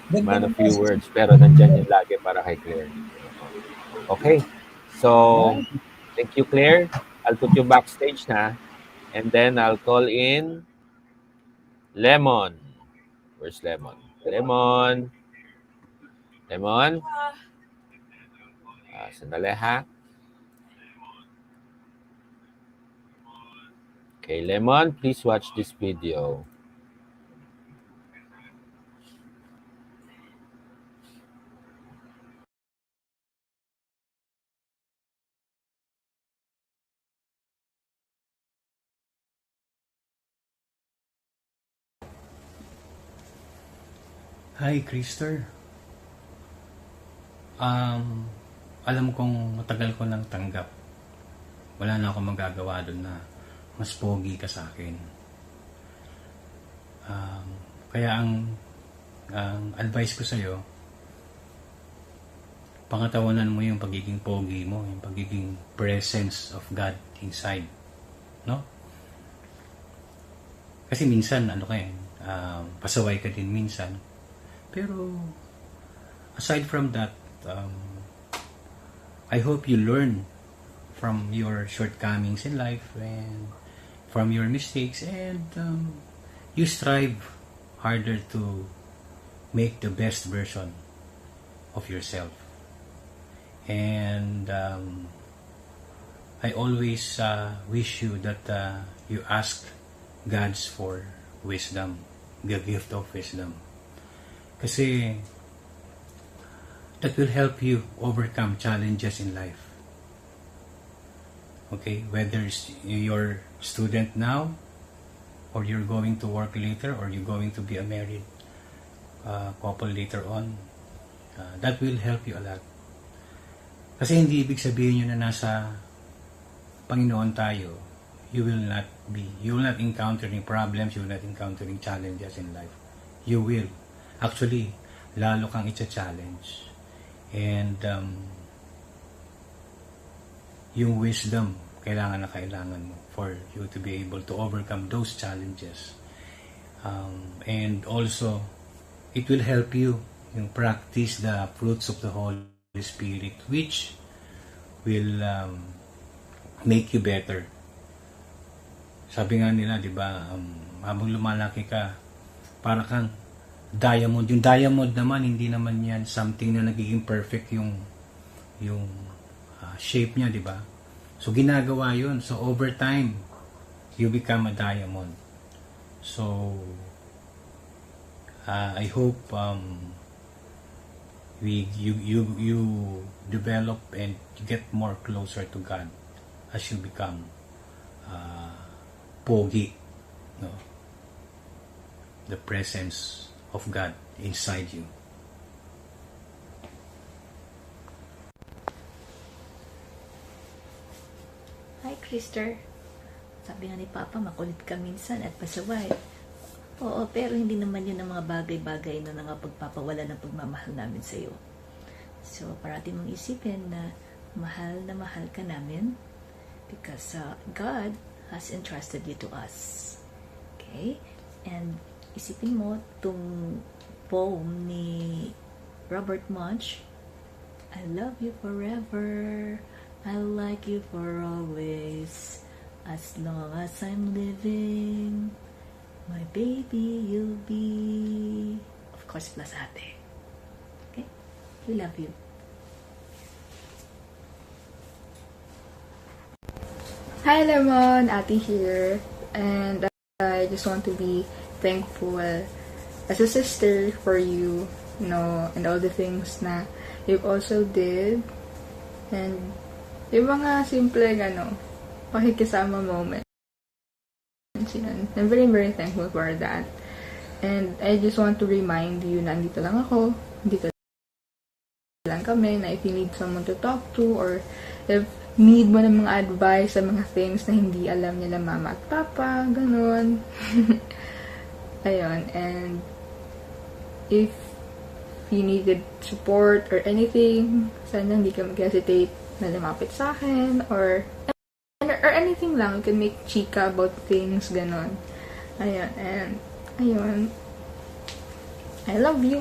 Ganda Man ng of few message. words, pero nandyan yun lagi para kay Claire. Okay. So, thank you, Claire. I'll put you backstage na. And then I'll call in Lemon. Where's Lemon? Lemon. Lemon. Sandali ha. Okay, Lemon, please watch this video. Hi, Krister. Alam kong matagal ko nang tanggap. Wala na akong magagawa doon na mas pogi ka sa akin. Kaya ang advice ko sa'yo, pangatawanan mo yung pagiging pogi mo, yung pagiging presence of God inside. No? Kasi minsan, pasaway ka din minsan. Pero, aside from that, I hope you learn from your shortcomings in life and from your mistakes, and you strive harder to make the best version of yourself. And I always wish you that you ask God's for wisdom, the gift of wisdom. Kasi that will help you overcome challenges in life. Okay, whether you're a student now, or you're going to work later, or you're going to be a married couple later on, that will help you a lot. Kasi hindi ibig sabihin yun na nasa Panginoon tayo, you will not encountering problems, you will not encountering challenges in life. You will. Actually, lalo kang i-challenge. And yung wisdom, kailangan mo for you to be able to overcome those challenges. And also, it will help you practice the fruits of the Holy Spirit, which will make you better. Sabi nga nila, di ba, habang lumalaki ka, para kang diamond. Yung diamond naman, hindi naman yan something na nagiging perfect yung shape niya, di ba? So, ginagawa yun. So, over time, you become a diamond. So, I hope you develop and you get more closer to God as you become pogi, no? The presence of God inside you. sister, sabi nga ni Papa, makulit ka minsan at pasaway. Oo, pero hindi naman yun ang mga bagay-bagay na pagpapawala ng pagmamahal namin sa'yo. So, parati mong isipin na mahal ka namin because God has entrusted you to us. Okay? And isipin mo itong poem ni Robert Munch, I love you forever, I like you for always, as long as I'm living, my baby you'll be. Of course, plus ate. Okay? We love you. Hi Lemon, Ate here, and I just want to be thankful as a sister for you, and all the things na you also did, and yung mga simple, pakikisama moments. I'm very, very thankful for that. And I just want to remind you na andito lang ako, dito lang kami, na if you need someone to talk to, or if need mo ng mga advice sa mga things na hindi alam nila mama at papa, ganun. Ayun, and if you needed support or anything, sana hindi ka mag-hesitate na lumapit sa akin, or anything lang, you can make chika about things, ganun. Ayun, and ayun, I love you.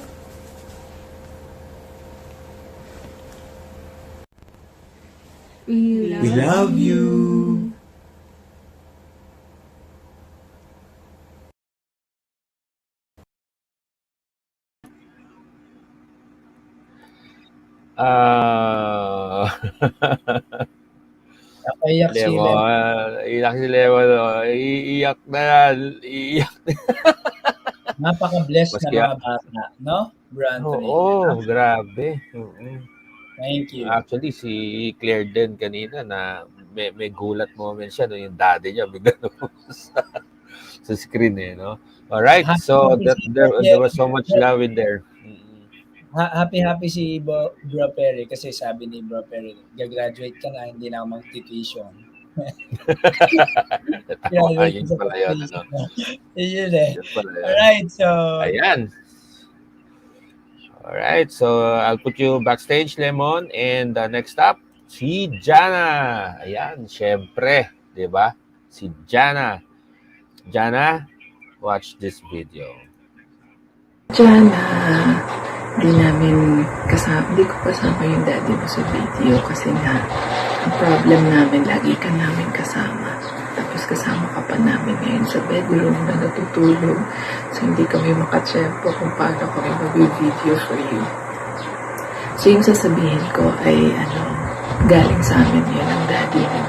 We love you. Napaiyak si Lemon. Iyak si Lemon. Iiyak na yan. Iiyak. Napaka-blessed na Maski mga bata, no? Bro Anthony. Oo, grabe. Thank you. Actually, si Claire din kanina na may gulat moment siya, no? Yung daddy niya bigla sa screen, no? Alright, so there was so much love in there. Happy si Bro Perry kasi sabi ni Bro Perry, gagraduate ka na, hindi na ako mag-tuition. Yun pala yun, ano? Yun eh. Yun pala yun. Alright, so... Ayan. Alright, so I'll put you backstage, Lemon. And next up, si Jana. Ayan, syempre, di ba? Si Jana. Jana, watch this video. Jana, di ko kasama yung daddy mo sa video kasi nga, ang problem namin, lagi ka namin kasama. Tapos kasama ka pa namin ngayon sa bedroom na natutulog. So, hindi kami makatsyempo kung paano kami mag-video for you. So, yung sasabihin ko ay, galing sa amin yun ang daddy mo.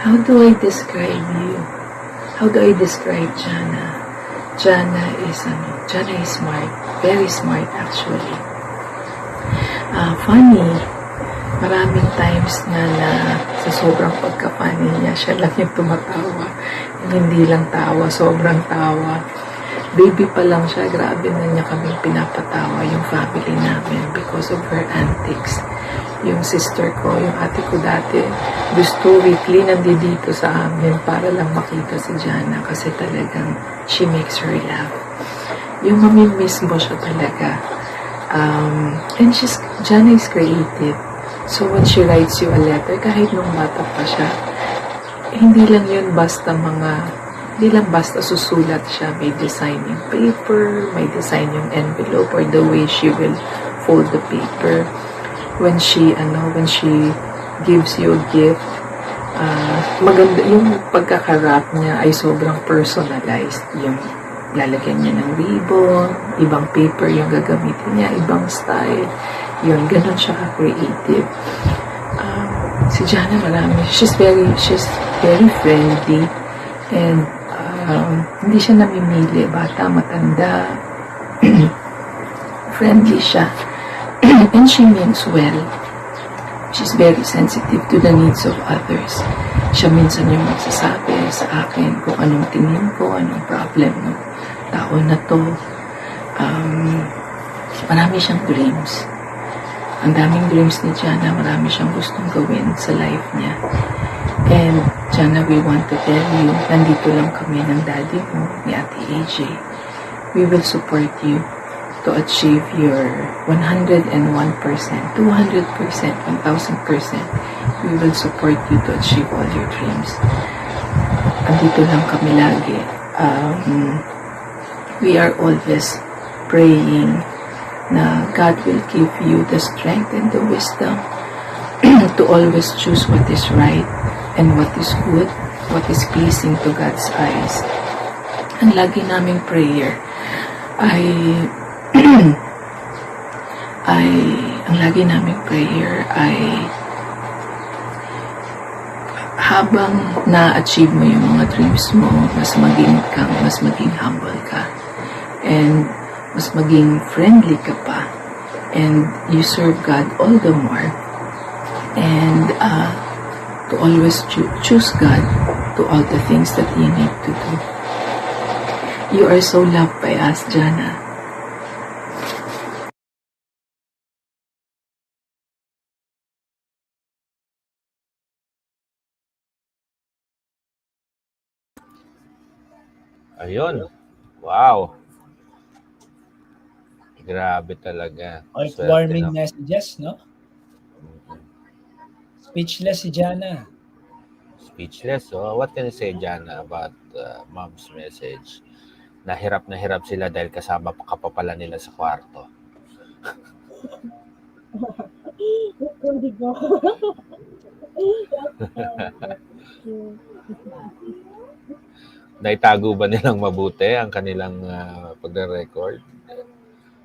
How do I describe you? How do I describe Jana? Jana is smart. Very smart, actually. Funny. Maraming times na sa sobrang pagka-funny niya, siya lang yung tumatawa. Hindi lang tawa, sobrang tawa. Baby pa lang siya, grabe na niya kaming pinapatawa yung family namin because of her antics. Yung sister ko, yung ate ko dati, gusto weekly nandito sa amin para lang makita si Jana kasi talagang she makes her laugh. Yung mamimiss mo siya talaga. And Jana is creative. So when she writes you a letter, kahit nung bata pa siya, hindi lang basta susulat siya, may design yung paper, may design yung envelope, or the way she will fold the paper. When she gives you a gift, maganda yung pagkaka-wrap niya ay sobrang personalized. Yung lalagyan niya ng ribbon, ibang paper yung gagamitin niya, ibang style. Yun, ganun siya ka-creative. Si Jana she's very friendly, and hindi siya namimili, bata, matanda, friendly siya. And she means well. She's very sensitive to the needs of others. Siya minsan yung magsasabi sa akin kung anong tingin ko, anong problem ng tao na to. Marami siyang dreams. Ang daming dreams ni Jana, marami siyang gustong gawin sa life niya. And Jana, we want to tell you, nandito lang kami ng daddy mo, ni Ate AJ. We will support you to achieve your 101%, 200%, 1,000%. We will support you to achieve all your dreams. Andito lang kami lagi. We are always praying na God will give you the strength and the wisdom to always choose what is right and what is good, what is pleasing to God's eyes. Ang lagi naming prayer ay ang lagi naming prayer ay habang na-achieve mo yung mga dreams mo, mas maging humble ka. And mas maging friendly ka pa. And you serve God all the more. And to always choose God to all the things that you need to do. You are so loved by us, Jana. Ayun. Wow. Grabe talaga. Swerte Heartwarming na. messages, no? Speechless si Jana. Speechless. So, what can you say, Jana, about mom's message? Na hirap sila dahil kasama ka pa pala nila sa kwarto. Hindi ko. Naitago ba nilang mabuti ang kanilang pagre-record?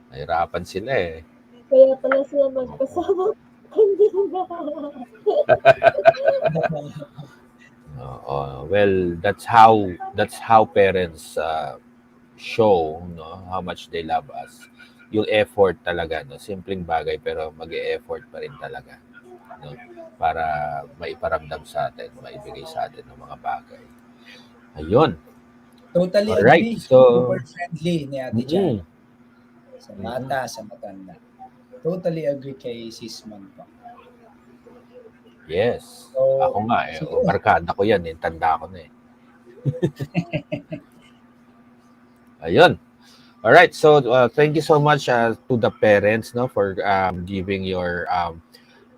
Nahirapan sila eh. Kaya pala sila magkasama kanina. Well, that's how parents show, no, how much they love us. Yung effort talaga, no, simpleng bagay pero mag-e-effort pa rin talaga, no, para maiparamdam sa atin, maibigay sa atin ng mga bagay. Ayun. Totally Alright, agree. so Super friendly ni Ate Jana. Sa bata, sa matanda. Totally agree kay Sis Man po. Yes. So, Ako nga eh. siguro. Barkada ko yan eh. Tanda ko na eh. Ayun. Alright. So, thank you so much to the parents, no, for giving your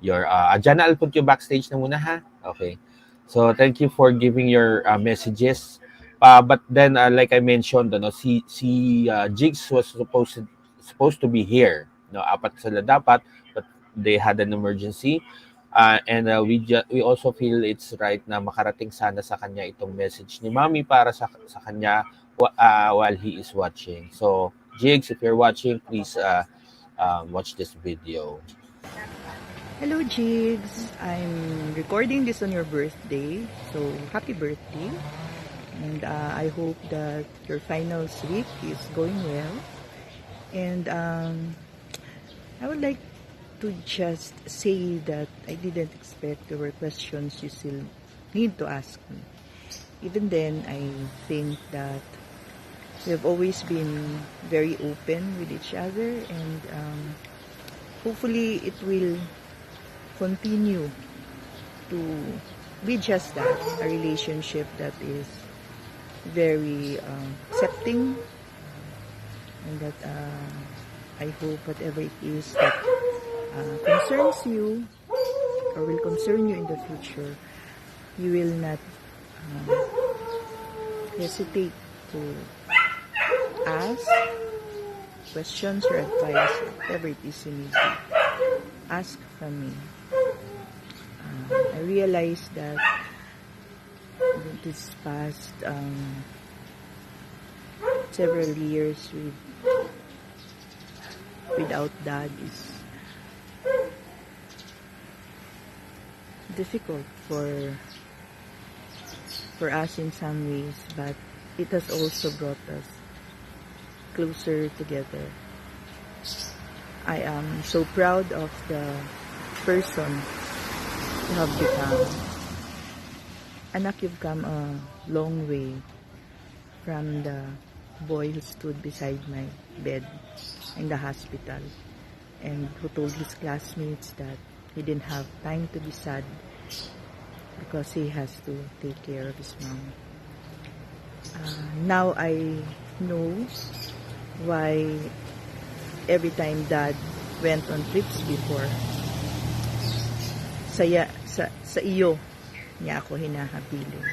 Jana, I'll put you backstage na muna, ha? Okay. So, thank you for giving your messages. But then, like I mentioned, no, si Jigs was supposed to be here. No, apat sila dapat, but they had an emergency. And we also feel it's right na makarating sana sa kanya itong message ni Mami para sa kanya while he is watching. So, Jigs, if you're watching, please watch this video. Hello, Jigs. I'm recording this on your birthday. So, happy birthday. And I hope that your finals week is going well. And I would like to just say that I didn't expect there were questions you still need to ask me. Even then, I think that we have always been very open with each other, and hopefully it will continue to be just that, a relationship that is very accepting, and that I hope whatever it is that concerns you or will concern you in the future, you will not hesitate to ask questions or advice, whatever it is you need to ask from me. I realized that this past several years without Dad is difficult for us in some ways, but it has also brought us closer together. I am so proud of the person you have become. Anak, you've come a long way from the boy who stood beside my bed in the hospital. and who told his classmates that he didn't have time to be sad because he has to take care of his mom. Now I know why every time Dad went on trips before, sa iyo niya ako hinahabilin.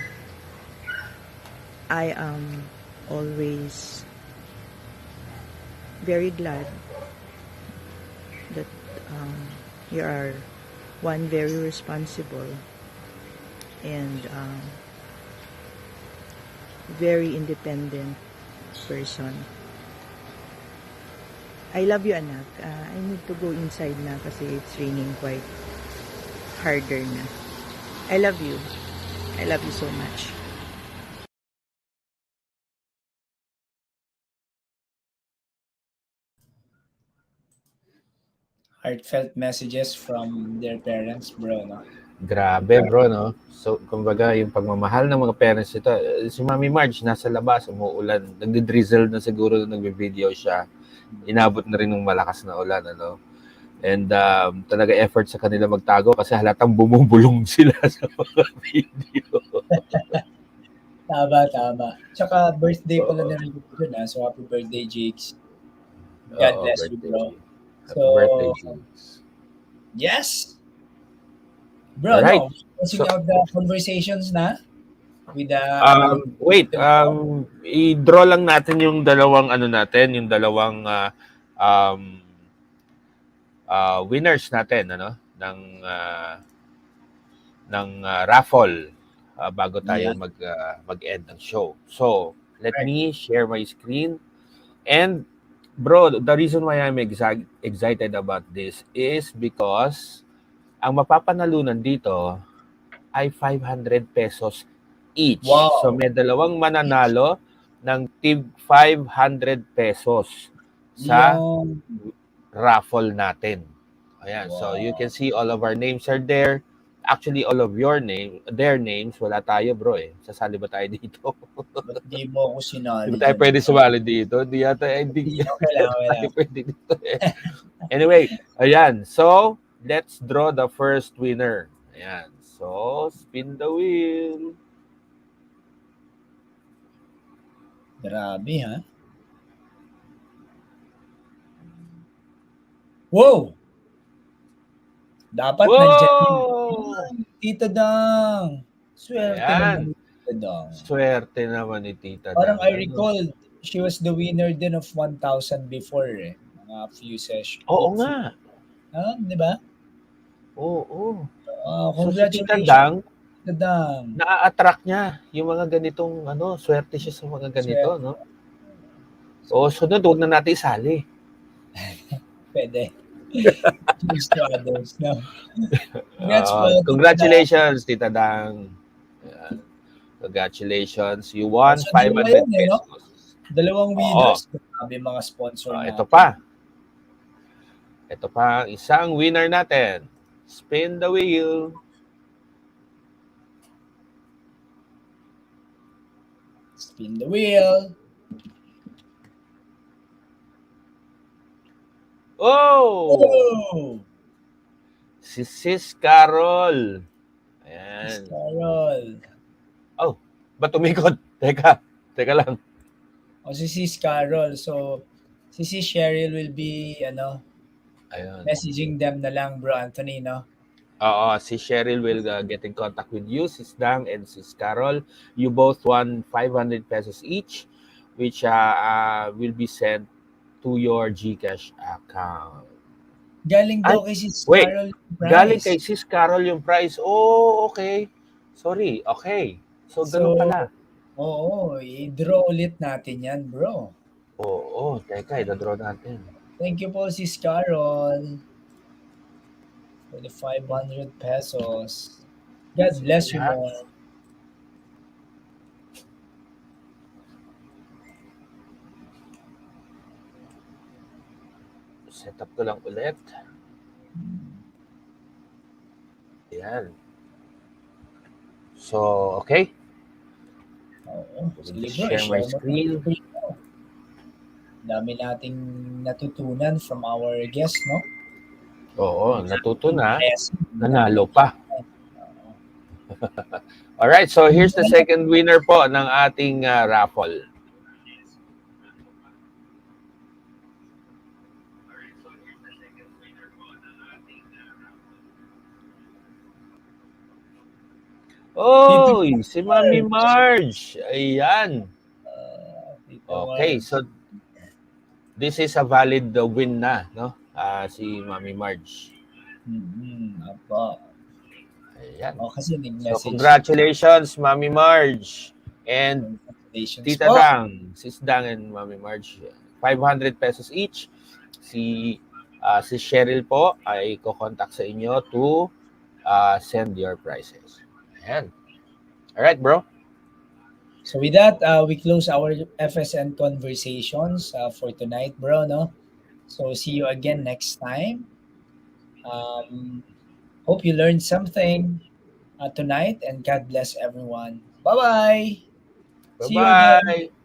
I am always very glad that you are one very responsible and very independent person. I love you, anak. I need to go inside na kasi it's raining quite harder na. I love you. I love you so much. Heartfelt messages from their parents, bro, no? Grabe, bro, no? So, kumbaga, yung pagmamahal ng mga parents ito, si Mami Marge, nasa labas, umuulan. Nagdi-drizzle na siguro nung nagbe-video siya. Inabot na rin ng malakas na ulan, ano? And talaga effort sa kanila magtago kasi halatang bumubulong sila sa mga video. Tama. Tsaka birthday pala ni Rico dun, ha? So, happy birthday, Jigs. God Oo, bless you, birthday. bro. Happy birthday, Jigs. Yes! Bro, Alright. no, closing out the conversations na with the Wait, i-draw lang natin yung dalawang winners natin ng raffle bago tayo mag-end ng show. So, let me share my screen. And bro, the reason why I'm excited about this is because ang mapapanalunan dito ay 500 pesos each. Wow. So may dalawang mananalo ng tig 500 pesos sa raffle natin. Ayan, wow. So you can see all of our names are there. Actually, all of their names, wala tayo, bro, eh. Sasali ba tayo dito? Ba't di mo ako sinali? Hindi tayo pwede sumali dito. Hindi yata, hindi tayo pwede dito, eh. Anyway, ayan. So, let's draw the first winner. Ayan. So, spin the wheel. Grabe, ha? Wow! Dapat nandiyan yun. Tita Dang. Swerte naman ni Tita Dang. Swerte naman ni Tita Dang. Parang I recall, she was the winner din of 1,000 before, eh. Mga few sessions. Oo nga. Di ba? Oo. Congratulations. So si Tita Dang, na-attract niya yung mga ganitong, swerte siya sa mga ganito, no? O, sunod, huwag na natin isali. Pwede. Choose to others, no? Congratulations, Tita Dang. Congratulations. You won 500 pesos. Dalawang winners. Grabe mga sponsor natin. Ito pa ang isang winner natin. Spin the wheel. Spin the wheel. Oh! Si Sis Carol. Ayan. Sis Carol. Oh, ba't tumikot? Teka lang. Si Sis Carol. So, si Sis Cheryl will be, messaging them na lang, Bro Anthony, no? Oo, si Cheryl will get in contact with you, Sis Dang and Sis Carol. You both won 500 pesos each, which will be sent to your GCash account. Galing daw kay Sis Carol yung prize. Galing kay Sis Carol yung prize. Oh, okay. Sorry, okay. So, ganun pala. Oo, i-draw ulit natin yan, bro. Oo, teka, i-draw natin. Thank you po, Sis Carol, for the 500 pesos. God bless you more. Set up ko lang ulit. Ayan. So, okay. Share my screen. Dami nating natutunan from our guest, no? Oo, natuto na, Blessing, nanalo natuto pa. na. Oo. Alright, so here's the second winner po ng ating raffle. Tito Oy, si Mami Marge. Marge. Ayan. Tito Okay, Marge. so this is a valid win na, no? Si Mami Marge. Apo. Ayan. Kasi So, nag-message siya. congratulations, Mami Marge. And Congratulations Tita po. Dang, Sis Dang and Mami Marge. 500 pesos each. Si Cheryl po ay kukontak sa inyo to send your prices. Ayan. Alright, bro. So with that, we close our FSN conversations for tonight, bro, no? So see you again next time. Um, hope you learned something tonight, and God bless everyone. Bye-bye. See you again. Bye-bye.